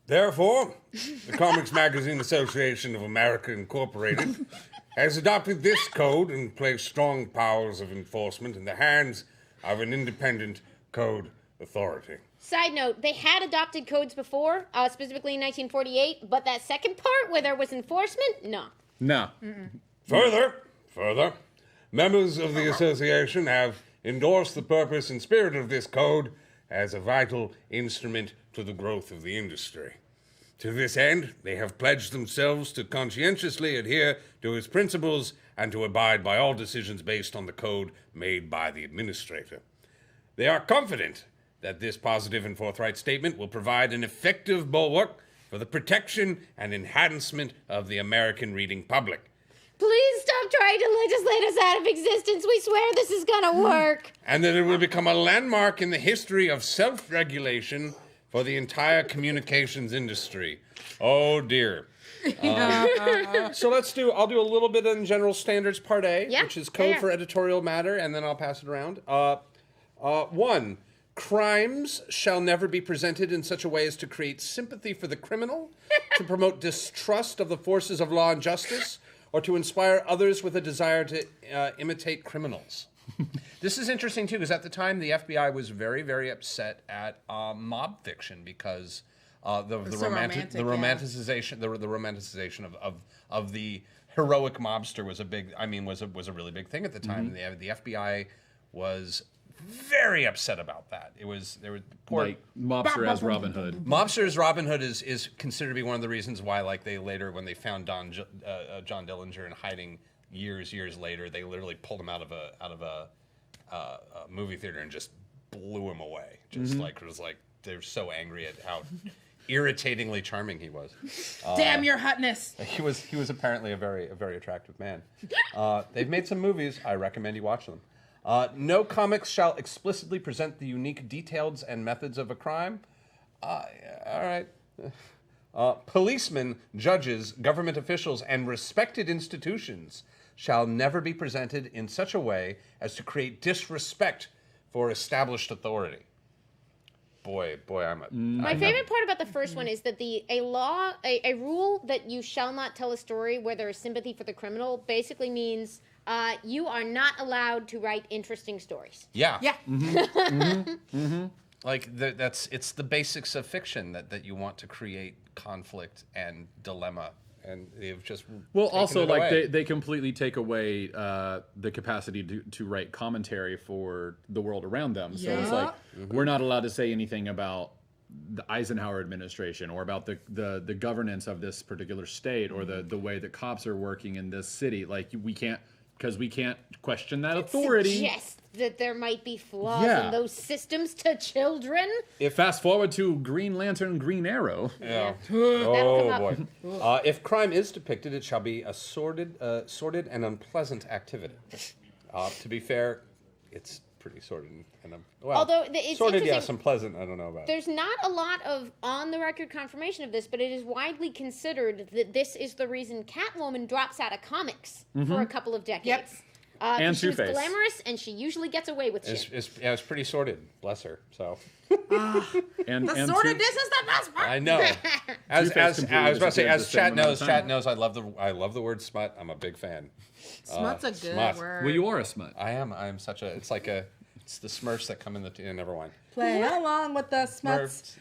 [SPEAKER 5] Therefore, the Comics Magazine Association of America Incorporated has adopted this code and placed strong powers of enforcement in the hands of an independent code authority.
[SPEAKER 2] Side note, they had adopted codes before, specifically in 1948, but that second part where there was enforcement, no.
[SPEAKER 1] No.
[SPEAKER 5] Further, members of the association have endorsed the purpose and spirit of this code as a vital instrument to the growth of the industry. To this end, they have pledged themselves to conscientiously adhere to its principles and to abide by all decisions based on the code made by the administrator. They are confident that this positive and forthright statement will provide an effective bulwark for the protection and enhancement of the American reading public.
[SPEAKER 2] Please stop trying to legislate us out of existence. We swear this is gonna work.
[SPEAKER 5] And that it will become a landmark in the history of self-regulation for the entire communications industry. Oh, dear.
[SPEAKER 3] So I'll do a little bit in general standards part A,
[SPEAKER 2] Yeah.
[SPEAKER 3] which is code
[SPEAKER 2] Yeah.
[SPEAKER 3] for editorial matter, and then I'll pass it around. 1, crimes shall never be presented in such a way as to create sympathy for the criminal, to promote distrust of the forces of law and justice, or to inspire others with a desire to imitate criminals. This is interesting too, because at the time the FBI was very, very upset at mob fiction because the romanticization of the heroic mobster was a really big thing at the time. The FBI was very upset about that.
[SPEAKER 1] Like Mobster as Robin Hood.
[SPEAKER 3] Mobster as Robin Hood is considered to be one of the reasons why, like, they later, when they found John Dillinger in hiding years later, they literally pulled him out of a movie theater and just blew him away. Just like, it was like they were so angry at how irritatingly charming he was.
[SPEAKER 4] Damn your hotness.
[SPEAKER 3] He was apparently a very attractive man. They've made some movies. I recommend you watch them. No comics shall explicitly present the unique details and methods of a crime. All right. Policemen, judges, government officials, and respected institutions shall never be presented in such a way as to create disrespect for established authority. Boy,
[SPEAKER 2] My favorite part about the first one is that a rule that you shall not tell a story where there is sympathy for the criminal basically means you are not allowed to write interesting stories.
[SPEAKER 3] Yeah.
[SPEAKER 4] Yeah.
[SPEAKER 3] Like it's the basics of fiction that you want to create conflict and dilemma, and they've just
[SPEAKER 1] Also,
[SPEAKER 3] taken it away.
[SPEAKER 1] they completely take away the capacity to write commentary for the world around them. So it's like we're not allowed to say anything about the Eisenhower administration or about the governance of this particular state or the way that cops are working in this city. Like we can't, because we can't question that authority.
[SPEAKER 2] Suggest that there might be flaws
[SPEAKER 1] Yeah.
[SPEAKER 2] in those systems to children.
[SPEAKER 1] If fast forward to Green Lantern, Green Arrow.
[SPEAKER 3] Yeah.
[SPEAKER 2] That'll
[SPEAKER 3] Oh
[SPEAKER 2] come
[SPEAKER 3] boy. If crime is depicted, it shall be a sordid and unpleasant activity. To be fair, it's pretty sordid and
[SPEAKER 2] Although it's
[SPEAKER 3] sordid,
[SPEAKER 2] interesting-
[SPEAKER 3] yes, unpleasant. I don't know about.
[SPEAKER 2] There's not a lot of on-the-record confirmation of this, but it is widely considered that this is the reason Catwoman drops out of comics for a couple of decades.
[SPEAKER 1] And
[SPEAKER 2] she was
[SPEAKER 1] Two-Face.
[SPEAKER 2] glamorous, and she usually gets away with shit.
[SPEAKER 3] It's pretty sordid. Bless her. So
[SPEAKER 1] And
[SPEAKER 4] The
[SPEAKER 1] and
[SPEAKER 4] sordidness is the best part.
[SPEAKER 3] I know. As
[SPEAKER 1] Two-Face
[SPEAKER 3] I was about to say,
[SPEAKER 1] completely
[SPEAKER 3] as
[SPEAKER 1] disappears
[SPEAKER 3] Chat
[SPEAKER 1] the same
[SPEAKER 3] knows,
[SPEAKER 1] amount of
[SPEAKER 3] Chat
[SPEAKER 1] time.
[SPEAKER 3] knows. I love the word smut. I'm a big fan.
[SPEAKER 4] Smut's a good
[SPEAKER 3] smut.
[SPEAKER 4] word.
[SPEAKER 1] Well, you are a smut.
[SPEAKER 3] I am. It's the Smurfs that come in the never mind.
[SPEAKER 4] Play along with the smuts.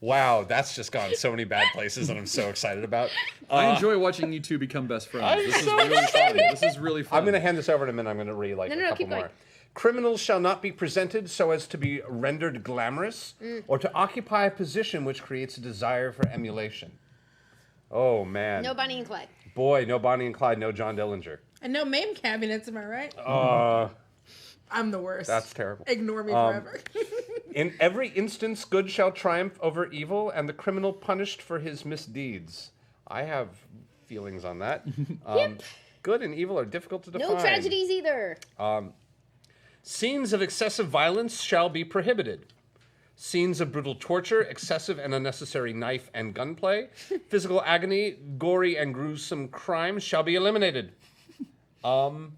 [SPEAKER 3] Wow, that's just gone so many bad places that I'm so excited about.
[SPEAKER 1] I enjoy watching you two become best friends.
[SPEAKER 3] I'm
[SPEAKER 1] This is
[SPEAKER 3] so
[SPEAKER 1] really funny. This is really fun.
[SPEAKER 3] I'm going to hand this over to him, and I'm going to read
[SPEAKER 2] No,
[SPEAKER 3] a
[SPEAKER 2] no,
[SPEAKER 3] couple
[SPEAKER 2] keep
[SPEAKER 3] more.
[SPEAKER 2] going.
[SPEAKER 3] Criminals shall not be presented so as to be rendered glamorous or to occupy a position which creates a desire for emulation. Oh, man.
[SPEAKER 2] No Bonnie and Clyde.
[SPEAKER 3] Boy, no Bonnie and Clyde, no John Dillinger.
[SPEAKER 4] And no MAME cabinets, am I right? I'm the worst.
[SPEAKER 3] That's terrible.
[SPEAKER 4] Ignore me forever.
[SPEAKER 3] In every instance, good shall triumph over evil, and the criminal punished for his misdeeds. I have feelings on that. Good and evil are difficult to define.
[SPEAKER 2] No tragedies either.
[SPEAKER 3] Scenes of excessive violence shall be prohibited. Scenes of brutal torture, excessive and unnecessary knife and gunplay, physical agony, gory and gruesome crimes shall be eliminated.
[SPEAKER 2] There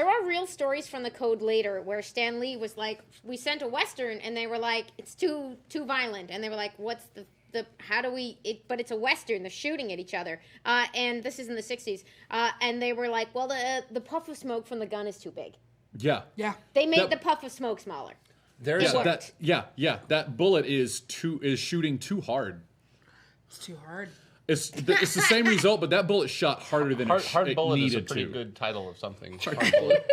[SPEAKER 2] are real stories from the code later where Stan Lee was like, we sent a Western, and they were like, it's too violent. And they were like, what's how do we, but it's a Western, they're shooting at each other. And this is in the 60s. And they were like, well, the puff of smoke from the gun is too big.
[SPEAKER 1] Yeah.
[SPEAKER 4] Yeah.
[SPEAKER 2] They made
[SPEAKER 1] That-
[SPEAKER 2] the puff of smoke smaller.
[SPEAKER 3] There's
[SPEAKER 1] Yeah, that bullet is shooting too hard.
[SPEAKER 4] It's too hard.
[SPEAKER 1] It's the same result, but that bullet shot harder than
[SPEAKER 3] Hard
[SPEAKER 1] it
[SPEAKER 3] Bullet is a
[SPEAKER 1] needed
[SPEAKER 3] pretty
[SPEAKER 1] to.
[SPEAKER 3] good title of something. Hard Bullet.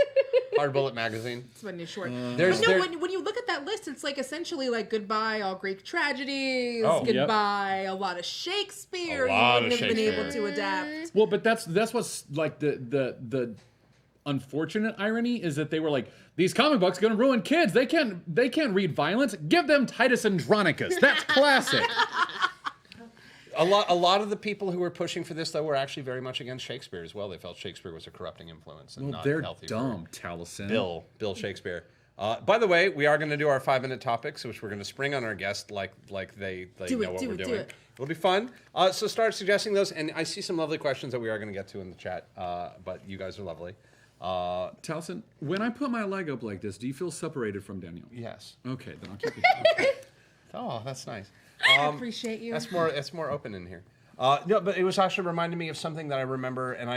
[SPEAKER 3] Hard Bullet magazine.
[SPEAKER 4] It's my new short.
[SPEAKER 3] There's-
[SPEAKER 4] But no,
[SPEAKER 3] there-
[SPEAKER 4] when you look at that list, it's like essentially like goodbye all Greek tragedies,
[SPEAKER 3] Oh.
[SPEAKER 1] Yep.
[SPEAKER 4] goodbye a lot of Shakespeare.
[SPEAKER 3] A lot
[SPEAKER 4] you
[SPEAKER 3] of
[SPEAKER 4] wouldn't have been able
[SPEAKER 3] Shakespeare.
[SPEAKER 4] to adapt.
[SPEAKER 1] Well, but that's what's like the unfortunate irony is that they were like, these comic books are gonna ruin kids. They can't read violence. Give them Titus Andronicus. That's classic.
[SPEAKER 3] A lot of the people who were pushing for this, though, were actually very much against Shakespeare as well. They felt Shakespeare was a corrupting influence and
[SPEAKER 1] Well,
[SPEAKER 3] not
[SPEAKER 1] they're
[SPEAKER 3] healthy.
[SPEAKER 1] dumb, Taliesin.
[SPEAKER 3] Bill Shakespeare. By the way, we are going to do our 5-minute topics, which we're going to spring on our guest like they
[SPEAKER 4] Do
[SPEAKER 3] know
[SPEAKER 4] it,
[SPEAKER 3] what
[SPEAKER 4] do
[SPEAKER 3] we're
[SPEAKER 4] it, do
[SPEAKER 3] doing.
[SPEAKER 4] it.
[SPEAKER 3] It'll be fun. So start suggesting those, and I see some lovely questions that we are going to get to in the chat. But you guys are lovely.
[SPEAKER 1] Taliesin, when I put my leg up like this, do you feel separated from Danielle?
[SPEAKER 3] Yes.
[SPEAKER 1] Okay, then I'll keep it.
[SPEAKER 3] Oh, that's nice.
[SPEAKER 4] I appreciate you.
[SPEAKER 3] That's more open in here. No, but it was actually reminding me of something that I remember, and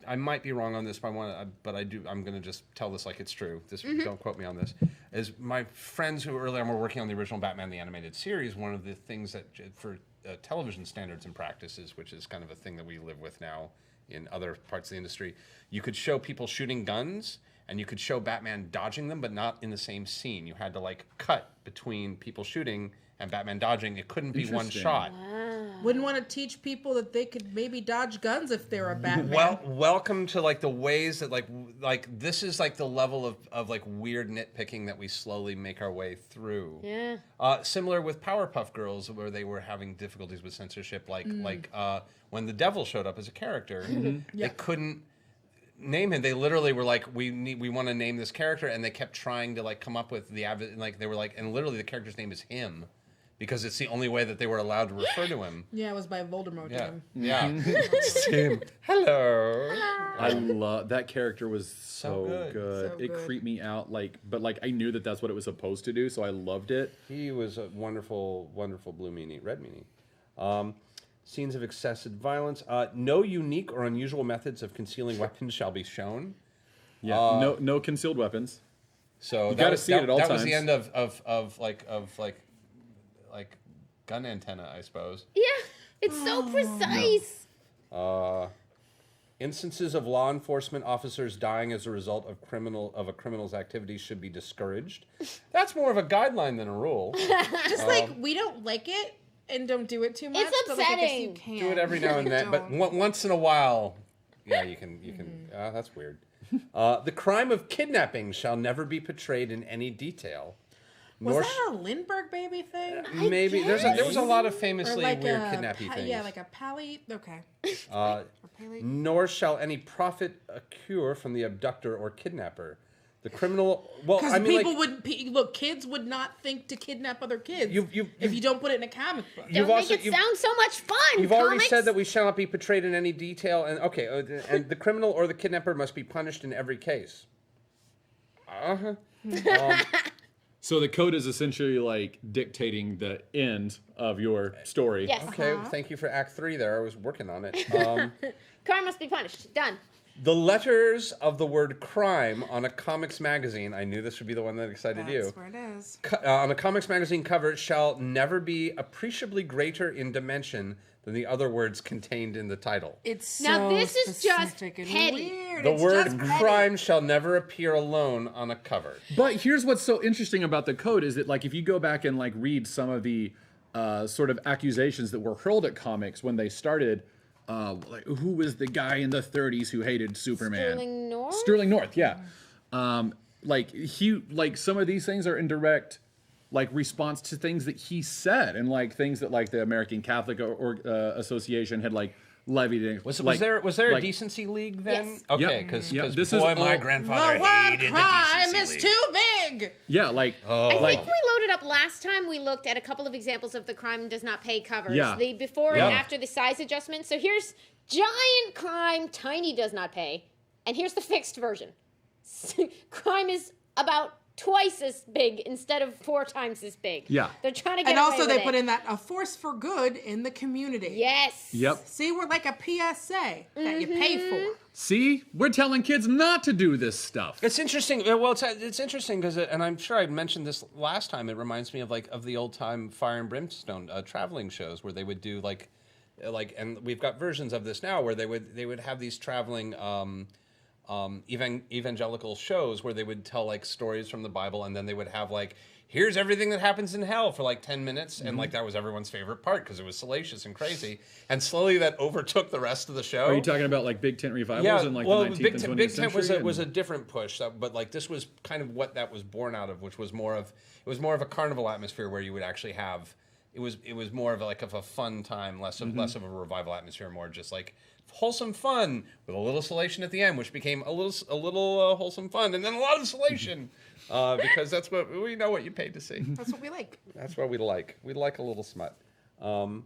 [SPEAKER 3] I might be wrong on this, but I'm going to just tell this like it's true. Don't quote me on this. Is my friends who earlier on were working on the original Batman the Animated Series, one of the things that for television standards and practices, which is kind of a thing that we live with now in other parts of the industry, you could show people shooting guns, and you could show Batman dodging them, but not in the same scene. You had to like cut between people shooting and Batman dodging. It couldn't be one
[SPEAKER 1] Interesting.
[SPEAKER 3] shot.
[SPEAKER 4] Wouldn't want to teach people that they could maybe dodge guns if they were a Batman.
[SPEAKER 3] Well, welcome to like the ways that like this is like the level of like weird nitpicking that we slowly make our way through.
[SPEAKER 2] Yeah.
[SPEAKER 3] Similar with Powerpuff Girls, where they were having difficulties with censorship, like when the Devil showed up as a character, they couldn't name him. They literally were like, we want to name this character, and they kept trying to like come up with like they were like, and literally the character's name is him. Because it's the only way that they were allowed to refer to him.
[SPEAKER 4] Yeah, it was by Voldemort.
[SPEAKER 3] Yeah,
[SPEAKER 4] Him.
[SPEAKER 3] yeah. It's him. Hello.
[SPEAKER 1] I love that character was so good.
[SPEAKER 4] So
[SPEAKER 1] It
[SPEAKER 4] good.
[SPEAKER 1] creeped me out, but I knew that that's what it was supposed to do, so I loved it.
[SPEAKER 3] He was a wonderful, wonderful blue meanie, red meanie. Scenes of excessive violence. No unique or unusual methods of concealing weapons shall be shown.
[SPEAKER 1] Yeah, no concealed weapons.
[SPEAKER 3] So
[SPEAKER 1] gotta see it at all
[SPEAKER 3] That was the
[SPEAKER 1] times.
[SPEAKER 3] end of gun antenna, I suppose.
[SPEAKER 2] Yeah, it's so precise.
[SPEAKER 3] Instances of law enforcement officers dying as a result of a criminal's activities should be discouraged. That's more of a guideline than a rule.
[SPEAKER 4] Just like we don't like it and don't do it too much.
[SPEAKER 2] It's
[SPEAKER 4] but, like, I guess you
[SPEAKER 2] upsetting.
[SPEAKER 4] can.
[SPEAKER 3] Do it every now and then, but
[SPEAKER 4] Don't.
[SPEAKER 3] once in a while, yeah, you can. That's weird. The crime of kidnapping shall never be portrayed in any detail.
[SPEAKER 4] Was
[SPEAKER 3] Nor
[SPEAKER 4] that a Lindbergh baby thing?
[SPEAKER 3] maybe there was a lot of
[SPEAKER 4] Or
[SPEAKER 3] famously
[SPEAKER 4] like
[SPEAKER 3] weird
[SPEAKER 4] a
[SPEAKER 3] kidnapping things.
[SPEAKER 4] Yeah, like a pally. Okay.
[SPEAKER 3] Uh,
[SPEAKER 4] Pally.
[SPEAKER 3] nor shall any profit accrue from the abductor or kidnapper. The criminal. Well,
[SPEAKER 4] Because
[SPEAKER 3] I mean,
[SPEAKER 4] people
[SPEAKER 3] like,
[SPEAKER 4] look. Kids would not think to kidnap other kids
[SPEAKER 3] You've-
[SPEAKER 4] if you don't put it in a comic book.
[SPEAKER 2] Don't make it sound so much fun.
[SPEAKER 3] You've already
[SPEAKER 2] comics.
[SPEAKER 3] said that we shall not be portrayed in any detail, and and the criminal or the kidnapper must be punished in every case.
[SPEAKER 1] So the code is essentially like dictating the end of your story.
[SPEAKER 2] Yes.
[SPEAKER 3] Okay, thank you for Act 3 there. I was working on it.
[SPEAKER 2] Crime must be punished. Done.
[SPEAKER 3] The letters of the word crime on a comics magazine, I knew this would be the one that excited you.
[SPEAKER 4] That's where it is.
[SPEAKER 3] On a comics magazine cover shall never be appreciably greater in dimension than the other words contained in the title.
[SPEAKER 4] It's
[SPEAKER 2] Now,
[SPEAKER 4] so
[SPEAKER 2] this is just
[SPEAKER 4] specific and
[SPEAKER 2] petty.
[SPEAKER 4] weird.
[SPEAKER 3] The
[SPEAKER 4] It's
[SPEAKER 3] word
[SPEAKER 4] just petty.
[SPEAKER 3] crime shall never appear alone on a cover.
[SPEAKER 1] But here's what's so interesting about the code is that like if you go back and like read some of the sort of accusations that were hurled at comics when they started, like who was the guy in the 30s who hated Superman?
[SPEAKER 2] Sterling North?
[SPEAKER 1] Sterling North, yeah. Like some of these things are in direct like response to things that he said and like things that like the American Catholic Association had like levied in.
[SPEAKER 3] Was
[SPEAKER 1] like,
[SPEAKER 3] there a
[SPEAKER 1] like-
[SPEAKER 3] decency league then?
[SPEAKER 2] Yes.
[SPEAKER 3] Okay,
[SPEAKER 1] Yep.
[SPEAKER 3] because
[SPEAKER 1] Yep, this is
[SPEAKER 3] boy, my
[SPEAKER 1] all-
[SPEAKER 3] grandfather
[SPEAKER 4] The word
[SPEAKER 3] hated
[SPEAKER 4] crime
[SPEAKER 3] the
[SPEAKER 4] is
[SPEAKER 3] decency league.
[SPEAKER 4] too big.
[SPEAKER 1] Yeah, like
[SPEAKER 2] I
[SPEAKER 1] like
[SPEAKER 2] think we loaded up last time. We looked at a couple of examples of the crime does not pay covers.
[SPEAKER 1] Yeah.
[SPEAKER 2] The before
[SPEAKER 3] Yeah.
[SPEAKER 2] and after the size adjustment. So here's giant crime, tiny does not pay. And here's the fixed version. Crime is about twice as big instead of 4 times as big.
[SPEAKER 1] Yeah.
[SPEAKER 2] They're trying to get
[SPEAKER 4] And
[SPEAKER 2] away
[SPEAKER 4] also
[SPEAKER 2] with
[SPEAKER 4] they
[SPEAKER 2] it.
[SPEAKER 4] put in that a force for good in the community.
[SPEAKER 2] Yes.
[SPEAKER 1] Yep.
[SPEAKER 4] See, we're like a PSA that you pay for.
[SPEAKER 1] See, we're telling kids not to do this stuff.
[SPEAKER 3] It's interesting. Well, it's interesting because, and I'm sure I mentioned this last time. It reminds me of the old time Fire and Brimstone traveling shows where they would do like, and we've got versions of this now where they would have these traveling evangelical shows where they would tell like stories from the Bible, and then they would have like, here's everything that happens in hell for like 10 minutes. And like that was everyone's favorite part because it was salacious and crazy. And slowly that overtook the rest of the show.
[SPEAKER 1] Are you talking about like big tent revivals in like the 19th and 20th
[SPEAKER 3] Big Tent
[SPEAKER 1] century?
[SPEAKER 3] was a different push, but like this was kind of what that was born out of, which was more of a carnival atmosphere where you would actually have it was more of like a fun time, less of a revival atmosphere, more just like wholesome fun with a little salation at the end, which became a little wholesome fun, and then a lot of salation because that's what we know what you paid to see.
[SPEAKER 4] That's what we like.
[SPEAKER 3] That's what we like. We like a little smut. The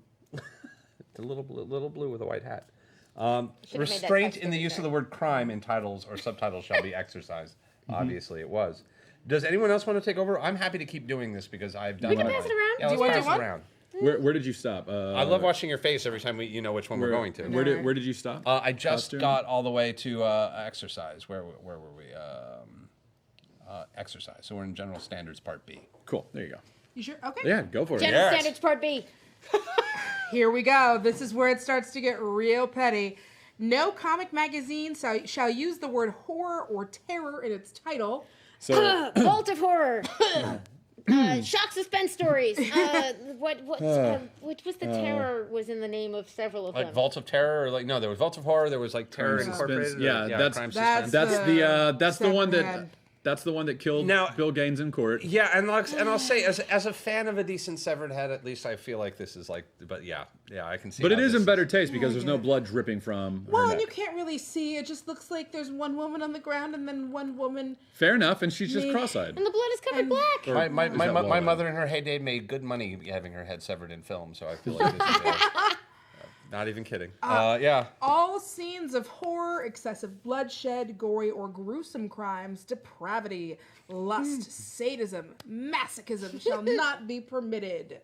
[SPEAKER 3] little blue with a white hat. Restraint in the use of the word crime in titles or subtitles shall be exercised. Obviously, it was. Does anyone else want to take over? I'm happy to keep doing this because I've done.
[SPEAKER 2] We can pass it around.
[SPEAKER 3] Yeah,
[SPEAKER 4] Do you
[SPEAKER 3] let's
[SPEAKER 4] want to
[SPEAKER 3] pass
[SPEAKER 4] do
[SPEAKER 3] it
[SPEAKER 4] one?
[SPEAKER 3] around.
[SPEAKER 1] Where did you stop?
[SPEAKER 3] I love watching your face every time you know which one we're going to.
[SPEAKER 1] Where did you stop?
[SPEAKER 3] I just
[SPEAKER 1] Costume?
[SPEAKER 3] got all the way to exercise. Where were we? Exercise. So we're in general standards part B.
[SPEAKER 1] Cool. There you go.
[SPEAKER 4] You sure? Okay.
[SPEAKER 1] Yeah, go for it.
[SPEAKER 2] General
[SPEAKER 3] Yes.
[SPEAKER 2] Standards Part B.
[SPEAKER 4] Here we go. This is where it starts to get real petty. No comic magazine shall use the word horror or terror in its title.
[SPEAKER 1] So
[SPEAKER 2] Vault of Horror. Shock suspense stories. What was the terror was in the name of several of
[SPEAKER 3] Like
[SPEAKER 2] them.
[SPEAKER 3] Vault of Terror, or like no, there was Vault of Horror. There was like Terror
[SPEAKER 1] Crime
[SPEAKER 3] Incorporated.
[SPEAKER 1] Suspense. Yeah, that's-
[SPEAKER 3] Crime
[SPEAKER 4] that's
[SPEAKER 3] Suspense.
[SPEAKER 1] that's the one that
[SPEAKER 4] Severed.
[SPEAKER 1] that's the one that killed
[SPEAKER 3] Now-
[SPEAKER 1] Bill Gaines in court.
[SPEAKER 3] Yeah, and I'll say as a fan of a decent severed head, at least I feel like this is like. But yeah, I can see.
[SPEAKER 1] But
[SPEAKER 3] how
[SPEAKER 1] it is
[SPEAKER 3] this
[SPEAKER 1] in better taste because there's no
[SPEAKER 4] good.
[SPEAKER 1] blood dripping from her
[SPEAKER 4] Well,
[SPEAKER 1] neck.
[SPEAKER 4] and you can't really see. It just looks like there's one woman on the ground and then one woman.
[SPEAKER 1] Fair enough, and she's just
[SPEAKER 4] Me.
[SPEAKER 1] cross-eyed.
[SPEAKER 2] And the blood is covered black.
[SPEAKER 1] Or
[SPEAKER 3] My
[SPEAKER 1] is that well
[SPEAKER 3] mother in her heyday made good money having her head severed in film, so I feel like this is not even kidding. Yeah.
[SPEAKER 4] All scenes of horror, excessive bloodshed, gory or gruesome crimes, depravity, lust, sadism, masochism shall not be permitted.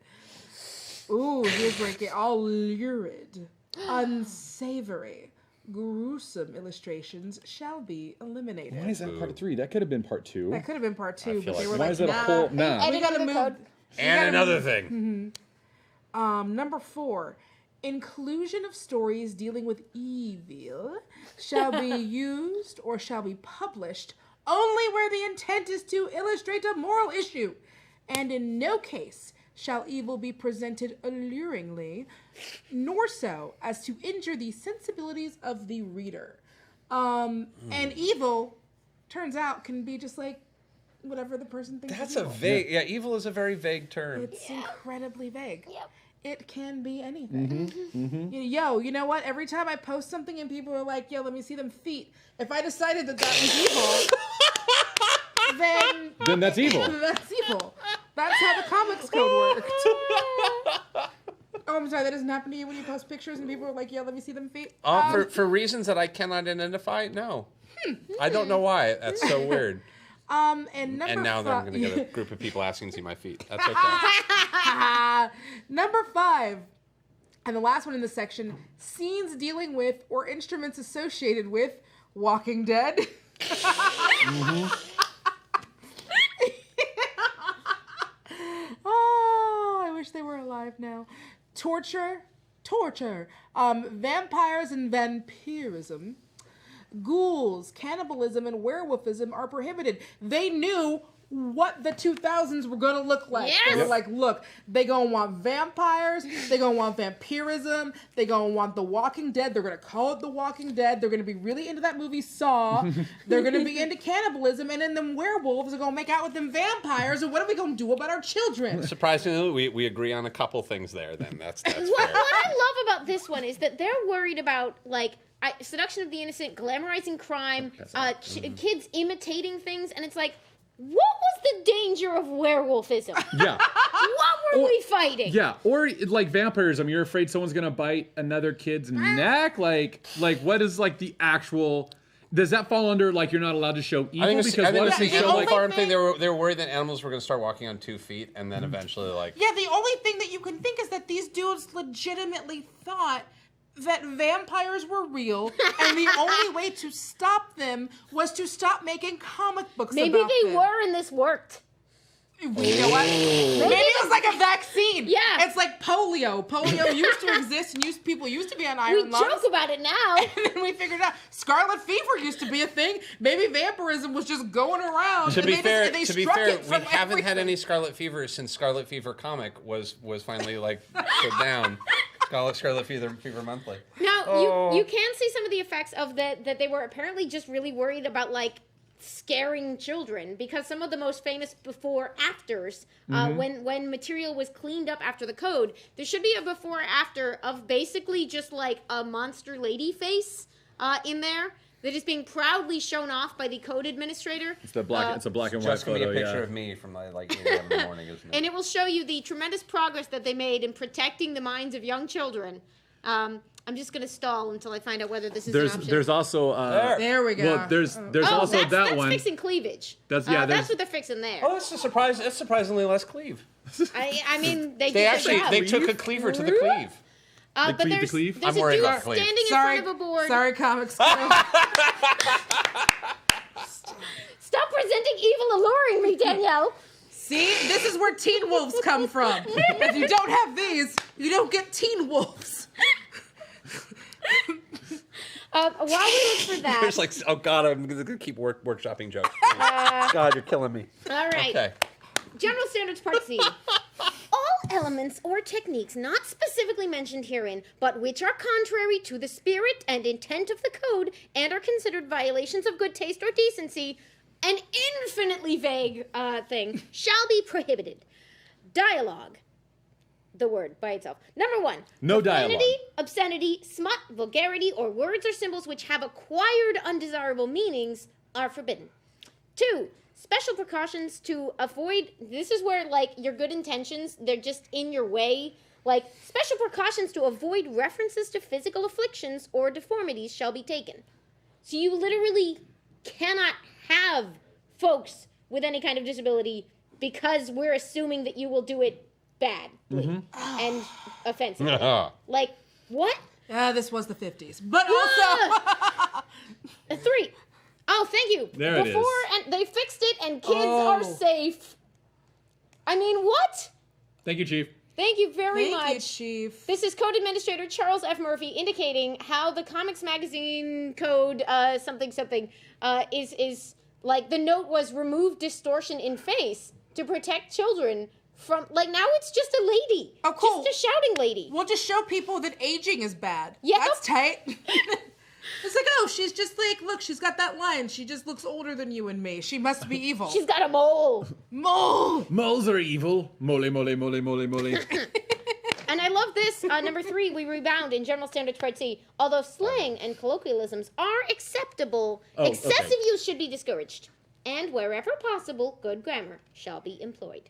[SPEAKER 4] Ooh, here's where it gets all lurid, unsavory, gruesome illustrations shall be eliminated.
[SPEAKER 1] Why is that part 3? That could have been part 2.
[SPEAKER 4] That could have been part 2, but
[SPEAKER 3] like-
[SPEAKER 4] they were
[SPEAKER 1] Why
[SPEAKER 4] like,
[SPEAKER 1] is that a
[SPEAKER 4] nah.
[SPEAKER 1] whole? Nah.
[SPEAKER 4] We
[SPEAKER 2] Editing
[SPEAKER 4] gotta
[SPEAKER 2] the
[SPEAKER 4] move.
[SPEAKER 2] code.
[SPEAKER 3] And another thing.
[SPEAKER 4] Number 4, inclusion of stories dealing with evil shall be used or shall be published only where the intent is to illustrate a moral issue, and in no case shall evil be presented alluringly, nor so as to injure the sensibilities of the reader. And evil, turns out, can be just like whatever the person thinks
[SPEAKER 3] That's
[SPEAKER 4] is
[SPEAKER 3] a
[SPEAKER 4] evil.
[SPEAKER 3] vague. Yeah, evil is a very vague term.
[SPEAKER 4] It's incredibly vague.
[SPEAKER 2] Yep.
[SPEAKER 4] It can be anything. Yo, you know what? Every time I post something and people are like, yo, let me see them feet. If I decided that was evil,
[SPEAKER 1] Then that's evil.
[SPEAKER 4] then that's evil. That's how the comics code worked. Oh, I'm sorry. That doesn't happen to you when you post pictures and people are like, yo, let me see them feet?
[SPEAKER 3] For reasons that I cannot identify, no. I don't know why. That's so weird.
[SPEAKER 4] And number
[SPEAKER 3] And now that I'm going to get a group of people asking to see my feet. That's okay.
[SPEAKER 4] Number 5, and the last one in this section, scenes dealing with or instruments associated with Walking Dead. Oh, I wish they were alive now. Torture, vampires and vampirism, ghouls, cannibalism, and werewolfism are prohibited. They knew what the 2000s were gonna look like.
[SPEAKER 2] Yes.
[SPEAKER 4] They were like, look, they gonna want vampires, they gonna want vampirism, they gonna want The Walking Dead, they're gonna call it The Walking Dead, they're gonna be really into that movie Saw, they're gonna be into cannibalism, and then them werewolves are gonna make out with them vampires, and what are we gonna do about our children?
[SPEAKER 3] Surprisingly, we agree on a couple things there. Then that's
[SPEAKER 2] What
[SPEAKER 3] fair.
[SPEAKER 2] I love about this one is that they're worried about seduction of the innocent, glamorizing crime, kids imitating things, and it's like, what was the danger of werewolfism?
[SPEAKER 1] Yeah.
[SPEAKER 2] What were we fighting?
[SPEAKER 1] Yeah, or like vampirism, you're afraid someone's gonna bite another kid's neck. Like what is like the actual? Does that fall under like you're not allowed to show evil?
[SPEAKER 6] I think it's
[SPEAKER 1] because what if
[SPEAKER 6] the
[SPEAKER 1] they show
[SPEAKER 6] animal
[SPEAKER 1] like
[SPEAKER 6] farm thing. They were worried that animals were going to start walking on 2 feet, and then eventually, like,
[SPEAKER 4] Yeah, the only thing that you can think is that these dudes legitimately thought that vampires were real, and the only way to stop them was to stop making comic books
[SPEAKER 2] Maybe
[SPEAKER 4] about
[SPEAKER 2] they
[SPEAKER 4] them.
[SPEAKER 2] were and this worked.
[SPEAKER 4] You know what? Maybe it was like a vaccine.
[SPEAKER 2] Yeah.
[SPEAKER 4] It's like polio. Polio used to exist, and people used to be on iron
[SPEAKER 2] We
[SPEAKER 4] lungs.
[SPEAKER 2] joke about it now.
[SPEAKER 4] And then we figured out scarlet fever used to be a thing. Maybe vampirism was just going around.
[SPEAKER 6] To
[SPEAKER 4] and
[SPEAKER 6] be
[SPEAKER 4] they
[SPEAKER 6] fair,
[SPEAKER 4] just, they struck it
[SPEAKER 6] we
[SPEAKER 4] from
[SPEAKER 6] haven't had
[SPEAKER 4] everything.
[SPEAKER 6] any Scarlet Fever since Scarlet Fever comic was finally like put down. Scarlet Fever Monthly.
[SPEAKER 2] Now, you can see some of the effects of that they were apparently just really worried about, like, scaring children, because some of the most famous before-afters, when material was cleaned up after the code, there should be a before-after of basically just, like, a monster lady face in there that is being proudly shown off by the code administrator.
[SPEAKER 1] it's a black and white
[SPEAKER 3] Just gonna be
[SPEAKER 1] photo.
[SPEAKER 3] a picture
[SPEAKER 1] Yeah.
[SPEAKER 3] of me from like 8 a.m. in the morning, isn't it?
[SPEAKER 2] And it will show you the tremendous progress that they made in protecting the minds of young children. I'm just going to stall until I find out whether this is an option.
[SPEAKER 1] There's also
[SPEAKER 4] There we go.
[SPEAKER 1] well there's also
[SPEAKER 2] that's,
[SPEAKER 1] that
[SPEAKER 2] that's
[SPEAKER 1] one.
[SPEAKER 2] fixing cleavage.
[SPEAKER 1] That's
[SPEAKER 2] that's what they're fixing there.
[SPEAKER 3] Oh, that's a surprise. That's surprisingly less cleave.
[SPEAKER 2] I mean, they
[SPEAKER 6] They
[SPEAKER 2] did
[SPEAKER 6] actually
[SPEAKER 2] their job.
[SPEAKER 6] took a cleaver to the cleave.
[SPEAKER 2] But
[SPEAKER 1] cleave to
[SPEAKER 2] there's,
[SPEAKER 1] cleave?
[SPEAKER 2] there's
[SPEAKER 6] I'm
[SPEAKER 2] a
[SPEAKER 6] worried
[SPEAKER 2] dude
[SPEAKER 6] about cleave.
[SPEAKER 2] standing in
[SPEAKER 4] Sorry,
[SPEAKER 2] front of a board.
[SPEAKER 4] sorry, comics. Crew.
[SPEAKER 2] Stop presenting evil alluring me, Danielle.
[SPEAKER 4] See, this is where Teen Wolves come from. If you don't have these, you don't get Teen Wolves.
[SPEAKER 2] While we look for that,
[SPEAKER 3] There's like, oh god, I'm gonna keep workshopping jokes. God, you're killing me.
[SPEAKER 2] all right.
[SPEAKER 6] Okay.
[SPEAKER 2] General Standards Part C. All elements or techniques not specifically mentioned herein, but which are contrary to the spirit and intent of the code and are considered violations of good taste or decency, an infinitely vague thing, shall be prohibited. Dialogue. The word by itself. Number 1.
[SPEAKER 1] No
[SPEAKER 2] profanity,
[SPEAKER 1] dialogue.
[SPEAKER 2] obscenity, smut, vulgarity, or words or symbols which have acquired undesirable meanings are forbidden. 2. Special precautions to avoid, this is where, like, your good intentions, they're just in your way. Like, special precautions to avoid references to physical afflictions or deformities shall be taken. So you literally cannot have folks with any kind of disability because we're assuming that you will do it badly and offensively. Like, what?
[SPEAKER 4] Yeah, this was the 50s. But also...
[SPEAKER 2] 3. Oh, thank you.
[SPEAKER 1] There it is.
[SPEAKER 2] And they fixed it, and kids are safe. I mean, what?
[SPEAKER 1] Thank you, Chief.
[SPEAKER 2] Thank you very
[SPEAKER 4] Thank you,
[SPEAKER 2] much.
[SPEAKER 4] Chief.
[SPEAKER 2] This is Code Administrator Charles F. Murphy indicating how the Comics Magazine code something is like the note was remove distortion in face to protect children from, like, now it's just a lady.
[SPEAKER 4] Oh, cool.
[SPEAKER 2] Just a shouting lady.
[SPEAKER 4] We'll just show people that aging is bad.
[SPEAKER 2] Yep.
[SPEAKER 4] That's tight. It's like, oh, she's just like, look, she's got that line. She just looks older than you and me. She must be evil.
[SPEAKER 2] She's got a mole.
[SPEAKER 4] Mole.
[SPEAKER 1] Moles are evil. Mole, mole, mole, mole, mole.
[SPEAKER 2] And I love this. Number 3, we rebound in General Standards Part C. Although slang and colloquialisms are acceptable, excessive use should be discouraged. And wherever possible, good grammar shall be employed.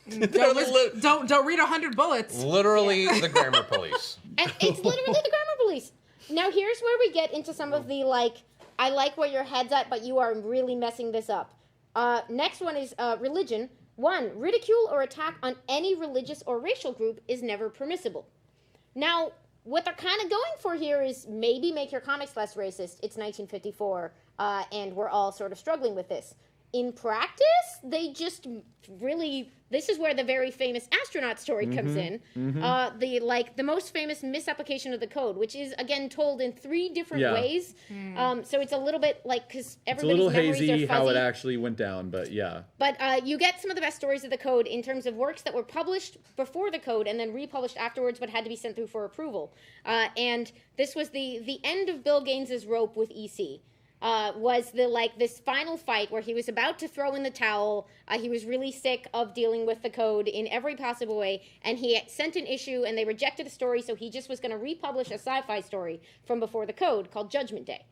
[SPEAKER 4] Don't read 100 bullets.
[SPEAKER 6] Literally the grammar police.
[SPEAKER 2] And it's literally the grammar police. Now, here's where we get into some of the, like, I like where your head's at, but you are really messing this up. Next one is religion. 1, ridicule or attack on any religious or racial group is never permissible. Now, what they're kind of going for here is maybe make your comics less racist. It's 1954, and we're all sort of struggling with this. In practice, they just really, this is where the very famous astronaut story comes in. The most famous misapplication of the code, which is, again, told in 3 different ways. So it's a little bit like, because
[SPEAKER 1] It's a
[SPEAKER 2] everybody's
[SPEAKER 1] little
[SPEAKER 2] memories
[SPEAKER 1] hazy
[SPEAKER 2] are fuzzy.
[SPEAKER 1] how it actually went down, but yeah.
[SPEAKER 2] But you get some of the best stories of the code in terms of works that were published before the code and then republished afterwards, but had to be sent through for approval. And this was the end of Bill Gaines's rope with EC. Was this final fight where he was about to throw in the towel. He was really sick of dealing with the code in every possible way, and he sent an issue, and they rejected the story, so he just was going to republish a sci-fi story from before the code called Judgment Day.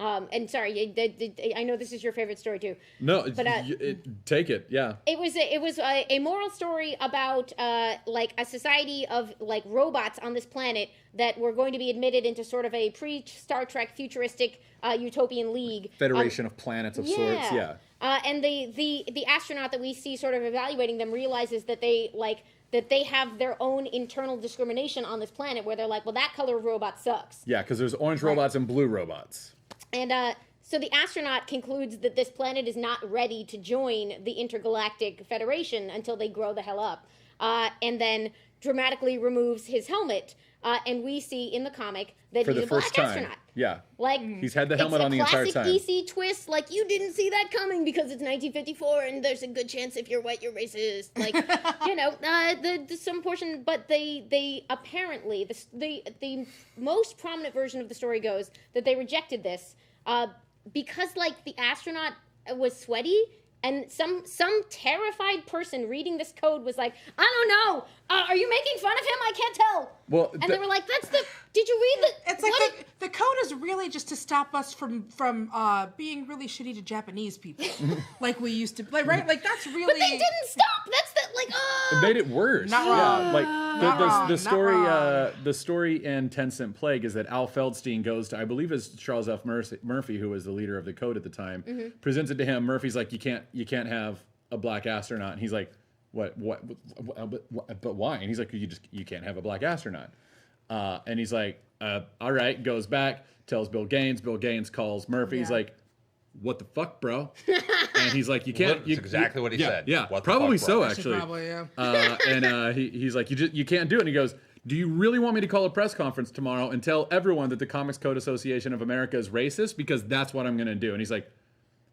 [SPEAKER 2] And sorry, I know this is your favorite story too.
[SPEAKER 1] No,
[SPEAKER 2] But,
[SPEAKER 1] take it. Yeah.
[SPEAKER 2] It was a moral story about like a society of like robots on this planet that were going to be admitted into sort of a pre-Star Trek futuristic utopian league.
[SPEAKER 1] Federation of planets of sorts. Yeah.
[SPEAKER 2] And the astronaut that we see sort of evaluating them realizes that they have their own internal discrimination on this planet where they're like, well, that color of robot sucks.
[SPEAKER 1] Yeah, because there's orange robots and blue robots.
[SPEAKER 2] And so the astronaut concludes that this planet is not ready to join the Intergalactic Federation until they grow the hell up. And then dramatically removes his helmet. And we see in the comic that he's a black astronaut.
[SPEAKER 1] Yeah.
[SPEAKER 2] Like
[SPEAKER 1] He's had the helmet on the entire time.
[SPEAKER 2] Classic DC twist, like you didn't see that coming because it's 1954 and there's a good chance if you're white you're racist. Like some portion, but they apparently the most prominent version of the story goes that they rejected this because like the astronaut was sweaty. And some terrified person reading this code was like, I don't know. Are you making fun of him? I can't tell.
[SPEAKER 1] Well,
[SPEAKER 2] and they were like, did you read the?
[SPEAKER 4] It's like the code is really just to stop us from being really shitty to Japanese people, like we used to, like right? Like that's really.
[SPEAKER 2] But they didn't stop. That's
[SPEAKER 1] it made it worse.
[SPEAKER 4] Not wrong.
[SPEAKER 1] Yeah, like
[SPEAKER 4] Not wrong,
[SPEAKER 1] the
[SPEAKER 4] not
[SPEAKER 1] story.
[SPEAKER 4] wrong.
[SPEAKER 1] The story in 10 Cent Plague is that Al Feldstein goes to, I believe, it's Charles F. Murphy, who was the leader of the code at the time, presents it to him. Murphy's like, you can't have a black astronaut. And he's like, what, but why? And he's like, you can't have a black astronaut. And he's like, all right, goes back, tells Bill Gaines. Bill Gaines calls Murphy. He's like, what the fuck, bro? And he's like, you can't.
[SPEAKER 6] That's exactly what he said.
[SPEAKER 1] Yeah,
[SPEAKER 6] What the
[SPEAKER 1] probably
[SPEAKER 6] fuck, bro?
[SPEAKER 1] so, actually.
[SPEAKER 4] Probably, yeah.
[SPEAKER 1] And he's like, you can't do it. And he goes, do you really want me to call a press conference tomorrow and tell everyone that the Comics Code Association of America is racist? Because that's what I'm going to do. And he's like,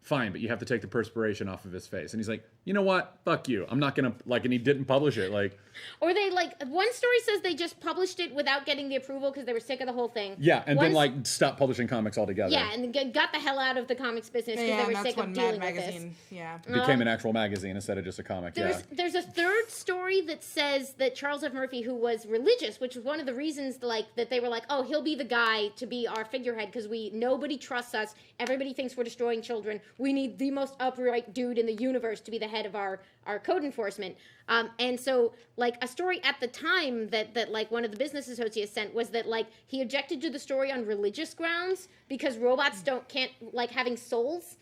[SPEAKER 1] fine, but you have to take the perspiration off of his face. And he's like, you know what? Fuck you. I'm not going to, like, and he didn't publish it. Like,
[SPEAKER 2] or they, like, one story says they just published it without getting the approval because they were sick of the whole thing.
[SPEAKER 1] yeah, and then, like, stopped publishing comics altogether.
[SPEAKER 2] Yeah, and got the hell out of the comics business because they were
[SPEAKER 4] that's
[SPEAKER 2] sick
[SPEAKER 4] when
[SPEAKER 2] of
[SPEAKER 4] Mad
[SPEAKER 2] dealing with this.
[SPEAKER 4] Magazine, yeah.
[SPEAKER 1] It became an actual magazine instead of just a comic.
[SPEAKER 2] There's a third story that says that Charles F. Murphy, who was religious, which was one of the reasons like that they were like, oh, he'll be the guy to be our figurehead because nobody trusts us. Everybody thinks we're destroying children. We need the most upright dude in the universe to be the head of our code enforcement. And so like a story at the time that like one of the business associates sent was that like he objected to the story on religious grounds because robots can't like having souls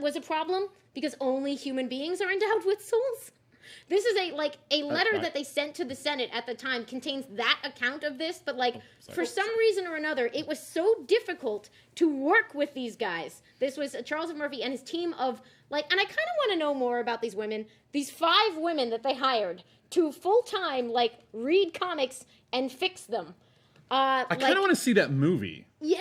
[SPEAKER 2] was a problem because only human beings are endowed with souls. This is a letter that they sent to the Senate at the time contains that account of this, but like for some reason or another, it was so difficult to work with these guys. This was Charles F. Murphy and his team of like, and I kind of want to know more about these women, these 5 women that they hired to full-time like read comics and fix them.
[SPEAKER 1] I kind of want to see that movie.
[SPEAKER 2] Yeah,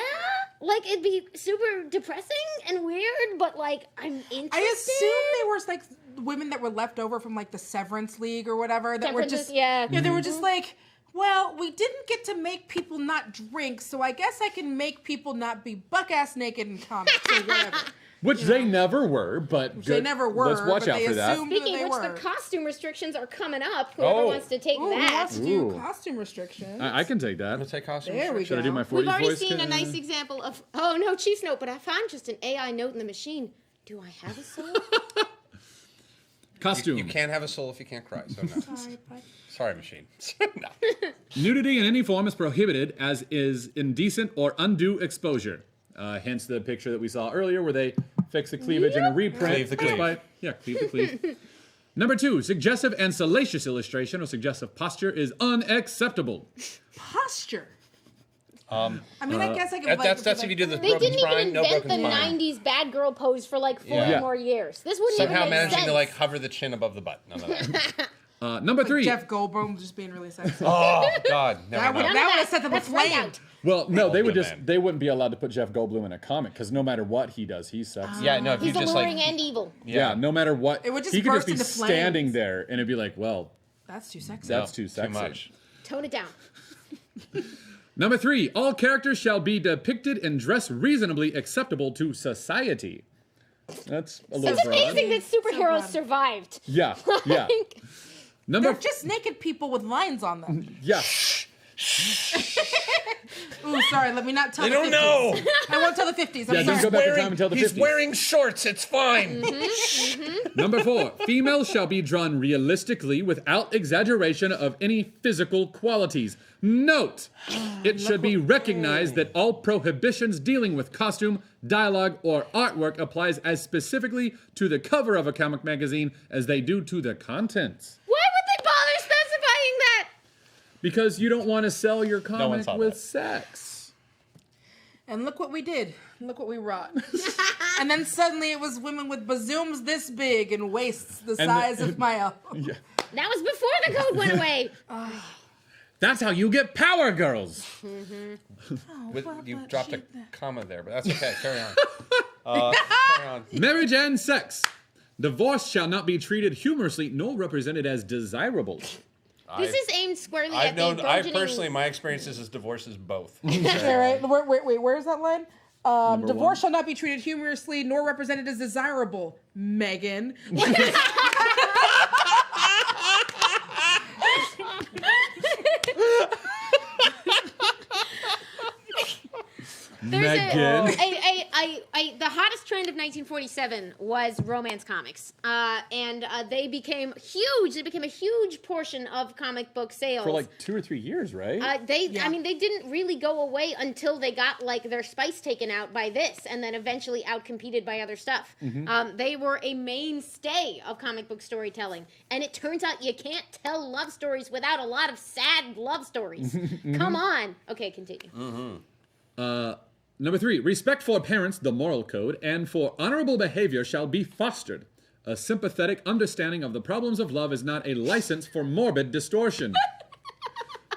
[SPEAKER 2] like it'd be super depressing and weird, but like I'm interested.
[SPEAKER 4] I assume they were like women that were left over from like the Severance League or whatever that were just they were just like, well, we didn't get to make people not drink, so I guess I can make people not be buck-ass naked in comics or whatever.
[SPEAKER 1] Which they never were, but
[SPEAKER 4] They never were.
[SPEAKER 1] Let's watch
[SPEAKER 4] but
[SPEAKER 1] out
[SPEAKER 4] they
[SPEAKER 1] for that.
[SPEAKER 4] assumed
[SPEAKER 2] Speaking
[SPEAKER 4] they
[SPEAKER 2] of which,
[SPEAKER 4] were.
[SPEAKER 2] the costume restrictions are coming up. Whoever wants to take
[SPEAKER 4] Ooh, who
[SPEAKER 2] that.
[SPEAKER 4] wants to do
[SPEAKER 1] Ooh.
[SPEAKER 4] costume restrictions?
[SPEAKER 1] I can take that.
[SPEAKER 6] Let's take costume.
[SPEAKER 4] There we
[SPEAKER 1] Should I
[SPEAKER 4] go.
[SPEAKER 1] do my 40s
[SPEAKER 2] We've already
[SPEAKER 1] voice?
[SPEAKER 2] seen a nice example of, oh no, Chief's note, but I found just an AI note in the machine. Do I have a soul?
[SPEAKER 1] Costume.
[SPEAKER 6] You can't have a soul if you can't cry. So no.
[SPEAKER 4] Sorry, bud.
[SPEAKER 6] Sorry, machine. No.
[SPEAKER 1] Nudity in any form is prohibited, as is indecent or undue exposure. Hence the picture that we saw earlier where they fix the cleavage in a reprint.
[SPEAKER 6] Cleave the cleave.
[SPEAKER 1] Cleave the cleave. Number 2, suggestive and salacious illustration or suggestive posture is unacceptable.
[SPEAKER 4] Posture. I mean, I guess I can.
[SPEAKER 6] That's if you do the
[SPEAKER 2] They
[SPEAKER 6] broken
[SPEAKER 2] didn't even
[SPEAKER 6] spine, no
[SPEAKER 2] invent
[SPEAKER 6] broken
[SPEAKER 2] the
[SPEAKER 6] spine.
[SPEAKER 2] 90s bad girl pose for like 40
[SPEAKER 1] Yeah.
[SPEAKER 2] more years. This wouldn't
[SPEAKER 6] Somehow
[SPEAKER 2] even make
[SPEAKER 6] managing
[SPEAKER 2] sense.
[SPEAKER 6] to like hover the chin above the butt. None of that.
[SPEAKER 1] Number 3.
[SPEAKER 4] Jeff Goldblum just being really sexy.
[SPEAKER 6] Oh God, never
[SPEAKER 4] That would
[SPEAKER 6] know.
[SPEAKER 2] None of
[SPEAKER 4] have
[SPEAKER 2] that.
[SPEAKER 4] set them
[SPEAKER 2] That's
[SPEAKER 4] aflame.
[SPEAKER 2] right out.
[SPEAKER 1] Well, no, they would
[SPEAKER 6] Goldblum,
[SPEAKER 1] just
[SPEAKER 6] man.
[SPEAKER 1] they wouldn't be allowed to put Jeff Goldblum in a comic because no matter what he does, he's sexy.
[SPEAKER 6] Yeah, no. If
[SPEAKER 2] He's
[SPEAKER 6] you just
[SPEAKER 2] alluring
[SPEAKER 6] like
[SPEAKER 2] and evil.
[SPEAKER 1] Yeah, no matter what,
[SPEAKER 4] It would just
[SPEAKER 1] he could just
[SPEAKER 4] burst
[SPEAKER 1] be
[SPEAKER 4] into
[SPEAKER 1] standing
[SPEAKER 4] flames.
[SPEAKER 1] there and it'd be like, well,
[SPEAKER 4] That's too sexy.
[SPEAKER 1] that's too sexy.
[SPEAKER 6] Too much.
[SPEAKER 2] Tone it down.
[SPEAKER 1] Number 3, all characters shall be depicted and dressed reasonably acceptable to society. That's a little
[SPEAKER 2] It's
[SPEAKER 1] broad.
[SPEAKER 2] amazing that superheroes
[SPEAKER 4] broad.
[SPEAKER 2] survived.
[SPEAKER 1] Yeah, yeah.
[SPEAKER 2] Like,
[SPEAKER 1] Number
[SPEAKER 4] They're just naked people with lines on them.
[SPEAKER 1] yeah.
[SPEAKER 4] Ooh, sorry. Let me not tell
[SPEAKER 5] They
[SPEAKER 4] the
[SPEAKER 5] don't
[SPEAKER 4] 50s.
[SPEAKER 5] know.
[SPEAKER 4] I won't tell the 50s. I'm
[SPEAKER 1] Yeah, don't
[SPEAKER 4] sorry.
[SPEAKER 1] go back in time and tell the 50s.
[SPEAKER 5] He's wearing shorts. It's fine.
[SPEAKER 1] Number 4, females shall be drawn realistically without exaggeration of any physical qualities. Note, it should be recognized that all prohibitions dealing with costume, dialogue, or artwork applies as specifically to the cover of a comic magazine as they do to the contents.
[SPEAKER 2] Why would they bother specifying that?
[SPEAKER 1] Because you don't want to sell your
[SPEAKER 6] one
[SPEAKER 1] comic
[SPEAKER 6] saw
[SPEAKER 1] with
[SPEAKER 6] that.
[SPEAKER 1] sex.
[SPEAKER 4] And look what we did. Look what we wrought. And then suddenly it was women with bazooms this big and waists the size of my elbow.
[SPEAKER 1] Yeah.
[SPEAKER 2] That was before the code went away.
[SPEAKER 1] That's how you get power, girls.
[SPEAKER 6] You dropped a comma there, but that's okay. Carry on. Carry on.
[SPEAKER 1] Marriage and sex. Divorce shall not be treated humorously nor represented as desirable.
[SPEAKER 2] This is aimed squarely
[SPEAKER 6] I've
[SPEAKER 2] at
[SPEAKER 6] known.
[SPEAKER 2] the
[SPEAKER 6] I
[SPEAKER 2] burgeoning...
[SPEAKER 6] personally, my experiences as divorce is both.
[SPEAKER 4] Okay, right. Wait, where's that line? Divorce shall not be treated humorously nor represented as desirable. Megan.
[SPEAKER 2] There's
[SPEAKER 1] Megan.
[SPEAKER 2] the hottest trend of 1947 was romance comics, and they became huge. They became a huge portion of comic book sales.
[SPEAKER 1] For like 2 or 3 years, right?
[SPEAKER 2] I mean, they didn't really go away until they got like their spice taken out by this, and then eventually outcompeted by other stuff. They were a mainstay of comic book storytelling, and it turns out you can't tell love stories without a lot of sad love stories. Come on. Okay, continue.
[SPEAKER 1] Number 3, respect for parents, the moral code, and for honorable behavior shall be fostered. A sympathetic understanding of the problems of love is not a license for morbid distortion.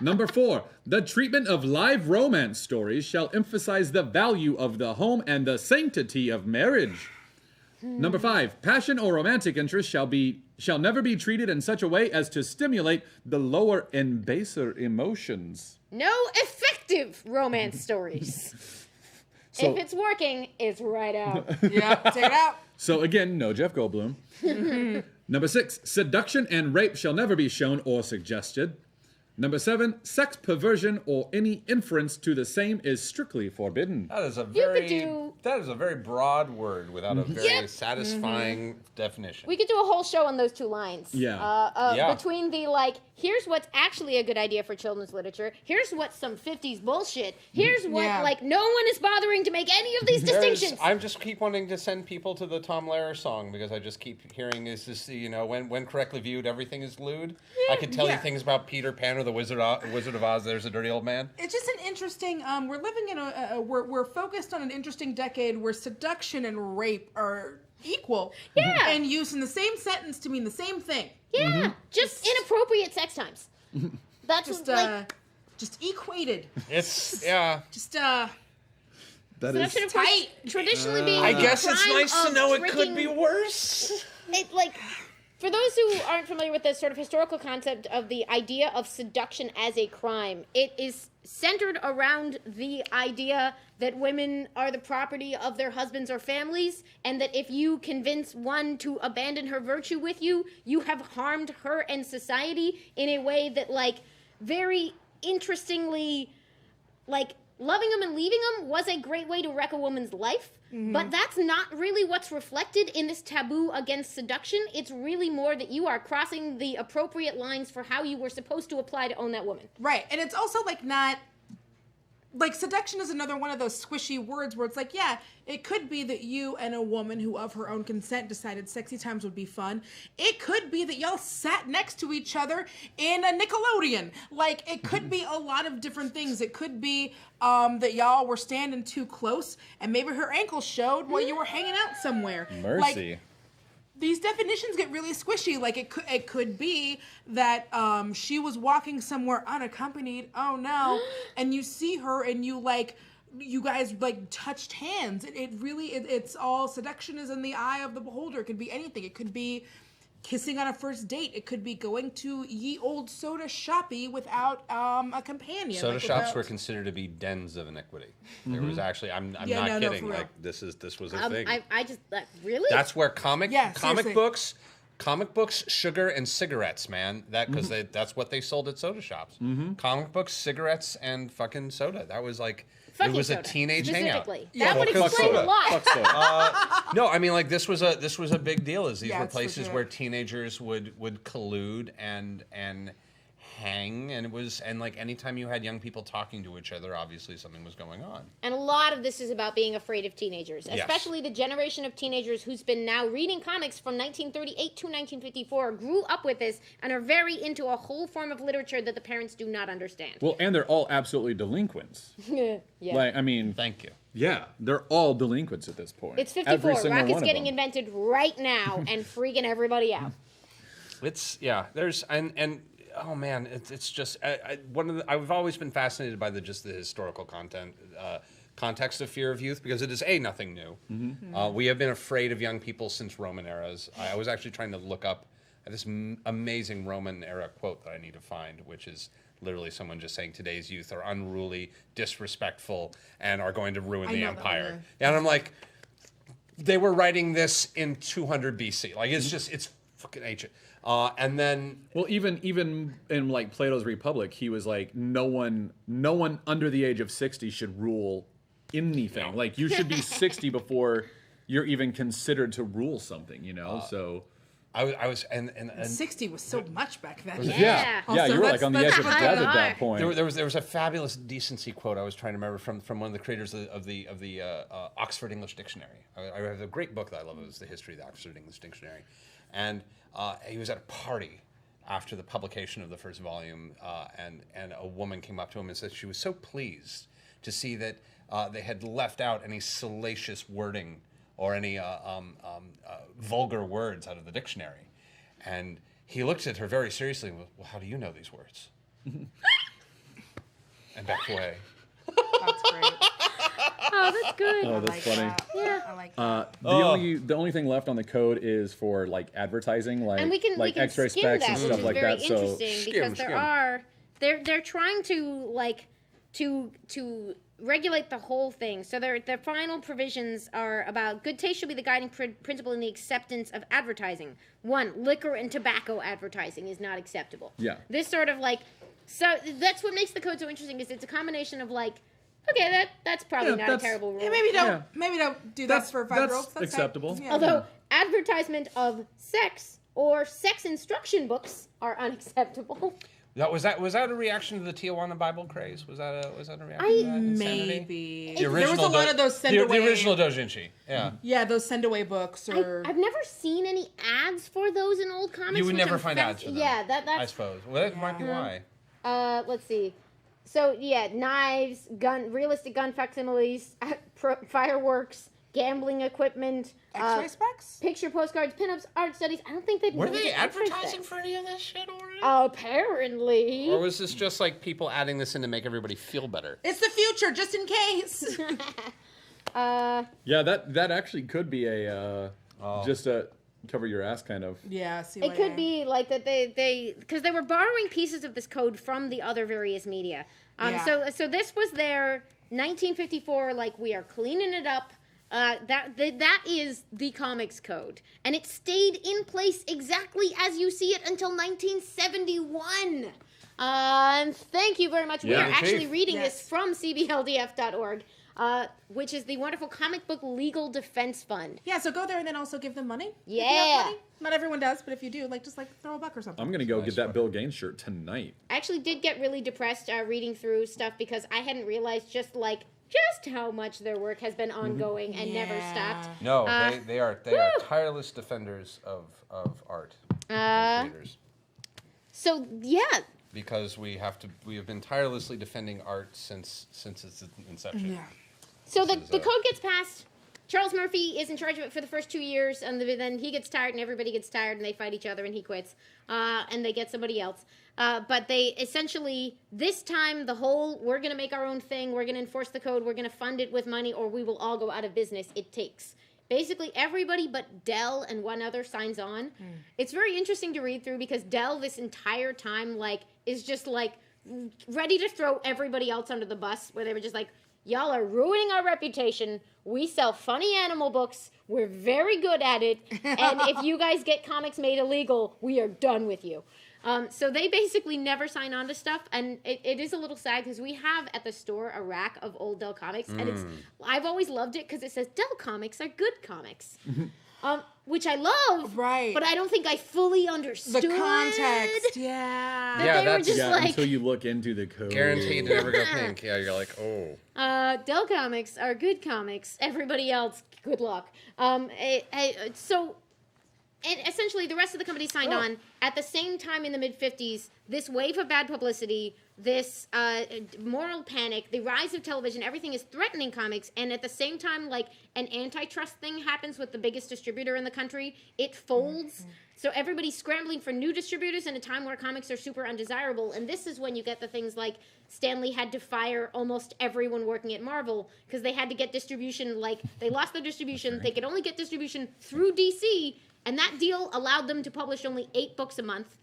[SPEAKER 1] Number 4, the treatment of live romance stories shall emphasize the value of the home and the sanctity of marriage. Number 5, passion or romantic interest shall never be treated in such a way as to stimulate the lower and baser emotions.
[SPEAKER 2] No effective romance stories.
[SPEAKER 1] So-
[SPEAKER 2] If it's working, it's right out.
[SPEAKER 4] Yeah, take it out.
[SPEAKER 1] So again, no Jeff Goldblum. Number 6, seduction and rape shall never be shown or suggested. Number 7, sex perversion or any inference to the same is strictly forbidden.
[SPEAKER 6] That is a
[SPEAKER 2] could
[SPEAKER 6] very
[SPEAKER 2] do-
[SPEAKER 6] that is a very broad word without a very satisfying definition.
[SPEAKER 2] We could do a whole show on those two lines.
[SPEAKER 1] Yeah.
[SPEAKER 6] Yeah.
[SPEAKER 2] Between the here's what's actually a good idea for children's literature. Here's what's some 50s bullshit. Here's what
[SPEAKER 4] Yeah.
[SPEAKER 2] no one is bothering to make any of these distinctions.
[SPEAKER 6] I just keep wanting to send people to the Tom Lehrer song because I just keep hearing is this when correctly viewed everything is lewd. I could tell you things about Peter Pan or the Wizard of Oz. There's a dirty old man.
[SPEAKER 4] It's just an interesting. We're living in we're focused on an interesting decade where seduction and rape are equal.
[SPEAKER 2] Yeah.
[SPEAKER 4] And used in the same sentence to mean the same thing.
[SPEAKER 2] Yeah, just inappropriate sex times. That's
[SPEAKER 4] Just
[SPEAKER 2] what,
[SPEAKER 4] just equated.
[SPEAKER 6] It's yeah.
[SPEAKER 4] Just
[SPEAKER 1] That is
[SPEAKER 2] seduction, of course,
[SPEAKER 4] tight.
[SPEAKER 2] traditionally being.
[SPEAKER 6] I
[SPEAKER 2] a
[SPEAKER 6] guess it's
[SPEAKER 2] crime
[SPEAKER 6] nice to
[SPEAKER 2] of
[SPEAKER 6] know it could
[SPEAKER 2] tricking-
[SPEAKER 6] be worse.
[SPEAKER 2] It for those who aren't familiar with the sort of historical concept of the idea of seduction as a crime, it is centered around the idea that women are the property of their husbands or families, and that if you convince one to abandon her virtue with you, you have harmed her and society in a way that, very interestingly, loving them and leaving them was a great way to wreck a woman's life. But that's not really what's reflected in this taboo against seduction. It's really more that you are crossing the appropriate lines for how you were supposed to apply to own that woman.
[SPEAKER 4] right, and it's also not. Seduction is another one of those squishy words where it's it could be that you and a woman who of her own consent decided sexy times would be fun. It could be that y'all sat next to each other in a Nickelodeon. It could be a lot of different things. It could be that y'all were standing too close and maybe her ankle showed while you were hanging out somewhere.
[SPEAKER 1] mercy.
[SPEAKER 4] These definitions get really squishy. It could be that she was walking somewhere unaccompanied. Oh no! And you see her, and you guys touched hands. It's all seduction is in the eye of the beholder. It could be anything. It could be kissing on a first date. It could be going to ye old soda shoppy without a companion.
[SPEAKER 6] Soda shops
[SPEAKER 4] without-
[SPEAKER 6] were considered to be dens of iniquity. There was actually, I'm
[SPEAKER 4] Yeah,
[SPEAKER 6] not
[SPEAKER 4] no,
[SPEAKER 6] kidding.
[SPEAKER 4] for real.
[SPEAKER 6] This was a thing.
[SPEAKER 2] I just really.
[SPEAKER 6] That's where comic
[SPEAKER 4] Yeah, seriously.
[SPEAKER 6] books comic books, sugar, and cigarettes, man. Because that's what they sold at soda shops. Comic books, cigarettes, and fucking soda. That was like
[SPEAKER 2] Fucking
[SPEAKER 6] it was
[SPEAKER 2] soda,
[SPEAKER 6] a teenage hangout.
[SPEAKER 2] specifically. That would
[SPEAKER 3] Fuck
[SPEAKER 2] explain
[SPEAKER 3] soda.
[SPEAKER 2] a lot.
[SPEAKER 1] Fuck soda.
[SPEAKER 6] No, I mean like this was a big deal. As these were
[SPEAKER 4] it's for
[SPEAKER 6] places
[SPEAKER 4] sure.
[SPEAKER 6] where teenagers would collude and hang, and it was like anytime you had young people talking to each other, obviously something was going on.
[SPEAKER 2] And a lot of this is about being afraid of teenagers,
[SPEAKER 6] Yes.
[SPEAKER 2] especially the generation of teenagers who's been now reading comics from 1938 to 1954, grew up with this, and are very into a whole form of literature that the parents do not understand.
[SPEAKER 1] Well, and they're all absolutely delinquents.
[SPEAKER 2] yeah.
[SPEAKER 1] Like, I mean,
[SPEAKER 6] Thank you.
[SPEAKER 1] yeah, they're all delinquents at this point.
[SPEAKER 2] It's
[SPEAKER 1] Every
[SPEAKER 2] 54.
[SPEAKER 1] single
[SPEAKER 2] Rock is
[SPEAKER 1] one of
[SPEAKER 2] getting
[SPEAKER 1] them.
[SPEAKER 2] invented right now and freaking everybody out.
[SPEAKER 6] It's there's and oh man, it's just I've always been fascinated by the historical context of Fear of Youth, because it is nothing new. We have been afraid of young people since Roman eras. I was actually trying to look up this amazing Roman era quote that I need to find, which is literally someone just saying today's youth are unruly, disrespectful, and are going to ruin the
[SPEAKER 4] know that
[SPEAKER 6] empire.
[SPEAKER 4] one,
[SPEAKER 6] And I'm like, they were writing this in 200 BC. Like it's fucking ancient. And then
[SPEAKER 1] Well, even in like Plato's Republic, he was like, no one under the age of 60 should rule anything.
[SPEAKER 6] No.
[SPEAKER 1] Like, you should be 60 before you're even considered to rule something. You know, so.
[SPEAKER 6] I was and
[SPEAKER 4] 60 was so much back then.
[SPEAKER 2] Yeah.
[SPEAKER 1] Yeah,
[SPEAKER 4] Also,
[SPEAKER 1] you were like on the edge
[SPEAKER 4] that's
[SPEAKER 1] of
[SPEAKER 2] high
[SPEAKER 1] death at
[SPEAKER 2] bar.
[SPEAKER 1] that point.
[SPEAKER 6] there was a fabulous decency quote I was trying to remember from one of the creators of the Oxford English Dictionary. I have a great book that I love. It was the history of the Oxford English Dictionary, and he was at a party after the publication of the first volume, and a woman came up to him and said she was so pleased to see that they had left out any salacious wording or any vulgar words out of the dictionary. And he looked at her very seriously and went, well, how do you know these words? And backed away.
[SPEAKER 4] That's great.
[SPEAKER 2] Oh, that's good.
[SPEAKER 1] Oh, that's funny.
[SPEAKER 4] That.
[SPEAKER 2] Yeah.
[SPEAKER 4] I like that.
[SPEAKER 1] The only thing left on the code is for like advertising, like
[SPEAKER 2] And we can
[SPEAKER 1] X-ray
[SPEAKER 2] skim
[SPEAKER 1] specs
[SPEAKER 2] that,
[SPEAKER 1] and
[SPEAKER 2] which
[SPEAKER 1] stuff
[SPEAKER 2] is
[SPEAKER 1] like
[SPEAKER 2] very
[SPEAKER 1] that. So
[SPEAKER 2] interesting because they're trying to regulate the whole thing. So their final provisions are about good taste should be the guiding principle in the acceptance of advertising. 1, liquor and tobacco advertising is not acceptable.
[SPEAKER 1] Yeah.
[SPEAKER 2] This sort of so that's what makes the code so interesting is it's a combination of okay, that's probably
[SPEAKER 1] Yeah,
[SPEAKER 2] not a
[SPEAKER 1] that's-
[SPEAKER 2] terrible rule.
[SPEAKER 4] Yeah, maybe don't do that for 5-year-olds.
[SPEAKER 1] that's acceptable.
[SPEAKER 4] Yeah.
[SPEAKER 2] Although advertisement of sex or sex instruction books are unacceptable.
[SPEAKER 6] Was that a reaction to the Tijuana Bible craze? Was that a reaction to that insanity?
[SPEAKER 4] Maybe.
[SPEAKER 6] The
[SPEAKER 4] There was a lot of those send away.
[SPEAKER 6] The original doujinshi. Yeah.
[SPEAKER 4] Yeah, those send away books or.
[SPEAKER 2] I've never seen any ads for those in old comics.
[SPEAKER 6] You would
[SPEAKER 2] which
[SPEAKER 6] never
[SPEAKER 2] I'm
[SPEAKER 6] find ads for them.
[SPEAKER 2] Yeah, that's.
[SPEAKER 6] I suppose. Well, that might be why.
[SPEAKER 2] Let's see. So yeah, knives, realistic gun facsimiles, fireworks, gambling equipment,
[SPEAKER 4] X-ray specs?
[SPEAKER 2] picture postcards, pinups, art studies. I don't think they'd.
[SPEAKER 6] Were
[SPEAKER 2] really
[SPEAKER 6] they
[SPEAKER 2] do X-ray
[SPEAKER 6] advertising
[SPEAKER 2] specs.
[SPEAKER 6] for any of this shit already?
[SPEAKER 2] Apparently.
[SPEAKER 6] Or was this just like people adding this in to make everybody feel better?
[SPEAKER 4] It's the future, just in case.
[SPEAKER 1] Yeah, that actually could be a just a cover your ass kind of.
[SPEAKER 4] Yeah, see
[SPEAKER 2] It could be like that they because they were borrowing pieces of this code from the other various media.
[SPEAKER 4] Yeah.
[SPEAKER 2] So this was their 1954 we are cleaning it up. That is the comics code, and it stayed in place exactly as you see it until 1971. And thank you very much. We
[SPEAKER 1] Yeah.
[SPEAKER 2] are actually
[SPEAKER 6] Chief.
[SPEAKER 2] reading
[SPEAKER 4] Yes.
[SPEAKER 2] this from cbldf.org, which is the wonderful Comic Book Legal Defense Fund.
[SPEAKER 4] Yeah, so go there and then also give them money. If you
[SPEAKER 2] Yeah.
[SPEAKER 4] have money. Not everyone does, but if you do, just throw a buck or something.
[SPEAKER 1] I'm gonna go
[SPEAKER 6] Nice
[SPEAKER 1] get that
[SPEAKER 6] one.
[SPEAKER 1] Bill Gaines shirt tonight.
[SPEAKER 2] I actually did get really depressed reading through stuff because I hadn't realized just how much their work has been ongoing and never
[SPEAKER 4] Yeah.
[SPEAKER 2] stopped.
[SPEAKER 6] No,
[SPEAKER 2] Uh,
[SPEAKER 6] they are tireless defenders of art and creators.
[SPEAKER 2] So yeah,
[SPEAKER 6] Because we have been tirelessly defending art since its inception.
[SPEAKER 4] Yeah.
[SPEAKER 2] so
[SPEAKER 6] This is,
[SPEAKER 2] the code gets passed. Charles Murphy is in charge of it for the first 2 years, and then he gets tired, and everybody gets tired, and they fight each other, and he quits, and they get somebody else. But they essentially, this time, we're going to make our own thing, we're going to enforce the code, we're going to fund it with money, or we will all go out of business. It takes. Basically, everybody but Dell and one other signs on. It's very interesting to read through because Dell, this entire time, is just ready to throw everybody else under the bus, where they were just y'all are ruining our reputation. We sell funny animal books. We're very good at it. And if you guys get comics made illegal, we are done with you. So they basically never sign on to stuff, and it is a little sad because we have at the store a rack of old Dell comics, and I've always loved it because it says Dell comics are good comics, which I love.
[SPEAKER 4] Right.
[SPEAKER 2] But I don't think I fully understood
[SPEAKER 4] The context, yeah.
[SPEAKER 2] That
[SPEAKER 6] Yeah,
[SPEAKER 2] they were
[SPEAKER 6] that's-
[SPEAKER 2] just
[SPEAKER 1] Yeah,
[SPEAKER 2] like
[SPEAKER 1] until you look into the code.
[SPEAKER 5] Guaranteed to never go pink. Yeah, you're like, oh.
[SPEAKER 2] Dell comics are good comics. Everybody else, good luck. And essentially, the rest of the company signed on at the same time in the mid-50s. This wave of bad publicity, this moral panic, the rise of television, everything is threatening comics. And at the same time, like an antitrust thing happens with the biggest distributor in the country, it folds. So everybody's scrambling for new distributors in a time where comics are super undesirable. And this is when you get the things like Stan Lee had to fire almost everyone working at Marvel because they had to get distribution. Like they lost their distribution. They could only get distribution through DC. And that deal allowed them to publish only 8 books a month.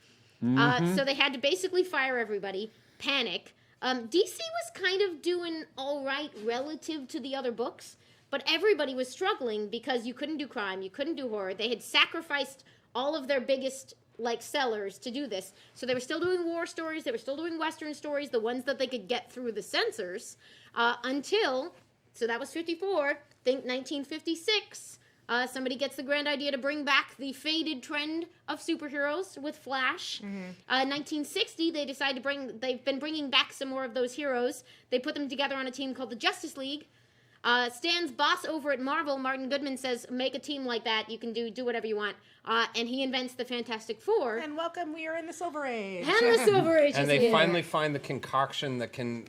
[SPEAKER 2] So they had to basically fire everybody. Panic. DC was kind of doing all right relative to the other books, but everybody was struggling because you couldn't do crime, you couldn't do horror. They had sacrificed all of their biggest sellers to do this. So they were still doing war stories, they were still doing Western stories, the ones that they could get through the censors, until, so that was 54, think 1956. Somebody gets the grand idea to bring back the faded trend of superheroes with Flash. 1960, they decide they've been bringing back some more of those heroes. They put them together on a team called the Justice League. Stan's boss over at Marvel, Martin Goodman, says, make a team like that. You can do whatever you want. And he invents the Fantastic Four.
[SPEAKER 4] And welcome, we are in the Silver Age.
[SPEAKER 2] And the Silver Age
[SPEAKER 6] And
[SPEAKER 2] is
[SPEAKER 6] they
[SPEAKER 2] here.
[SPEAKER 6] finally find the concoction that can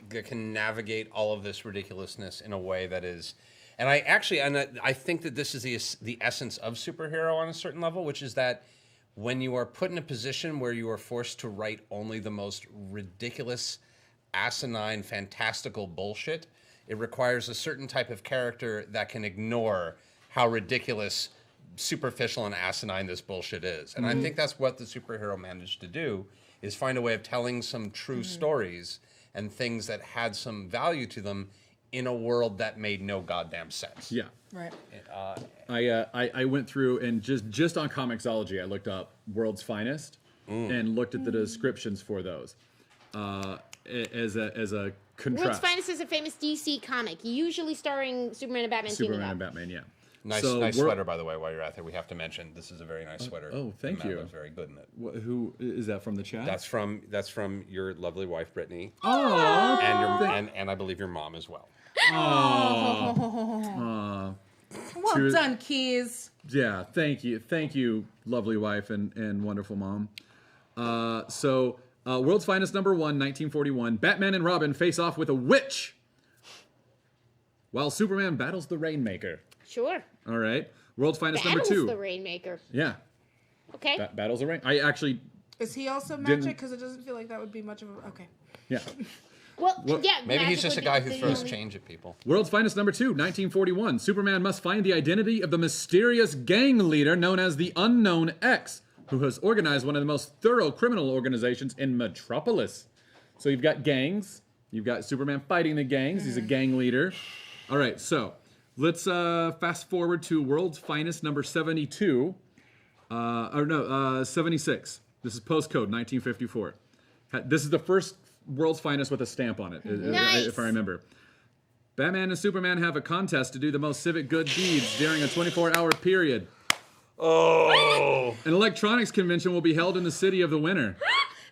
[SPEAKER 6] navigate all of this ridiculousness in a way that is... And I think that this is the essence of superhero on a certain level, which is that when you are put in a position where you are forced to write only the most ridiculous, asinine, fantastical bullshit, it requires a certain type of character that can ignore how ridiculous, superficial, and asinine this bullshit is. And I think that's what the superhero managed to do, is find a way of telling some true stories and things that had some value to them in a world that made no goddamn sense.
[SPEAKER 1] Yeah.
[SPEAKER 4] Right.
[SPEAKER 1] I went through and just on Comixology, I looked up World's Finest and looked at the descriptions for those as a contrast.
[SPEAKER 2] World's Finest is a famous DC comic, usually starring Superman and Batman teaming
[SPEAKER 1] Superman
[SPEAKER 2] up.
[SPEAKER 1] and Batman, yeah.
[SPEAKER 6] Nice sweater, by the way, while you're out there. We have to mention, this is a very nice sweater.
[SPEAKER 1] oh, thank
[SPEAKER 6] The man
[SPEAKER 1] you.
[SPEAKER 6] looks very good in it.
[SPEAKER 1] Who is that from the chat?
[SPEAKER 5] That's from your lovely wife, Brittany.
[SPEAKER 1] oh,
[SPEAKER 5] And I believe your mom as well.
[SPEAKER 4] Well done, Keys.
[SPEAKER 1] yeah. Thank you, lovely wife and wonderful mom. World's Finest #1, 1941. Batman and Robin face off with a witch, while Superman battles the Rainmaker.
[SPEAKER 2] Sure.
[SPEAKER 1] All right. World's Finest
[SPEAKER 2] Battles
[SPEAKER 1] #2.
[SPEAKER 2] the Rainmaker.
[SPEAKER 1] Yeah.
[SPEAKER 2] Okay.
[SPEAKER 1] Battles the Rain. I actually.
[SPEAKER 4] Is he also
[SPEAKER 1] Didn't-
[SPEAKER 4] magic? Because it doesn't feel like that would be much of a... Okay.
[SPEAKER 1] Yeah.
[SPEAKER 2] Well, yeah.
[SPEAKER 6] Maybe he's
[SPEAKER 2] magic
[SPEAKER 6] just a
[SPEAKER 2] would
[SPEAKER 6] guy
[SPEAKER 2] be
[SPEAKER 6] who
[SPEAKER 2] the
[SPEAKER 6] throws
[SPEAKER 2] only-
[SPEAKER 6] change at people.
[SPEAKER 1] World's Finest #2, 1941. Superman must find the identity of the mysterious gang leader known as the Unknown X, who has organized one of the most thorough criminal organizations in Metropolis. So you've got gangs. You've got Superman fighting the gangs. He's a gang leader. All right, so let's fast forward to World's Finest #72. 76. This is postcode 1954. This is the first World's Finest with a stamp on it,
[SPEAKER 2] Nice.
[SPEAKER 1] if I remember. Batman and Superman have a contest to do the most civic good deeds during a 24-hour period.
[SPEAKER 5] Oh.
[SPEAKER 1] An electronics convention will be held in the city of the winner.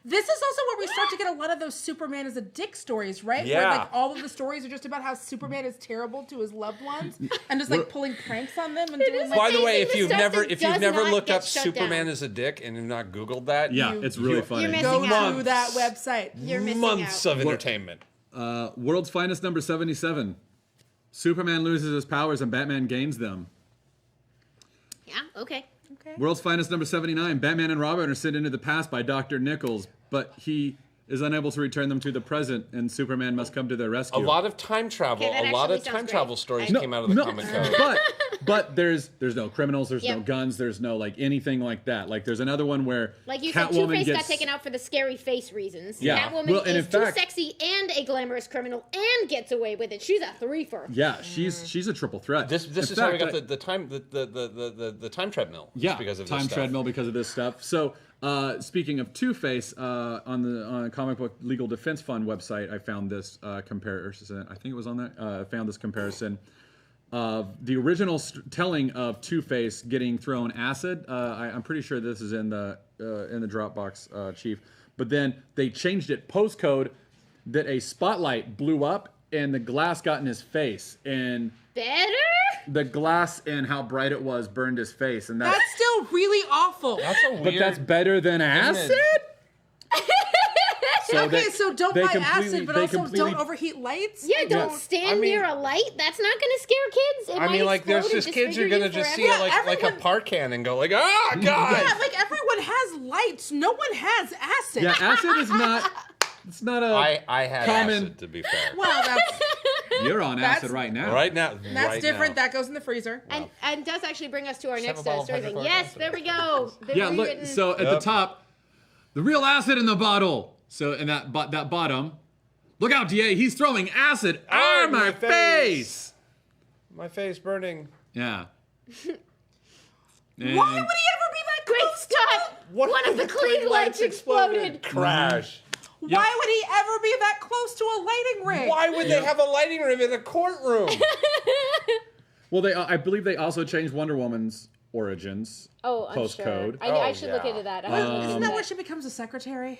[SPEAKER 4] This is also where we start to get a lot of those Superman as a dick stories, right? Where
[SPEAKER 5] Yeah.
[SPEAKER 4] like all of the stories are just about how Superman is terrible to his loved ones and just like pulling pranks on them and doing
[SPEAKER 2] is
[SPEAKER 4] like...
[SPEAKER 5] By the way,
[SPEAKER 2] amazing,
[SPEAKER 5] if
[SPEAKER 2] the
[SPEAKER 5] you've
[SPEAKER 2] stuff
[SPEAKER 5] never
[SPEAKER 2] that
[SPEAKER 5] if you've
[SPEAKER 2] does
[SPEAKER 5] never
[SPEAKER 2] not
[SPEAKER 5] looked
[SPEAKER 2] get
[SPEAKER 5] up
[SPEAKER 2] shut
[SPEAKER 5] Superman
[SPEAKER 2] down.
[SPEAKER 5] as a dick and have not Googled that,
[SPEAKER 1] Yeah, it's really funny.
[SPEAKER 2] You're
[SPEAKER 4] Go
[SPEAKER 2] missing out.
[SPEAKER 4] to that website.
[SPEAKER 2] You're missing
[SPEAKER 5] months
[SPEAKER 2] out.
[SPEAKER 5] of entertainment.
[SPEAKER 1] World's Finest #77. Superman loses his powers and Batman gains them.
[SPEAKER 2] Yeah, okay.
[SPEAKER 1] World's Finest #79. Batman and Robin are sent into the past by Dr. Nichols, but he is unable to return them to the present, and Superman must come to their
[SPEAKER 6] A
[SPEAKER 1] rescue.
[SPEAKER 6] lot of time travel.
[SPEAKER 2] Okay, that
[SPEAKER 6] a lot
[SPEAKER 2] actually
[SPEAKER 6] of
[SPEAKER 2] sounds
[SPEAKER 6] time
[SPEAKER 2] great.
[SPEAKER 6] travel stories
[SPEAKER 2] No,
[SPEAKER 6] came out of the comic code.
[SPEAKER 1] But there's no criminals, there's no
[SPEAKER 2] Yep.
[SPEAKER 1] guns, there's no like anything like that. Like there's another one where
[SPEAKER 2] Like you said,
[SPEAKER 1] Catwoman
[SPEAKER 2] Two-Face got
[SPEAKER 1] gets
[SPEAKER 2] taken out for the scary face reasons.
[SPEAKER 1] Yeah.
[SPEAKER 2] Catwoman
[SPEAKER 1] Well, and
[SPEAKER 2] is
[SPEAKER 1] in
[SPEAKER 2] too
[SPEAKER 1] fact-
[SPEAKER 2] sexy and a glamorous criminal and gets away with it. She's a threefer.
[SPEAKER 1] Yeah, she's a triple threat.
[SPEAKER 6] This
[SPEAKER 1] In
[SPEAKER 6] is how we
[SPEAKER 1] fact,
[SPEAKER 6] got the time treadmill.
[SPEAKER 1] Yeah,
[SPEAKER 6] because of
[SPEAKER 1] time
[SPEAKER 6] this stuff.
[SPEAKER 1] treadmill because of this stuff. So, speaking of Two-Face, on the Comic Book Legal Defense Fund website, I found this comparison. I think it was on that. I found this comparison of the original telling of Two-Face getting thrown acid. I'm pretty sure this is in the Dropbox, Chief. But then they changed it postcode that a spotlight blew up and the glass got in his face, and
[SPEAKER 2] Better?
[SPEAKER 1] the glass and how bright it was burned his face, and
[SPEAKER 4] That's still really awful.
[SPEAKER 6] That's a weird.
[SPEAKER 1] but that's better than acid. So
[SPEAKER 4] Okay,
[SPEAKER 1] they-
[SPEAKER 4] so don't
[SPEAKER 1] they
[SPEAKER 4] buy
[SPEAKER 1] completely-
[SPEAKER 4] acid, but
[SPEAKER 1] they
[SPEAKER 4] also
[SPEAKER 1] completely-
[SPEAKER 4] don't overheat lights.
[SPEAKER 2] Yeah, don't
[SPEAKER 1] Yeah.
[SPEAKER 2] stand
[SPEAKER 6] I mean-
[SPEAKER 2] near a light. That's not going to scare kids. It
[SPEAKER 6] I mean,
[SPEAKER 2] might
[SPEAKER 6] like, there's
[SPEAKER 2] explode
[SPEAKER 6] just
[SPEAKER 2] and
[SPEAKER 6] kids who are
[SPEAKER 2] disfigure
[SPEAKER 6] gonna
[SPEAKER 2] you
[SPEAKER 6] just see
[SPEAKER 2] forever.
[SPEAKER 6] it like a
[SPEAKER 4] everyone-
[SPEAKER 6] park can and go like, ah, God.
[SPEAKER 4] Yeah, like everyone has lights. No one has acid.
[SPEAKER 1] Yeah, acid is not. It's not a.
[SPEAKER 6] I had
[SPEAKER 1] Common-
[SPEAKER 6] acid, to be fair.
[SPEAKER 4] Well, that's
[SPEAKER 1] You're on
[SPEAKER 4] that's-
[SPEAKER 1] acid right now.
[SPEAKER 6] Right now.
[SPEAKER 4] that's
[SPEAKER 6] right
[SPEAKER 4] different.
[SPEAKER 6] Now.
[SPEAKER 4] That goes in the freezer.
[SPEAKER 2] And does actually bring us to our
[SPEAKER 6] Just
[SPEAKER 2] next
[SPEAKER 6] have a ball of
[SPEAKER 2] story thing.
[SPEAKER 6] hydrochloric
[SPEAKER 2] Yes,
[SPEAKER 6] acid.
[SPEAKER 2] there we go. The
[SPEAKER 1] Yeah, look.
[SPEAKER 2] rewritten-
[SPEAKER 1] So at the top, the real acid in the bottle. So in that bottom, look out, DA. He's throwing acid
[SPEAKER 6] Oh,
[SPEAKER 1] on my
[SPEAKER 6] my
[SPEAKER 1] face.
[SPEAKER 6] face. My face burning.
[SPEAKER 1] Yeah.
[SPEAKER 4] Why would he ever be that
[SPEAKER 2] Great
[SPEAKER 4] close?
[SPEAKER 2] Scott! One of the clean lights exploded.
[SPEAKER 6] Crash.
[SPEAKER 4] Why would he ever be that close to a lighting rig?
[SPEAKER 6] Why would they have a lighting room in a courtroom?
[SPEAKER 1] Well, I believe they also changed Wonder Woman's origins.
[SPEAKER 2] Oh, I'm
[SPEAKER 1] postcode.
[SPEAKER 2] sure. I
[SPEAKER 6] Oh,
[SPEAKER 2] should look
[SPEAKER 6] yeah.
[SPEAKER 2] into that.
[SPEAKER 4] Isn't that where she becomes a secretary?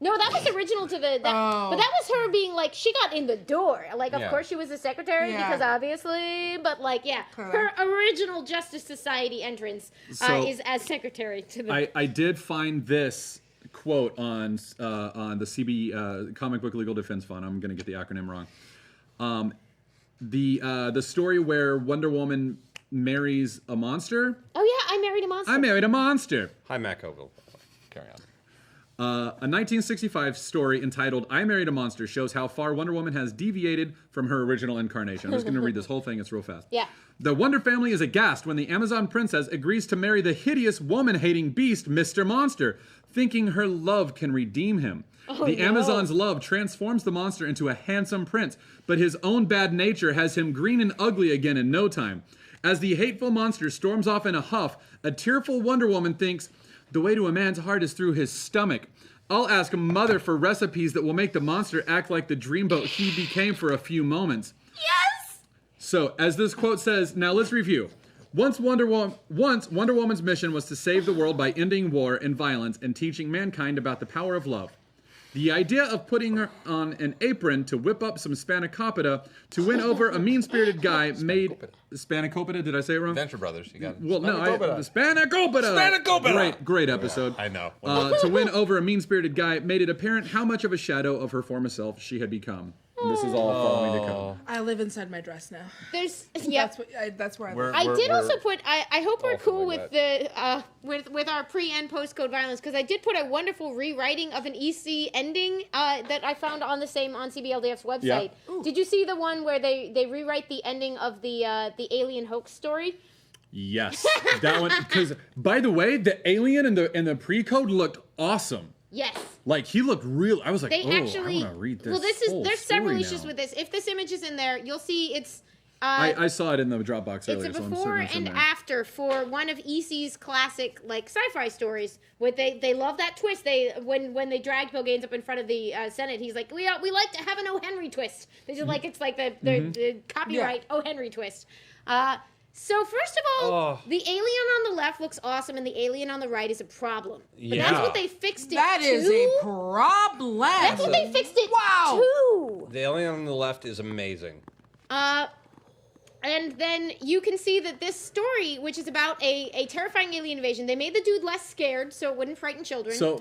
[SPEAKER 2] No, that was original to the. But that was her being like, she got in the door. Like, of
[SPEAKER 6] Yeah.
[SPEAKER 2] course she was a secretary
[SPEAKER 4] Yeah.
[SPEAKER 2] because obviously, but like, yeah, her original Justice Society entrance
[SPEAKER 1] So-
[SPEAKER 2] is as secretary to the.
[SPEAKER 1] I did find this quote on the CB Comic Book Legal Defense Fund. I'm going to get the acronym wrong. The story where Wonder Woman marries a monster.
[SPEAKER 2] Oh yeah, I married a monster.
[SPEAKER 1] I married a monster.
[SPEAKER 6] Hi, Matt Ogle. Carry on.
[SPEAKER 1] A 1965 story entitled I Married a Monster shows how far Wonder Woman has deviated from her original incarnation. I'm just going to read this whole thing. It's real fast.
[SPEAKER 2] Yeah.
[SPEAKER 1] The Wonder family is aghast when the Amazon princess agrees to marry the hideous woman-hating beast, Mr. Monster, thinking her love can redeem him. The Amazon's love transforms the monster into a handsome prince, but his own bad nature has him green and ugly again in no time. As the hateful monster storms off in a huff, a tearful Wonder Woman thinks, the way to a man's heart is through his stomach. I'll ask Mother for recipes that will make the monster act like the dreamboat he became for a few moments.
[SPEAKER 2] Yes.
[SPEAKER 1] So, as this quote says, now let's review. Once Wonder Woman's mission was to save the world by ending war and violence and teaching mankind about the power of love. The idea of putting her on an apron to whip up some spanakopita to win over a mean-spirited guy made... Spanakopita? Did I say it wrong?
[SPEAKER 6] Venture Brothers, you got it.
[SPEAKER 1] Well, no,
[SPEAKER 6] Spanakopita.
[SPEAKER 1] Spanakopita!
[SPEAKER 6] Spanakopita!
[SPEAKER 1] Great episode.
[SPEAKER 6] I know.
[SPEAKER 1] To win over a mean-spirited guy made it apparent how much of a shadow of her former self she had become. And this is all following to come.
[SPEAKER 4] I live inside my dress now.
[SPEAKER 2] There's yeah.
[SPEAKER 4] That's where I live.
[SPEAKER 6] We're-
[SPEAKER 2] I did
[SPEAKER 6] we're
[SPEAKER 2] also put. I hope we're
[SPEAKER 6] all
[SPEAKER 2] cool
[SPEAKER 6] feeling
[SPEAKER 2] with the with our pre and post code violence because I did put a wonderful rewriting of an EC ending that I found on CBLDF's website.
[SPEAKER 1] Yeah.
[SPEAKER 2] Did you see the one where they rewrite the ending of the alien hoax story?
[SPEAKER 1] Yes, that one. Because, by the way, the alien in the pre-code looked awesome.
[SPEAKER 2] Yes.
[SPEAKER 1] Like, he looked real. I was like,
[SPEAKER 2] They
[SPEAKER 1] oh,
[SPEAKER 2] actually.
[SPEAKER 1] I want to read this.
[SPEAKER 2] Well,
[SPEAKER 1] whole
[SPEAKER 2] there's several
[SPEAKER 1] story
[SPEAKER 2] issues
[SPEAKER 1] now.
[SPEAKER 2] with this. If this image is in there, you'll see it's.
[SPEAKER 1] I saw it in the Dropbox
[SPEAKER 2] It's
[SPEAKER 1] earlier,
[SPEAKER 2] a
[SPEAKER 1] so I'm
[SPEAKER 2] before
[SPEAKER 1] certain it's in
[SPEAKER 2] and
[SPEAKER 1] there.
[SPEAKER 2] after for one of EC's classic like sci-fi stories. Where they love that twist. When they dragged Bill Gaines up in front of the Senate, he's like, we like to have an O. Henry twist. They just like it's like the copyright O. Henry twist. So first of all, the alien on the left looks awesome, and the alien on the right is a problem. But that's what they fixed it
[SPEAKER 4] That
[SPEAKER 2] to.
[SPEAKER 4] is a problem.
[SPEAKER 2] That's what they fixed it
[SPEAKER 4] Wow.
[SPEAKER 2] to.
[SPEAKER 3] The alien on the left is amazing.
[SPEAKER 2] And then you can see that this story, which is about a terrifying alien invasion, they made the dude less scared so it wouldn't frighten children.
[SPEAKER 1] So,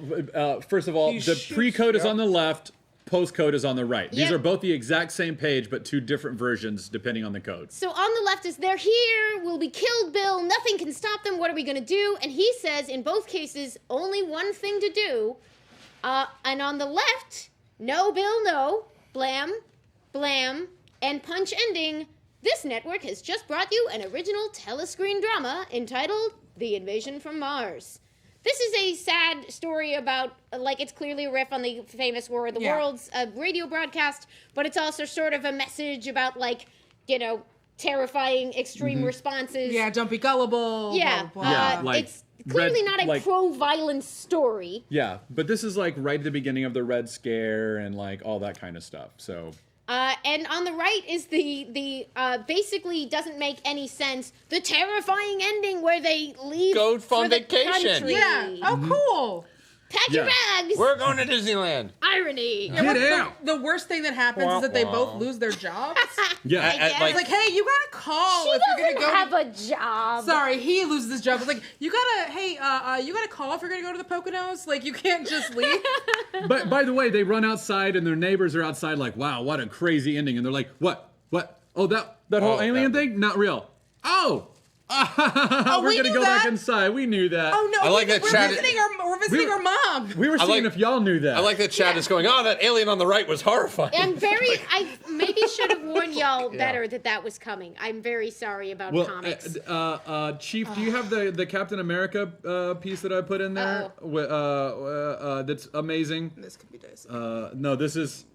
[SPEAKER 1] first of all,
[SPEAKER 3] He
[SPEAKER 1] the
[SPEAKER 3] shoots-
[SPEAKER 1] pre-code is
[SPEAKER 3] yep.
[SPEAKER 1] on the left, post-code is on the right. These
[SPEAKER 2] Yep.
[SPEAKER 1] are both the exact same page, but two different versions depending on the code.
[SPEAKER 2] So on the left is, they're here, we'll be killed, Bill, nothing can stop them, what are we going to do? And he says, in both cases, only one thing to do, And on the left, No Bill No, Blam, Blam, and Punch ending. This network has just brought you an original telescreen drama entitled The Invasion from Mars. This is a sad story about, like, it's clearly a riff on the famous War of the Worlds radio broadcast, but it's also sort of a message about, like, you know, terrifying extreme responses.
[SPEAKER 4] Yeah, don't be gullible.
[SPEAKER 2] Yeah,
[SPEAKER 4] blah, blah, blah.
[SPEAKER 2] it's clearly not a pro-violence story.
[SPEAKER 1] Yeah, but this is like right at the beginning of the Red Scare and like all that kind of stuff. So.
[SPEAKER 2] And on the right is the basically doesn't make any sense. The terrifying ending where they leave
[SPEAKER 6] Go
[SPEAKER 2] for
[SPEAKER 6] on
[SPEAKER 2] the
[SPEAKER 6] vacation.
[SPEAKER 2] country.
[SPEAKER 4] Yeah. Oh, cool.
[SPEAKER 2] Pack your bags.
[SPEAKER 6] We're going to Disneyland.
[SPEAKER 2] Irony.
[SPEAKER 4] Yeah,
[SPEAKER 1] Get
[SPEAKER 4] the-
[SPEAKER 1] out.
[SPEAKER 4] The worst thing that happens is that they both lose their jobs.
[SPEAKER 1] Yeah.
[SPEAKER 2] I guess.
[SPEAKER 4] It's like, hey, you gotta call
[SPEAKER 2] She
[SPEAKER 4] if you're
[SPEAKER 2] doesn't
[SPEAKER 4] gonna go.
[SPEAKER 2] have a job.
[SPEAKER 4] Sorry, he loses his job. It's like, you gotta, hey, you gotta call if you're gonna go to the Poconos. Like, you can't just leave.
[SPEAKER 1] But by the way, they run outside and their neighbors are outside like, wow, what a crazy ending. And they're like, what? Oh, that whole alien thing? Not real. Oh! We're
[SPEAKER 4] we
[SPEAKER 1] gonna
[SPEAKER 4] knew
[SPEAKER 1] go
[SPEAKER 4] that.
[SPEAKER 1] back inside. We knew that.
[SPEAKER 4] Oh no,
[SPEAKER 6] I like that
[SPEAKER 4] we're
[SPEAKER 6] Chad-
[SPEAKER 4] visiting our mom.
[SPEAKER 1] We were seeing
[SPEAKER 6] like-
[SPEAKER 1] if y'all knew that.
[SPEAKER 6] I like that Chad is going, oh, that alien on the right was horrifying.
[SPEAKER 2] I maybe should have warned y'all better that was coming. I'm very sorry about comics.
[SPEAKER 1] Chief, do you have the Captain America piece that I put in there? That's amazing.
[SPEAKER 4] This could be dicey.
[SPEAKER 1] No, this is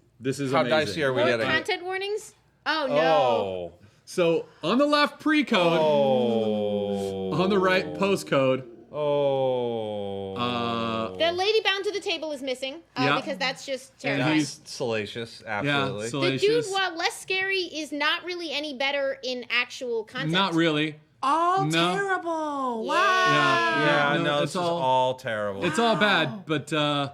[SPEAKER 3] How
[SPEAKER 1] amazing.
[SPEAKER 3] dicey are we
[SPEAKER 2] What,
[SPEAKER 3] getting?
[SPEAKER 2] content warnings? Oh no.
[SPEAKER 6] Oh.
[SPEAKER 1] So on the left, pre-code.
[SPEAKER 3] Oh.
[SPEAKER 1] On the right, postcode.
[SPEAKER 3] Oh.
[SPEAKER 2] The lady bound to the table is missing because that's just
[SPEAKER 1] And
[SPEAKER 2] terrifying.
[SPEAKER 1] he's
[SPEAKER 3] Salacious,
[SPEAKER 1] yeah,
[SPEAKER 3] absolutely.
[SPEAKER 2] The
[SPEAKER 1] salacious.
[SPEAKER 2] dude, while less scary, is not really any better in actual content.
[SPEAKER 1] Not really.
[SPEAKER 4] All
[SPEAKER 1] No.
[SPEAKER 4] terrible.
[SPEAKER 2] Yeah.
[SPEAKER 4] Wow.
[SPEAKER 3] Yeah, no,
[SPEAKER 1] it's
[SPEAKER 3] this is
[SPEAKER 1] all
[SPEAKER 3] all terrible.
[SPEAKER 1] it's all bad, but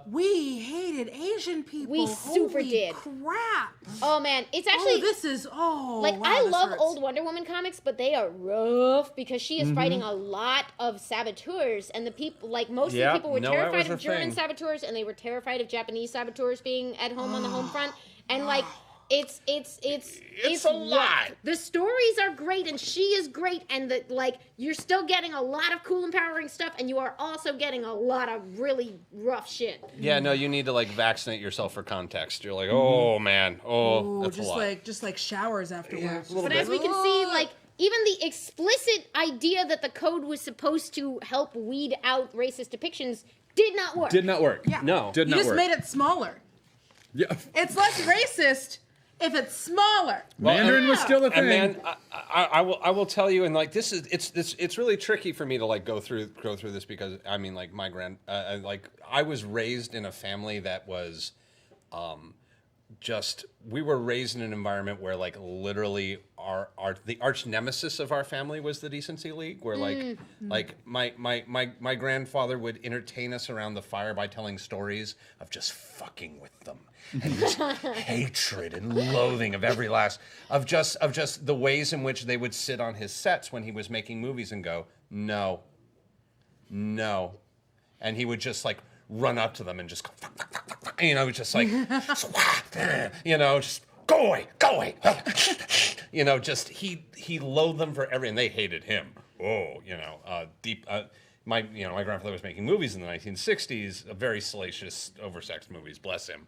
[SPEAKER 4] We hated Asian people.
[SPEAKER 2] We super
[SPEAKER 4] Holy
[SPEAKER 2] did.
[SPEAKER 4] crap.
[SPEAKER 2] Oh man, it's
[SPEAKER 4] Oh,
[SPEAKER 2] actually
[SPEAKER 4] this is
[SPEAKER 2] like
[SPEAKER 4] wow,
[SPEAKER 2] I
[SPEAKER 4] this
[SPEAKER 2] love
[SPEAKER 4] hurts.
[SPEAKER 2] old Wonder Woman comics, but they are rough because she is fighting a lot of saboteurs, and the people, like most of the
[SPEAKER 3] Yeah,
[SPEAKER 2] people, were
[SPEAKER 3] no, that
[SPEAKER 2] terrified
[SPEAKER 3] was
[SPEAKER 2] of
[SPEAKER 3] a
[SPEAKER 2] German
[SPEAKER 3] thing.
[SPEAKER 2] saboteurs, and they were terrified of Japanese saboteurs being at home on the home front, and like. It's
[SPEAKER 6] a
[SPEAKER 2] rough.
[SPEAKER 6] lot.
[SPEAKER 2] The stories are great, and she is great, and the like. You're still getting a lot of cool, empowering stuff, and you are also getting a lot of really rough shit.
[SPEAKER 6] Yeah, no, you need to like vaccinate yourself for context. You're like, oh man,
[SPEAKER 4] Ooh,
[SPEAKER 6] that's a lot.
[SPEAKER 4] just like showers afterwards.
[SPEAKER 2] But as we can see, like, even the explicit idea that the code was supposed to help weed out racist depictions did not work.
[SPEAKER 1] did not work.
[SPEAKER 4] Yeah.
[SPEAKER 6] No.
[SPEAKER 1] Did
[SPEAKER 4] You
[SPEAKER 1] not
[SPEAKER 4] just
[SPEAKER 1] work.
[SPEAKER 4] made it smaller.
[SPEAKER 1] Yeah.
[SPEAKER 4] It's less racist if it's smaller.
[SPEAKER 1] Mandarin was still a thing.
[SPEAKER 6] And man, I will tell you, and like this is it's really tricky for me to like go through this because I mean like my like I was raised in a family that was, just we were raised in an environment where like literally the arch nemesis of our family was the Decency League, where like my grandfather would entertain us around the fire by telling stories of just fucking with them and just hatred and loathing of every last of just the ways in which they would sit on his sets when he was making movies and go no, and he would just like run up to them and just go, you know, just like, you know, just go away, you know, just he loathed them for everything. They hated him. Oh, you know, my grandfather was making movies in the 1960s, very salacious, oversexed movies. Bless him,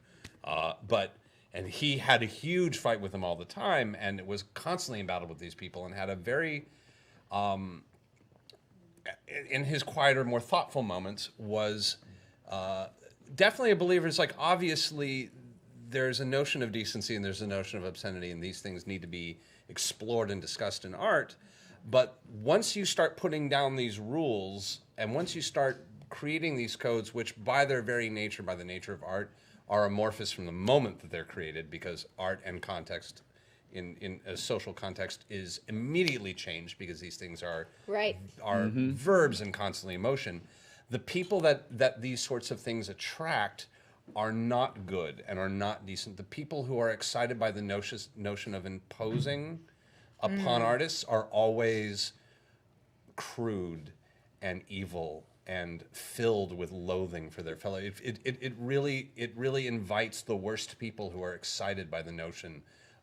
[SPEAKER 6] and he had a huge fight with them all the time, and was constantly in battle with these people, and had a very in his quieter, more thoughtful moments, was definitely a believer. It's like, obviously, there's a notion of decency and there's a notion of obscenity, and these things need to be explored and discussed in art. But once you start putting down these rules, and once you start creating these codes, which by their very nature, by the nature of art, are amorphous from the moment that they're created, because art and context in a social context is immediately changed, because these things are verbs and constantly in motion. The people that these sorts of things attract are not good and are not decent. The people who are excited by the notion of imposing upon artists are always crude and evil and filled with loathing for their fellow. It really invites the worst people who are excited by the notion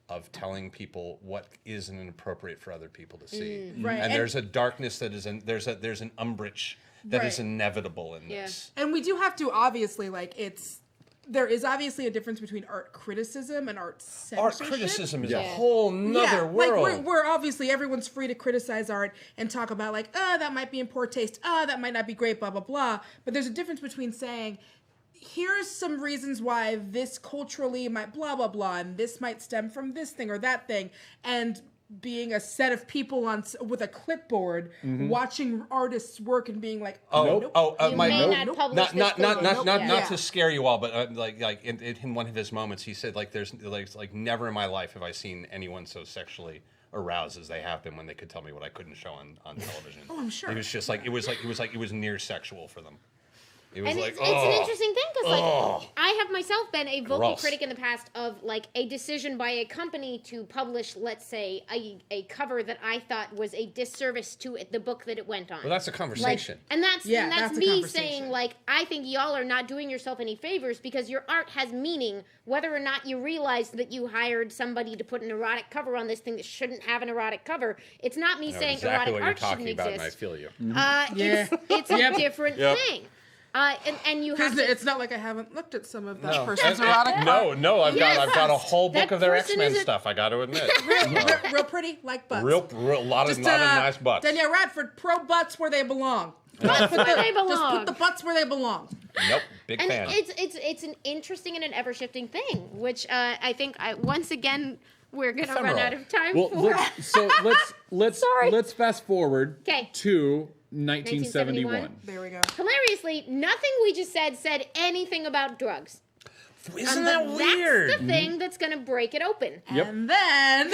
[SPEAKER 6] of telling people what is inappropriate for other people to see.
[SPEAKER 4] Right.
[SPEAKER 6] And there's a darkness that is there's an umbrage that is inevitable in this.
[SPEAKER 4] And we do have to, obviously, like, it's there is obviously a difference between art criticism and art censorship.
[SPEAKER 6] Art criticism is a
[SPEAKER 2] Yeah.
[SPEAKER 6] whole nother world.
[SPEAKER 4] Like we're obviously everyone's free to criticize art and talk about like, that might be in poor taste, that might not be great, blah blah blah. But there's a difference between saying, here's some reasons why this culturally might blah blah blah, and this might stem from this thing or that thing, and being a set of people with a clipboard watching artists work and being like,
[SPEAKER 2] You
[SPEAKER 6] my
[SPEAKER 2] may not publish this
[SPEAKER 6] not
[SPEAKER 2] book.
[SPEAKER 6] not to scare you all, but like in one of his moments, he said like there's like never in my life have I seen anyone so sexually aroused as they have been when they could tell me what I couldn't show on television.
[SPEAKER 4] Oh, I'm sure.
[SPEAKER 6] It was just like it was near sexual for them. It was
[SPEAKER 2] And
[SPEAKER 6] like
[SPEAKER 2] it's an interesting thing because, like, I have myself been a vocal
[SPEAKER 6] Gross.
[SPEAKER 2] critic in the past of, like, a decision by a company to publish, let's say, a cover that I thought was a disservice to the book that it went on.
[SPEAKER 6] Well, that's a conversation.
[SPEAKER 2] And that's
[SPEAKER 4] that's a
[SPEAKER 2] me
[SPEAKER 4] conversation.
[SPEAKER 2] saying, like, I think y'all are not doing yourself any favors because your art has meaning, whether or not you realize that you hired somebody to put an erotic cover on this thing that shouldn't have an erotic cover. It's not me
[SPEAKER 6] I know
[SPEAKER 2] saying
[SPEAKER 6] exactly
[SPEAKER 2] erotic
[SPEAKER 6] what you're
[SPEAKER 2] art
[SPEAKER 6] talking
[SPEAKER 2] shouldn't
[SPEAKER 6] about, and I
[SPEAKER 2] exist.
[SPEAKER 6] feel you.
[SPEAKER 2] It's a different
[SPEAKER 6] Yep.
[SPEAKER 2] thing. And you have
[SPEAKER 4] because
[SPEAKER 2] to...
[SPEAKER 4] it's not like I haven't looked at some of that person's erotic art.
[SPEAKER 6] No, I've got a whole
[SPEAKER 2] That
[SPEAKER 6] book of their
[SPEAKER 2] person
[SPEAKER 6] X-Men
[SPEAKER 2] isn't-
[SPEAKER 6] stuff. I got to admit,
[SPEAKER 4] real pretty, like butts.
[SPEAKER 6] real lot of nice butts.
[SPEAKER 4] Danielle Radford, pro butts where they belong.
[SPEAKER 2] Butts where they
[SPEAKER 4] Just
[SPEAKER 2] belong.
[SPEAKER 4] put the butts where they belong.
[SPEAKER 6] Nope, big
[SPEAKER 2] And
[SPEAKER 6] fan.
[SPEAKER 2] it's an interesting and an ever shifting thing, which I think once again we're gonna run
[SPEAKER 6] Ephemeral.
[SPEAKER 2] out of time
[SPEAKER 1] Well,
[SPEAKER 2] for.
[SPEAKER 1] let's fast forward
[SPEAKER 2] 'Kay.
[SPEAKER 1] to 1971.
[SPEAKER 4] There we go.
[SPEAKER 2] Hilariously, nothing we just said anything about drugs.
[SPEAKER 6] Isn't that weird?
[SPEAKER 2] That's the thing that's gonna break it open.
[SPEAKER 1] Yep.
[SPEAKER 4] And then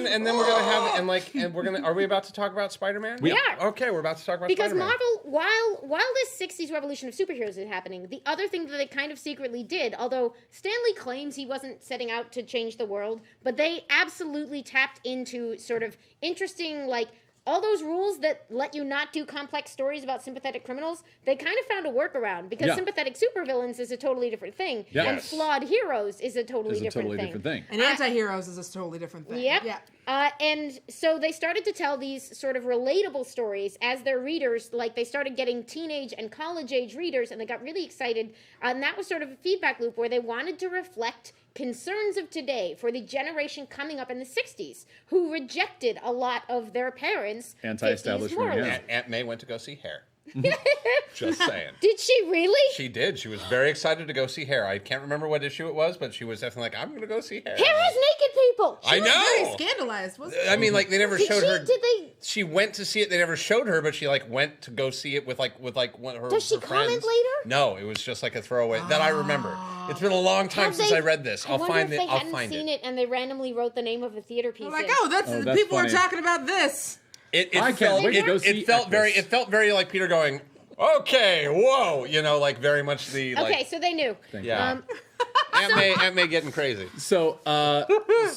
[SPEAKER 6] And then we're gonna have and we're gonna. Are we about to talk about Spider-Man?
[SPEAKER 2] We are.
[SPEAKER 6] Okay, we're about to talk about
[SPEAKER 2] Because
[SPEAKER 6] Spider-Man.
[SPEAKER 2] Marvel, while this 60s revolution of superheroes is happening, the other thing that they kind of secretly did, although Stan Lee claims he wasn't setting out to change the world, but they absolutely tapped into sort of interesting, like, all those rules that let you not do complex stories about sympathetic criminals, they kind of found a workaround because
[SPEAKER 1] Yeah.
[SPEAKER 2] sympathetic supervillains is a totally different thing,
[SPEAKER 1] Yes.
[SPEAKER 2] and flawed heroes is a totally
[SPEAKER 1] It's a
[SPEAKER 2] different
[SPEAKER 1] totally
[SPEAKER 2] thing.
[SPEAKER 1] different thing.
[SPEAKER 4] and anti-heroes is a totally different thing.
[SPEAKER 2] Yep.
[SPEAKER 4] Yeah.
[SPEAKER 2] And so they started to tell these sort of relatable stories as their readers, like they started getting teenage and college age readers, and they got really excited. And that was sort of a feedback loop where they wanted to reflect concerns of today for the generation coming up in the 60s who rejected a lot of their parents' 50s
[SPEAKER 1] Anti-establishment,
[SPEAKER 2] morals.
[SPEAKER 1] yeah.
[SPEAKER 6] Aunt May went to go see Hair. Just saying.
[SPEAKER 2] Did she really?
[SPEAKER 6] She did. She was very excited to go see Hair. I can't remember what issue it was, but she was definitely like, I'm going to go see Hair.
[SPEAKER 2] Hair has naked people.
[SPEAKER 6] I
[SPEAKER 4] Very
[SPEAKER 6] know.
[SPEAKER 4] scandalized, wasn't
[SPEAKER 6] I mean, like they never
[SPEAKER 2] Did
[SPEAKER 6] showed
[SPEAKER 2] she?
[SPEAKER 6] her.
[SPEAKER 2] Did they?
[SPEAKER 6] She went to see it. They never showed her, but she like went to go see it with one of her.
[SPEAKER 2] Does she
[SPEAKER 6] her
[SPEAKER 2] comment
[SPEAKER 6] friends.
[SPEAKER 2] later?
[SPEAKER 6] No, it was just like a throwaway that I remember. It's been a long time
[SPEAKER 2] Have
[SPEAKER 6] since
[SPEAKER 2] they-
[SPEAKER 6] I read this. I'll
[SPEAKER 2] wonder
[SPEAKER 6] find
[SPEAKER 2] if
[SPEAKER 6] it.
[SPEAKER 2] they
[SPEAKER 6] I'll
[SPEAKER 2] hadn't
[SPEAKER 6] find
[SPEAKER 2] seen
[SPEAKER 6] it.
[SPEAKER 2] it and they randomly wrote the name of the theater piece.
[SPEAKER 4] I'm like,
[SPEAKER 2] in.
[SPEAKER 4] oh, that's people
[SPEAKER 1] funny.
[SPEAKER 4] are talking about this.
[SPEAKER 6] It
[SPEAKER 1] I can't
[SPEAKER 6] felt,
[SPEAKER 1] wait to go
[SPEAKER 6] it
[SPEAKER 1] see
[SPEAKER 6] felt very.
[SPEAKER 1] Equus.
[SPEAKER 6] It felt very like Peter going, okay, whoa, like very much the like.
[SPEAKER 2] Okay, so they knew.
[SPEAKER 6] Yeah. Aunt May getting crazy.
[SPEAKER 1] So,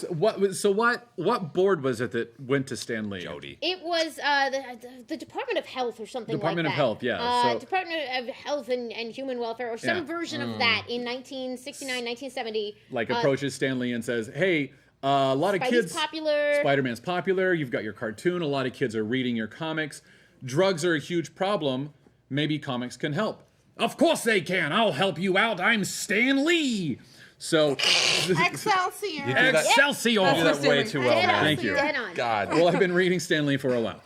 [SPEAKER 1] what board was it that went to Stan Lee?
[SPEAKER 6] Jody.
[SPEAKER 2] It was the Department of Health or something
[SPEAKER 1] Department
[SPEAKER 2] like
[SPEAKER 1] of
[SPEAKER 2] that.
[SPEAKER 1] Health, yeah, so-
[SPEAKER 2] Department of Health and Human Welfare or some
[SPEAKER 1] Yeah.
[SPEAKER 2] version of that in 1969, 1970.
[SPEAKER 1] Like approaches Stan Lee and says, "Hey, a lot of
[SPEAKER 2] Spidey's
[SPEAKER 1] kids.
[SPEAKER 2] popular.
[SPEAKER 1] Spider-Man's popular. You've got your cartoon. A lot of kids are reading your comics. Drugs are a huge problem. Maybe comics can help." Of course they can. I'll help you out. I'm Stan Lee. So,
[SPEAKER 4] Excelsior.
[SPEAKER 1] Excelsior.
[SPEAKER 6] You do that way too well,
[SPEAKER 2] Dead on.
[SPEAKER 6] man.
[SPEAKER 1] Thank you.
[SPEAKER 2] Dead on.
[SPEAKER 6] God.
[SPEAKER 1] Well, I've been reading Stan Lee for a while.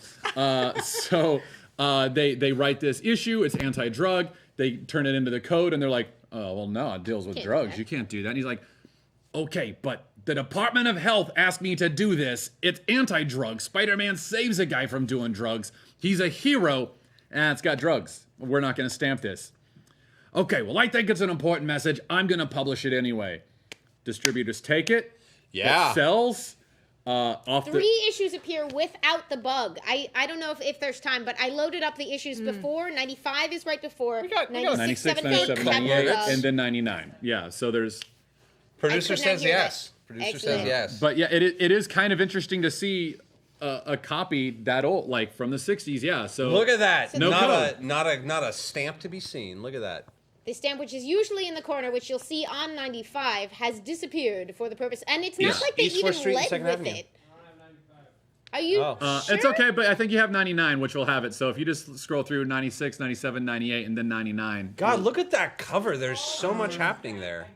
[SPEAKER 1] They write this issue. It's anti-drug. They turn it into the code, and they're like, "Oh, well, no, it deals with
[SPEAKER 2] Can't do
[SPEAKER 1] drugs.
[SPEAKER 2] that.
[SPEAKER 1] You can't do that." And he's like, "Okay, but the Department of Health asked me to do this. It's anti-drug. Spider-Man saves a guy from doing drugs. He's a hero, and it's got drugs. We're not going to stamp this." Okay, well, I think it's an important message. I'm going to publish it anyway. Distributors take it.
[SPEAKER 6] Yeah.
[SPEAKER 1] It sells. Off the
[SPEAKER 2] 3 issues appear without the bug. I don't know if there's time, but I loaded up the issues before. 95 is right before.
[SPEAKER 6] We got
[SPEAKER 1] 96,
[SPEAKER 2] 97,
[SPEAKER 1] 97,
[SPEAKER 2] 98,
[SPEAKER 1] 98, and then 99. Yeah, so there's...
[SPEAKER 6] Producer
[SPEAKER 2] I could not
[SPEAKER 6] says
[SPEAKER 2] hear
[SPEAKER 6] yes.
[SPEAKER 2] that.
[SPEAKER 6] Producer
[SPEAKER 2] Excellent.
[SPEAKER 6] says yes.
[SPEAKER 1] But yeah, it is kind of interesting to see a copy that old, like from the 60s, yeah. So
[SPEAKER 6] Look at that.
[SPEAKER 1] No code.
[SPEAKER 6] not a stamp to be seen. Look at that.
[SPEAKER 2] The stamp, which is usually in the corner, which you'll see on 95, has disappeared for the purpose. And it's not
[SPEAKER 6] East-
[SPEAKER 2] like they
[SPEAKER 6] East
[SPEAKER 2] even
[SPEAKER 6] 4th Street and
[SPEAKER 2] led
[SPEAKER 6] 2nd
[SPEAKER 2] with
[SPEAKER 6] Avenue.
[SPEAKER 2] it. Are you
[SPEAKER 6] Oh.
[SPEAKER 2] sure?
[SPEAKER 1] It's okay, but I think you have 99, which will have it. So if you just scroll through 96, 97, 98, and then 99.
[SPEAKER 3] God, look at that cover. There's so much happening there.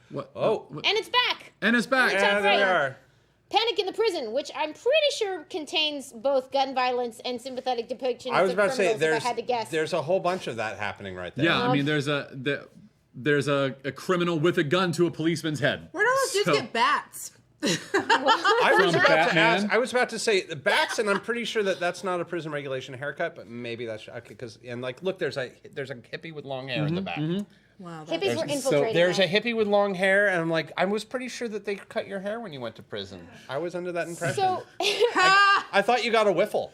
[SPEAKER 1] What?
[SPEAKER 3] Oh.
[SPEAKER 2] And it's back.
[SPEAKER 1] And it's back.
[SPEAKER 2] Top
[SPEAKER 3] Yeah, there
[SPEAKER 2] right.
[SPEAKER 3] we are.
[SPEAKER 2] Panic in the Prison, which I'm pretty sure contains both gun violence and sympathetic depictions
[SPEAKER 3] I was
[SPEAKER 2] of
[SPEAKER 3] about to say,
[SPEAKER 2] criminals, if I had to guess.
[SPEAKER 3] there's a whole bunch of that happening right there.
[SPEAKER 1] Yeah, I mean, there's a criminal with a gun to a policeman's head.
[SPEAKER 4] Where do all those dudes
[SPEAKER 1] So-
[SPEAKER 4] get bats?
[SPEAKER 3] I was
[SPEAKER 1] From
[SPEAKER 3] about to
[SPEAKER 1] Batman.
[SPEAKER 3] ask. I was about to say the bats, and I'm pretty sure that that's not a prison regulation haircut, but maybe that's okay. Because look, there's a hippie with long hair in the back.
[SPEAKER 4] Wow.
[SPEAKER 2] Hippies were
[SPEAKER 1] so
[SPEAKER 2] infiltrating.
[SPEAKER 3] There's a
[SPEAKER 2] that.
[SPEAKER 3] hippie with long hair, and I'm like, I was pretty sure that they cut your hair when you went to prison. I was under that impression.
[SPEAKER 2] So,
[SPEAKER 3] I thought you got a whiffle,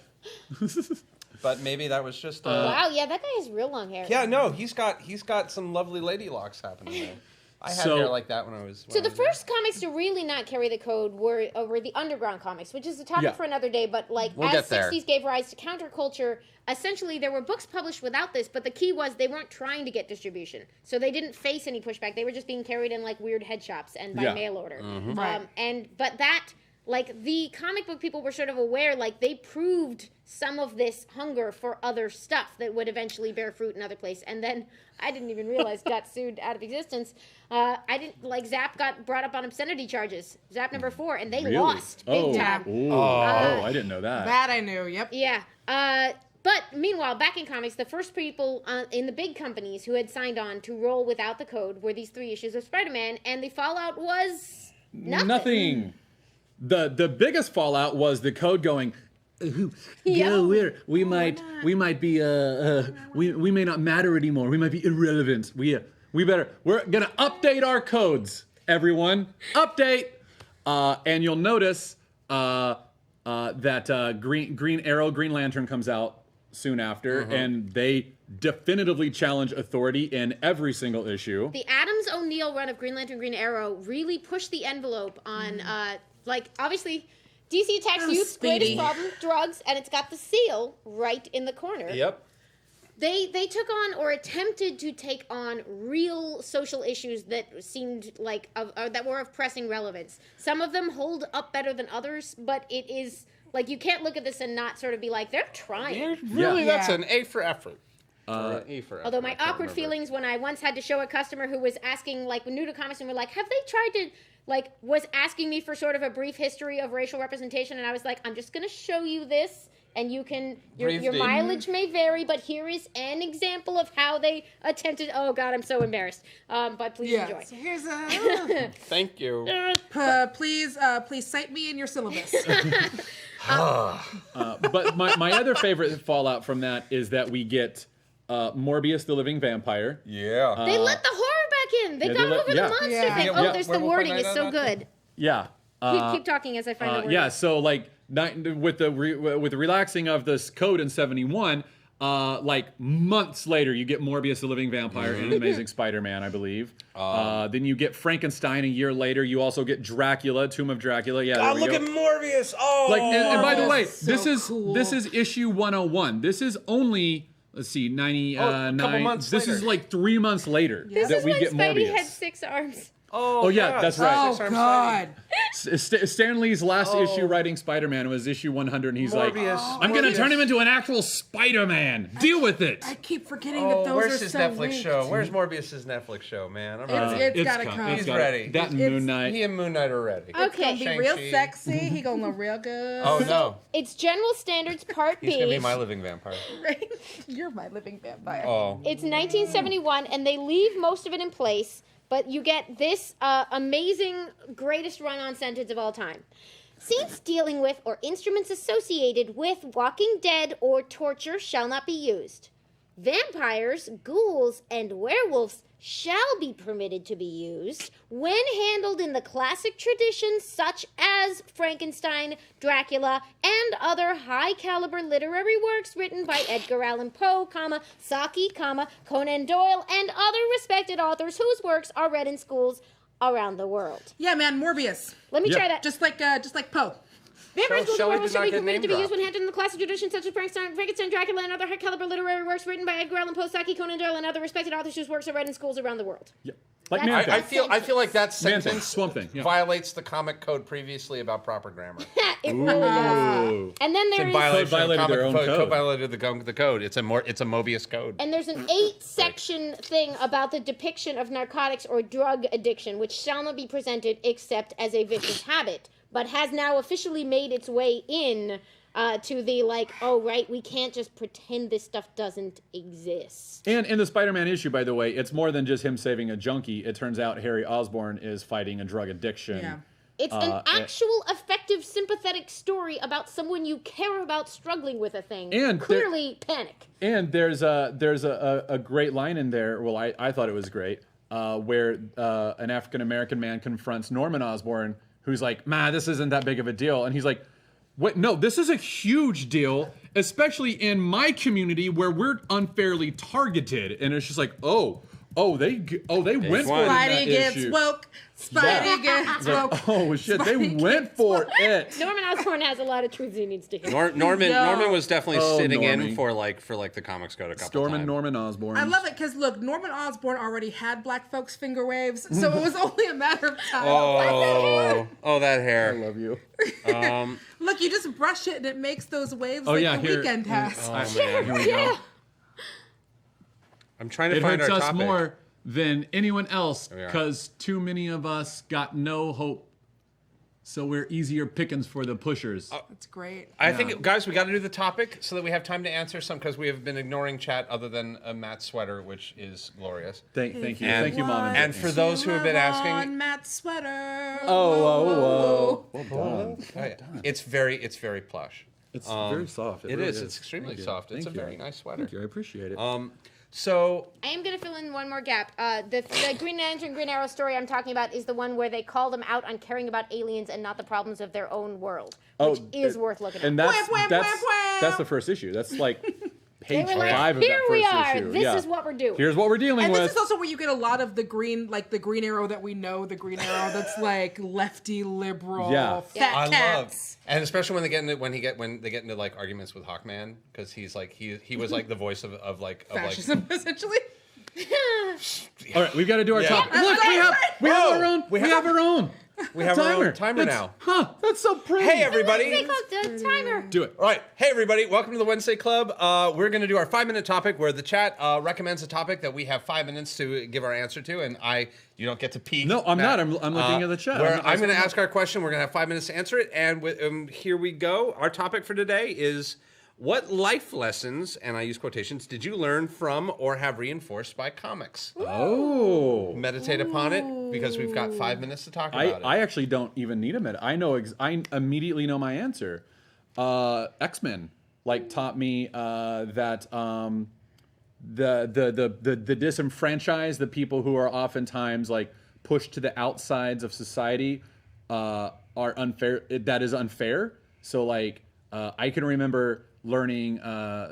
[SPEAKER 3] but maybe that was just.
[SPEAKER 2] wow, yeah, that guy has real long hair.
[SPEAKER 3] Yeah, no, he's got some lovely lady locks happening there. I had
[SPEAKER 1] So-
[SPEAKER 3] hair like that when I was.
[SPEAKER 2] So the first comics to really not carry the code were the underground comics, which is a topic
[SPEAKER 1] Yeah.
[SPEAKER 2] for another day. But like
[SPEAKER 3] We'll
[SPEAKER 2] as
[SPEAKER 3] get there.
[SPEAKER 2] 60s gave rise to counterculture, essentially there were books published without this, but the key was they weren't trying to get distribution, so they didn't face any pushback. They were just being carried in like weird head shops and by
[SPEAKER 1] Yeah.
[SPEAKER 2] mail order.
[SPEAKER 4] Right.
[SPEAKER 2] But that like the comic book people were sort of aware, like they proved some of this hunger for other stuff that would eventually bear fruit in other places. And then I didn't even realize got sued out of existence. Zap got brought up on obscenity charges. Zap number 4, and they
[SPEAKER 1] Really?
[SPEAKER 2] lost big
[SPEAKER 1] Oh.
[SPEAKER 2] time.
[SPEAKER 1] Ooh. I didn't know that.
[SPEAKER 4] That I knew. Yep.
[SPEAKER 2] Yeah. But meanwhile, back in comics, the first people in the big companies who had signed on to roll without the code were these 3 issues of Spider-Man, and the fallout was nothing.
[SPEAKER 1] The biggest fallout was the code going.
[SPEAKER 2] Yeah.
[SPEAKER 1] We might be we may not matter anymore. We might be irrelevant. We're gonna update our codes, everyone. Update, and you'll notice that Green Arrow, Green Lantern comes out soon after, and they definitively challenge authority in every single issue.
[SPEAKER 2] The Adams O'Neill run of Green Lantern, Green Arrow really pushed the envelope on, obviously, DC attacks
[SPEAKER 4] Oh,
[SPEAKER 2] youth's
[SPEAKER 4] Speedy.
[SPEAKER 2] greatest problem, drugs, and it's got the seal right in the corner.
[SPEAKER 3] Yep.
[SPEAKER 2] They took on or attempted to take on real social issues that seemed like that were of pressing relevance. Some of them hold up better than others, but it is like you can't look at this and not sort of be like they're trying.
[SPEAKER 3] Really,
[SPEAKER 4] Yeah.
[SPEAKER 3] that's an A for effort. Or an E for effort.
[SPEAKER 2] Although my
[SPEAKER 3] I can't
[SPEAKER 2] awkward
[SPEAKER 3] remember.
[SPEAKER 2] feelings when I once had to show a customer who was asking, like, new to comics and were like, have they tried to, like, was asking me for sort of a brief history of racial representation, and I was like, I'm just going to show you this, and you can, your
[SPEAKER 3] Briefed in.
[SPEAKER 2] mileage may vary, but here is an example of how they attempted, oh God, I'm so embarrassed, but please
[SPEAKER 4] Yeah.
[SPEAKER 2] enjoy.
[SPEAKER 4] So here's a.
[SPEAKER 3] Thank you.
[SPEAKER 4] Please cite me in your syllabus.
[SPEAKER 1] But my other favorite fallout from that is that we get Morbius the Living Vampire.
[SPEAKER 3] Yeah.
[SPEAKER 2] They let the horror back in. They
[SPEAKER 1] Yeah,
[SPEAKER 2] got
[SPEAKER 1] they let-
[SPEAKER 2] over
[SPEAKER 1] yeah.
[SPEAKER 2] the monster
[SPEAKER 4] Yeah.
[SPEAKER 2] thing.
[SPEAKER 3] Yeah,
[SPEAKER 2] Oh,
[SPEAKER 3] yeah,
[SPEAKER 2] there's
[SPEAKER 3] where
[SPEAKER 2] the
[SPEAKER 3] we'll find
[SPEAKER 2] wording.
[SPEAKER 3] that
[SPEAKER 2] It's so
[SPEAKER 3] out.
[SPEAKER 2] good.
[SPEAKER 1] Yeah.
[SPEAKER 2] Keep talking as I find the wording.
[SPEAKER 1] Yeah, so like with the relaxing of this code in 71, like months later you get Morbius the Living Vampire in Amazing Spider-Man, I believe. Then you get Frankenstein a year later. You also get Dracula, Tomb of Dracula. Yeah,
[SPEAKER 3] God,
[SPEAKER 1] there we
[SPEAKER 3] look
[SPEAKER 1] go.
[SPEAKER 3] at Morbius. Oh.
[SPEAKER 1] Like, and by the way,
[SPEAKER 4] so cool.
[SPEAKER 1] this is issue 101. This is only, let's see, 99.
[SPEAKER 3] couple months
[SPEAKER 1] this is
[SPEAKER 3] later.
[SPEAKER 1] like 3 months later
[SPEAKER 2] This
[SPEAKER 1] that
[SPEAKER 2] is
[SPEAKER 1] we
[SPEAKER 2] when
[SPEAKER 1] get
[SPEAKER 2] Spidey
[SPEAKER 1] Morbius.
[SPEAKER 2] had 6 arms.
[SPEAKER 1] Oh, yeah, that's right.
[SPEAKER 4] Oh God.
[SPEAKER 1] Stan Lee's last issue writing Spider-Man was issue 100, and he's like,
[SPEAKER 3] Morbius.
[SPEAKER 1] I'm going to
[SPEAKER 3] Morbius.
[SPEAKER 1] turn him into an actual Spider-Man. Deal with it.
[SPEAKER 4] I keep forgetting that those
[SPEAKER 3] where's
[SPEAKER 4] are
[SPEAKER 3] his
[SPEAKER 4] so
[SPEAKER 3] Netflix
[SPEAKER 4] linked.
[SPEAKER 3] show? Where's Morbius's Netflix show, man? I'm ready.
[SPEAKER 4] It's gotta
[SPEAKER 1] com-
[SPEAKER 4] come.
[SPEAKER 1] it's
[SPEAKER 3] He's
[SPEAKER 1] gotta-
[SPEAKER 3] ready.
[SPEAKER 1] That
[SPEAKER 4] It's-
[SPEAKER 1] Moon Knight.
[SPEAKER 3] He and Moon Knight are ready.
[SPEAKER 2] Okay.
[SPEAKER 4] It's gonna be real
[SPEAKER 3] Shang-Chi.
[SPEAKER 4] sexy. He gonna look real good.
[SPEAKER 3] Oh no,
[SPEAKER 2] It's General Standards Part
[SPEAKER 3] he's
[SPEAKER 2] B.
[SPEAKER 3] gonna be my living vampire.
[SPEAKER 4] Right? You're my living vampire.
[SPEAKER 3] Oh,
[SPEAKER 2] It's 1971, and they leave most of it in place, but you get this amazing, greatest run-on sentence of all time. Scenes dealing with or instruments associated with Walking Dead or torture shall not be used. Vampires, ghouls, and werewolves shall be permitted to be used when handled in the classic traditions such as Frankenstein, Dracula, and other high-caliber literary works written by Edgar Allan Poe, Saki, Conan Doyle, and other respected authors whose works are read in schools around the world.
[SPEAKER 4] Yeah, man, Morbius.
[SPEAKER 2] Let me
[SPEAKER 1] Yeah.
[SPEAKER 2] try that.
[SPEAKER 4] Just like Poe.
[SPEAKER 2] Vampires, ghouls, and
[SPEAKER 3] Shelley
[SPEAKER 2] werewolves
[SPEAKER 3] did
[SPEAKER 2] shall
[SPEAKER 3] not
[SPEAKER 2] be
[SPEAKER 3] get
[SPEAKER 2] permitted to be
[SPEAKER 3] name
[SPEAKER 2] used when
[SPEAKER 3] dropped.
[SPEAKER 2] handled in the classic traditions such as Frankenstein, Dracula, and other high-caliber literary works written by Edgar Allan Poe, Saki, Conan Doyle, and other respected authors whose works are read in schools around the world.
[SPEAKER 1] Yeah. Like
[SPEAKER 2] That's-
[SPEAKER 1] man
[SPEAKER 3] I
[SPEAKER 1] thing.
[SPEAKER 3] feel like that
[SPEAKER 1] Man thing,
[SPEAKER 3] sentence
[SPEAKER 1] swamp thing. Yeah.
[SPEAKER 3] violates the comic code previously about proper grammar.
[SPEAKER 2] It really does.
[SPEAKER 1] Ooh.
[SPEAKER 2] And then
[SPEAKER 3] It's in
[SPEAKER 2] there's
[SPEAKER 3] violation
[SPEAKER 1] violated
[SPEAKER 3] of
[SPEAKER 1] their own code.
[SPEAKER 3] violated the code. It's a Mobius code.
[SPEAKER 2] And there's an 8-section thing about the depiction of narcotics or drug addiction, which shall not be presented except as a vicious habit, but has now officially made its way in to the like, oh, right, we can't just pretend this stuff doesn't exist.
[SPEAKER 1] And in the Spider-Man issue, by the way, it's more than just him saving a junkie. It turns out Harry Osborn is fighting a drug addiction.
[SPEAKER 4] Yeah.
[SPEAKER 2] It's an actual, effective, sympathetic story about someone you care about struggling with a thing.
[SPEAKER 1] And
[SPEAKER 2] clearly panic.
[SPEAKER 1] And there's a great line in there. Well, I thought it was great, where an African American man confronts Norman Osborn, who's like, "Man, this isn't that big of a deal," and he's like, "What? No, this is a huge deal, especially in my community where we're unfairly targeted." And it's just like, they went for it in that
[SPEAKER 4] Spidey gets
[SPEAKER 1] issue.
[SPEAKER 4] woke. Spidey gets woke.
[SPEAKER 1] Oh shit, they
[SPEAKER 4] Spidey
[SPEAKER 1] went
[SPEAKER 4] gets
[SPEAKER 1] for
[SPEAKER 4] woke.
[SPEAKER 1] it.
[SPEAKER 2] Norman Osborn has a lot of truths he needs to hear.
[SPEAKER 3] Norman was definitely
[SPEAKER 1] Oh,
[SPEAKER 3] sitting in
[SPEAKER 1] Normie.
[SPEAKER 3] for the comics code a couple
[SPEAKER 1] Storm
[SPEAKER 3] times.
[SPEAKER 1] and Norman Osborn.
[SPEAKER 4] I love it because look, Norman Osborn already had black folks' finger waves, so it was only a matter of time.
[SPEAKER 3] That hair.
[SPEAKER 1] I love you.
[SPEAKER 4] Look, you just brush it and it makes those waves
[SPEAKER 1] Oh,
[SPEAKER 4] like
[SPEAKER 1] yeah,
[SPEAKER 4] the
[SPEAKER 1] here-
[SPEAKER 4] weekend has.
[SPEAKER 3] Oh man.
[SPEAKER 1] Here we go.
[SPEAKER 3] I'm trying to
[SPEAKER 1] It
[SPEAKER 3] find
[SPEAKER 1] hurts
[SPEAKER 3] our
[SPEAKER 1] us
[SPEAKER 3] topic.
[SPEAKER 1] more than anyone else
[SPEAKER 3] we are.
[SPEAKER 1] because too many of us got no hope. So we're easier pickings for the pushers.
[SPEAKER 4] That's great.
[SPEAKER 3] I think, guys, we got to do the topic so that we have time to answer some because we have been ignoring chat other than a Matt sweater, which is glorious.
[SPEAKER 1] Thank you.
[SPEAKER 3] And-
[SPEAKER 1] Thank you, Mom.
[SPEAKER 3] And for those who have been asking,
[SPEAKER 4] on Matt's sweater.
[SPEAKER 1] Well done.
[SPEAKER 3] it's very plush.
[SPEAKER 1] It's very soft.
[SPEAKER 3] It
[SPEAKER 1] really
[SPEAKER 3] is. It's extremely
[SPEAKER 1] Thank you.
[SPEAKER 3] soft. It's
[SPEAKER 1] Thank
[SPEAKER 3] a
[SPEAKER 1] you.
[SPEAKER 3] very nice sweater.
[SPEAKER 1] Thank you. I appreciate it.
[SPEAKER 3] So
[SPEAKER 2] I am going to fill in one more gap. The Green Lantern, Green Arrow story I'm talking about is the one where they call them out on caring about aliens and not the problems of their own world, which is worth looking at.
[SPEAKER 1] And that's
[SPEAKER 4] Wham, wham, wham, wham.
[SPEAKER 1] that's the first issue. That's like
[SPEAKER 2] They
[SPEAKER 1] page
[SPEAKER 2] were like,
[SPEAKER 1] 5 of
[SPEAKER 2] here
[SPEAKER 1] that first
[SPEAKER 2] we are.
[SPEAKER 1] issue.
[SPEAKER 2] This
[SPEAKER 1] Yeah.
[SPEAKER 2] is what we're doing.
[SPEAKER 1] Here's what we're dealing
[SPEAKER 4] And
[SPEAKER 1] with.
[SPEAKER 4] this is also where you get a lot of the green arrow that we know, the green arrow that's like lefty liberal,
[SPEAKER 1] Yeah.
[SPEAKER 4] fat
[SPEAKER 3] I love,
[SPEAKER 4] cats.
[SPEAKER 3] and especially when they get into when they get into like arguments with Hawkman because he's like he was like the voice of
[SPEAKER 4] Fascism, essentially.
[SPEAKER 1] All right, we've got to do our
[SPEAKER 3] Yeah.
[SPEAKER 1] top. Look, we have our own. We have our own.
[SPEAKER 3] we have our own timer
[SPEAKER 1] That's-
[SPEAKER 3] now.
[SPEAKER 1] Huh? That's so pretty.
[SPEAKER 3] Hey everybody!
[SPEAKER 2] They called the timer.
[SPEAKER 1] Do it.
[SPEAKER 3] All right, hey everybody! Welcome to the Wednesday Club. We're going to do our 5-minute topic where the chat recommends a topic that we have 5 minutes to give our answer to, and you don't get to peek.
[SPEAKER 1] No, I'm
[SPEAKER 3] Matt.
[SPEAKER 1] not. I'm looking at the chat.
[SPEAKER 3] Where I'm going to ask our question. We're going to have 5 minutes to answer it, and here we go. Our topic for today is: what life lessons, and I use quotations, did you learn from or have reinforced by comics?
[SPEAKER 1] Oh.
[SPEAKER 3] Meditate upon it because we've got 5 minutes to talk about it.
[SPEAKER 1] I actually don't even need a minute. I know. I immediately know my answer. X-Men taught me that the disenfranchised, the people who are oftentimes pushed to the outsides of society, are unfair. That is unfair. So I can remember learning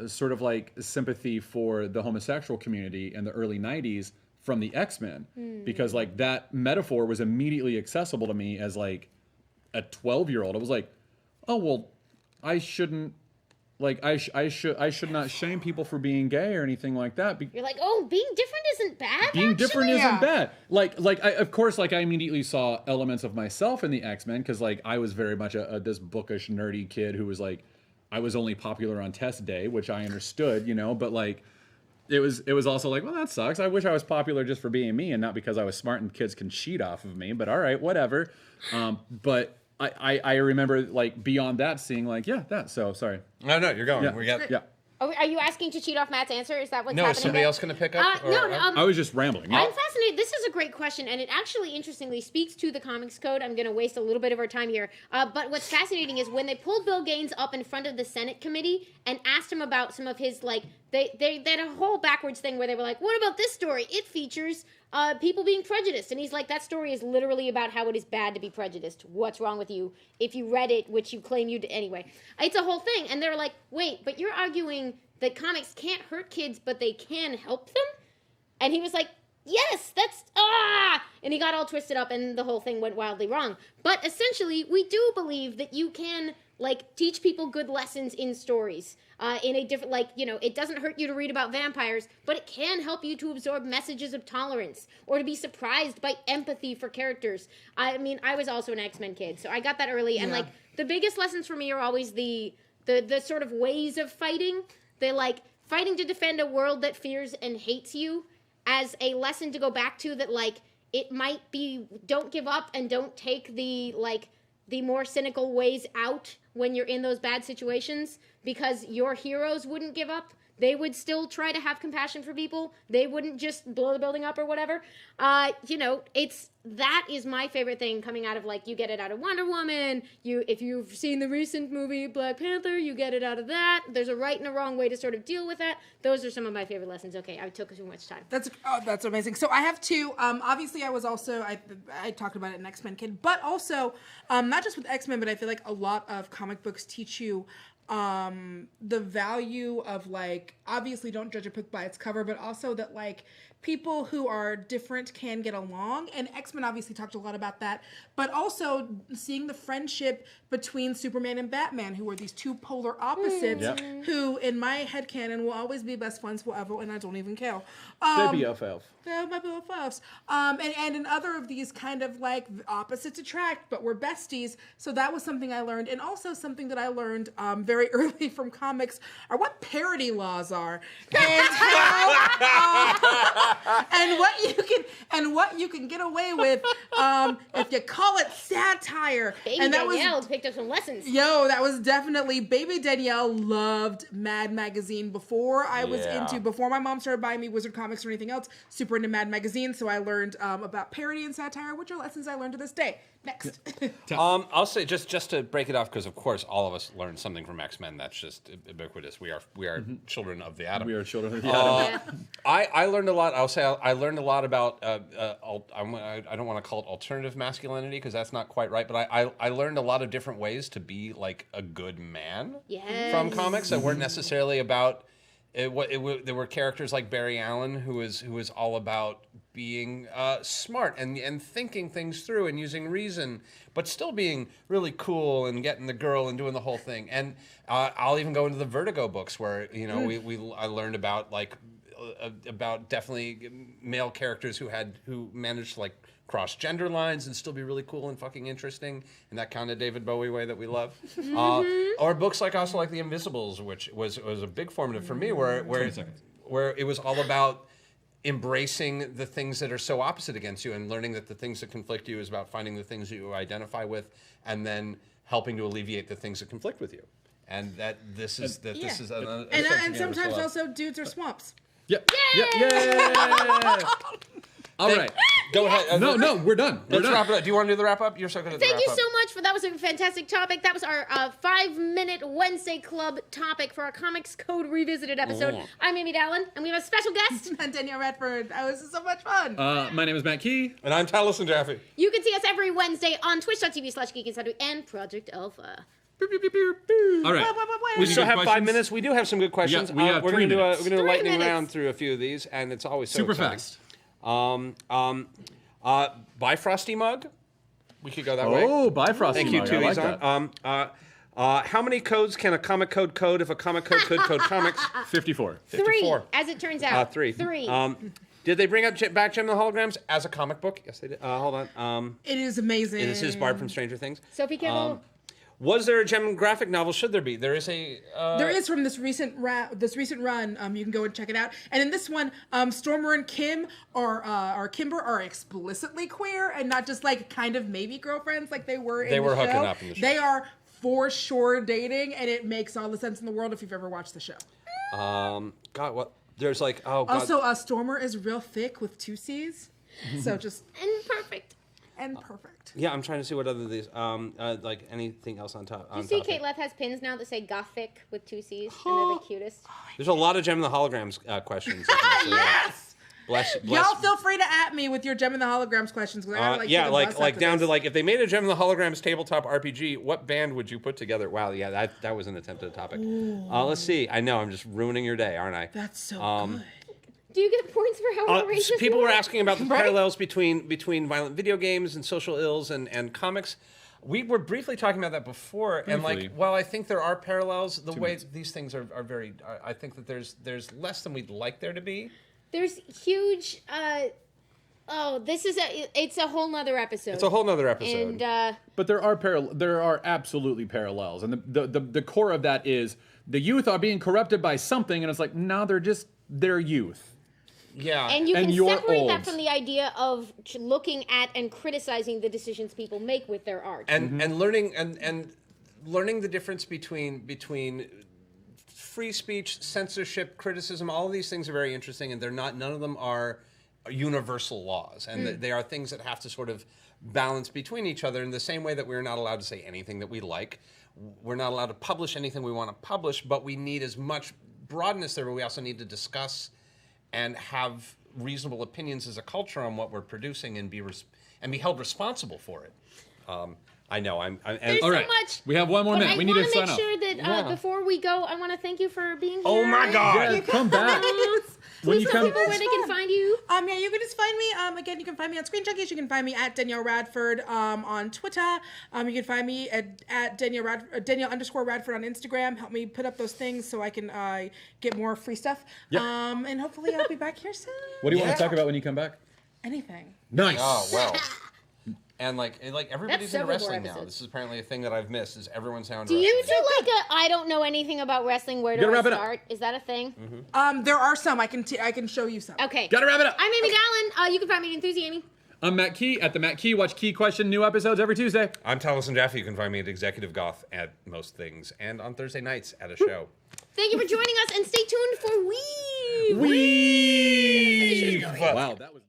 [SPEAKER 1] sort of sympathy for the homosexual community in the early 90s from the X-Men because that metaphor was immediately accessible to me as a 12-year-old. I was like, oh well, I shouldn't I should not shame people for being gay or anything like that.
[SPEAKER 2] You're like, oh, being different isn't bad.
[SPEAKER 1] Being different isn't
[SPEAKER 4] Yeah.
[SPEAKER 1] bad. Of course, I immediately saw elements of myself in the X-Men because I was very much this bookish, nerdy kid who was I was only popular on test day, which I understood, but it was also well, that sucks. I wish I was popular just for being me and not because I was smart and kids can cheat off of me. But all right, whatever. But I remember beyond that seeing that. So sorry.
[SPEAKER 3] No, you're going.
[SPEAKER 1] Yeah.
[SPEAKER 3] We got.
[SPEAKER 1] Yeah.
[SPEAKER 2] Oh, are you asking to cheat off Matt's answer? Is that what's
[SPEAKER 3] No,
[SPEAKER 2] happening?
[SPEAKER 3] is somebody else going to pick up?
[SPEAKER 2] No,
[SPEAKER 1] I was just rambling.
[SPEAKER 2] I'm fascinated. This is a great question, and it actually, interestingly, speaks to the comics code. I'm going to waste a little bit of our time here. But what's fascinating is when they pulled Bill Gaines up in front of the Senate committee and asked him about some of his, they had a whole backwards thing where they were like, what about this story? It features people being prejudiced. And he's like, that story is literally about how it is bad to be prejudiced. What's wrong with you? If you read it, which you claim you did. Anyway, it's a whole thing. And they're like, wait, but you're arguing that comics can't hurt kids, but they can help them? And he was like, yes, and he got all twisted up and the whole thing went wildly wrong. But essentially, we do believe that you can like teach people good lessons in stories. In a different, like, you know, it doesn't hurt you to read about vampires, but it can help you to absorb messages of tolerance or to be surprised by empathy for characters. I mean, I was also an X-Men kid, so I got that early. And, like, the biggest lessons for me are always the sort of ways of fighting. They're, like, fighting to defend a world that fears and hates you as a lesson to go back to that, like, it might be, don't give up and don't take the, like, the more cynical ways out when you're in those bad situations, because your heroes wouldn't give up. They would still try to have compassion for people. They wouldn't just blow the building up or whatever. You know, that is my favorite thing coming out of, like, you get it out of Wonder Woman. If you've seen the recent movie Black Panther, you get it out of that. There's a right and a wrong way to sort of deal with that. Those are some of my favorite lessons. Okay, I took too much time.
[SPEAKER 4] That's amazing. So I have two. Obviously, I was also I talked about it in X-Men Kid, but also not just with X-Men, but I feel like a lot of comic books teach you the value of, like, obviously don't judge a book by its cover, but also that, like, people who are different can get along. And X-Men obviously talked a lot about that, but also seeing the friendship between Superman and Batman, who are these two polar opposites, who in my headcanon will always be best friends forever, and I don't even care.
[SPEAKER 1] They're BFF.
[SPEAKER 4] They're my BFFs. And in other of these kind of, like, opposites attract, but we're besties. So that was something I learned. And also something that I learned very early from comics are what parody laws are. And how, and what you can get away with if you call it satire.
[SPEAKER 2] Baby Danielle picked up some lessons.
[SPEAKER 4] Yo, that was definitely, Baby Danielle loved Mad Magazine before before my mom started buying me Wizard comics or anything else, super into Mad Magazine, so I learned about parody and satire, which are lessons I learned to this day. Next.
[SPEAKER 6] I'll say just to break it off, because of course all of us learned something from X-Men. That's just ubiquitous. We are children of the atom.
[SPEAKER 1] We are children of the atom.
[SPEAKER 6] I learned a lot. I'll say I learned a lot about. I don't want to call it alternative masculinity, because that's not quite right. But I learned a lot of different ways to be, like, a good man from comics that weren't necessarily about. There were characters like Barry Allen, who was all about being smart and thinking things through and using reason, but still being really cool and getting the girl and doing the whole thing. And I'll even go into the Vertigo books, where, you know, I learned about, like, about definitely male characters who managed to, like, cross gender lines and still be really cool and fucking interesting in that kind of David Bowie way that we love. Or books like The Invisibles, which was a big formative for me, where it was all about embracing the things that are so opposite against you and learning that the things that conflict you is about finding the things that you identify with and then helping to alleviate the things that conflict with you. And that this is
[SPEAKER 4] and sometimes also dudes are swamps.
[SPEAKER 1] Yep. Yeah. All right.
[SPEAKER 6] Go ahead.
[SPEAKER 1] No, we're done.
[SPEAKER 6] Let's wrap it up. Do you want to do the wrap up? You're so good at the wrap up.
[SPEAKER 2] Thank you so much that was a fantastic topic. That was our 5-minute Wednesday Club topic for our Comics Code Revisited episode. I'm Amy Dallen, and we have a special guest.
[SPEAKER 4] And Danielle Radford. That was so much fun.
[SPEAKER 1] My name is Matt Key.
[SPEAKER 5] And I'm Taliesin Jaffe.
[SPEAKER 2] You can see us every Wednesday on twitch.tv/Geek and Project Alpha.
[SPEAKER 1] All right.
[SPEAKER 6] We still have 5 minutes. We do have some good questions.
[SPEAKER 1] Yeah, we have
[SPEAKER 6] we're
[SPEAKER 1] 3 minutes.
[SPEAKER 6] We're going to do a
[SPEAKER 2] 3
[SPEAKER 6] lightning
[SPEAKER 2] minutes.
[SPEAKER 6] round through a few of these, and it's always so
[SPEAKER 1] Super
[SPEAKER 6] exciting.
[SPEAKER 1] fast.
[SPEAKER 6] Bifrosty mug. We could go that way.
[SPEAKER 1] Oh, Bifrost.
[SPEAKER 6] Thank you,
[SPEAKER 1] I like
[SPEAKER 6] Tui's
[SPEAKER 1] that.
[SPEAKER 6] on. How many codes can a comic code code if a comic code could code comics?
[SPEAKER 1] 54.
[SPEAKER 6] 54.
[SPEAKER 2] 3, as it turns out.
[SPEAKER 6] 3.
[SPEAKER 2] 3.
[SPEAKER 6] Did they bring up back Gem and the Holograms as a comic book? Yes, they did. Hold on.
[SPEAKER 4] It is amazing.
[SPEAKER 6] This is Bard from Stranger Things.
[SPEAKER 2] Sophie Campbell.
[SPEAKER 6] Was there a Gem graphic novel? Should there be? There is a.
[SPEAKER 4] There is from this recent run. You can go and check it out. And in this one, Stormer and Kim or Kimber are explicitly queer and not just, like, kind of maybe girlfriends like they were in the show.
[SPEAKER 6] They were hooking up in the show.
[SPEAKER 4] They are for sure dating, and it makes all the sense in the world if you've ever watched the show.
[SPEAKER 6] God, what? There's like, oh God.
[SPEAKER 4] Also, Stormer is real thick with 2 C's, so just
[SPEAKER 2] And perfect.
[SPEAKER 4] and perfect.
[SPEAKER 6] Yeah, I'm trying to see what other of these. Like anything else on top.
[SPEAKER 2] You see, Kate Leth has pins now that say Gothic with 2 C's, and they're the cutest.
[SPEAKER 6] There's a lot of Gem and the Holograms questions.
[SPEAKER 4] Yes.
[SPEAKER 6] Bless.
[SPEAKER 4] Y'all feel free to at me with your Gem and the Holograms questions. 'Cause I gotta,
[SPEAKER 6] Yeah,
[SPEAKER 4] take a
[SPEAKER 6] like
[SPEAKER 4] bus
[SPEAKER 6] like
[SPEAKER 4] after
[SPEAKER 6] down
[SPEAKER 4] this.
[SPEAKER 6] to like if they made a Gem and the Holograms tabletop RPG, what band would you put together? Wow, yeah, that was an attempted topic. Let's see. I know I'm just ruining your day, aren't I?
[SPEAKER 4] That's so good.
[SPEAKER 2] Do you get points for how outrageous
[SPEAKER 6] People
[SPEAKER 2] you
[SPEAKER 6] were
[SPEAKER 2] are?
[SPEAKER 6] asking about the parallels between violent video games and social ills and comics. We were briefly talking about that before, and
[SPEAKER 1] Briefly.
[SPEAKER 6] like, while I think there are parallels, the way these things are very, I think that there's less than we'd like there to be.
[SPEAKER 2] There's huge. It's a whole nother episode.
[SPEAKER 6] It's a whole nother episode.
[SPEAKER 2] And
[SPEAKER 1] But there are absolutely parallels, and the core of that is the youth are being corrupted by something, and it's like, nah, they're youth.
[SPEAKER 6] Yeah.
[SPEAKER 2] and you
[SPEAKER 1] And
[SPEAKER 2] can
[SPEAKER 1] you're
[SPEAKER 2] separate that
[SPEAKER 1] old.
[SPEAKER 2] from the idea of looking at and criticizing the decisions people make with their art.
[SPEAKER 6] and learning and learning the difference between free speech, censorship, criticism. All of these things are very interesting, and none of them are universal laws, and they are things that have to sort of balance between each other in the same way that we're not allowed to say anything that we like. We're not allowed to publish anything we want to publish, but we need as much broadness there, but we also need to discuss and have reasonable opinions as a culture on what we're producing and be held responsible for it. I know.
[SPEAKER 2] There's
[SPEAKER 1] All
[SPEAKER 2] so
[SPEAKER 1] right,
[SPEAKER 2] much.
[SPEAKER 1] we have one more
[SPEAKER 2] But
[SPEAKER 1] minute.
[SPEAKER 2] I
[SPEAKER 1] We need to
[SPEAKER 2] want to
[SPEAKER 1] sign
[SPEAKER 2] make
[SPEAKER 1] off.
[SPEAKER 2] sure that before we go, I want to thank you for being here.
[SPEAKER 6] Oh my God!
[SPEAKER 1] Yeah, come back. When
[SPEAKER 2] Please
[SPEAKER 1] you
[SPEAKER 2] tell
[SPEAKER 1] come,
[SPEAKER 2] people where they can find you.
[SPEAKER 4] Yeah, you can just find me. Again, you can find me on Screen Junkies. You can find me at Danielle Radford on Twitter. You can find me at Danielle _Radford on Instagram. Help me put up those things so I can get more free stuff.
[SPEAKER 1] Yep.
[SPEAKER 4] And hopefully I'll be back here soon.
[SPEAKER 1] what do you want to talk about when you come back?
[SPEAKER 4] Anything.
[SPEAKER 1] Nice.
[SPEAKER 6] Oh well. And like everybody's into
[SPEAKER 2] several more
[SPEAKER 6] wrestling now.
[SPEAKER 2] episodes.
[SPEAKER 6] This is apparently a thing that I've missed. Is everyone's now into
[SPEAKER 2] Do you
[SPEAKER 6] wrestling?
[SPEAKER 2] do like a I don't know anything about wrestling, where do
[SPEAKER 1] Gotta
[SPEAKER 2] I
[SPEAKER 1] wrap it up.
[SPEAKER 2] start? Is that a thing?
[SPEAKER 4] There are some. I can show you some.
[SPEAKER 2] Okay.
[SPEAKER 1] Gotta wrap it up.
[SPEAKER 2] I'm Amy Dallen. You can find me at Enthusi Amy.
[SPEAKER 1] I'm Matt Key at the Matt Key. Watch Key Question. New episodes every Tuesday.
[SPEAKER 6] I'm Taliesin Jaffe. You can find me at Executive Goth at most things, and on Thursday nights at a show.
[SPEAKER 2] Thank you for joining us, and stay tuned for
[SPEAKER 1] Weave. Wow, that was.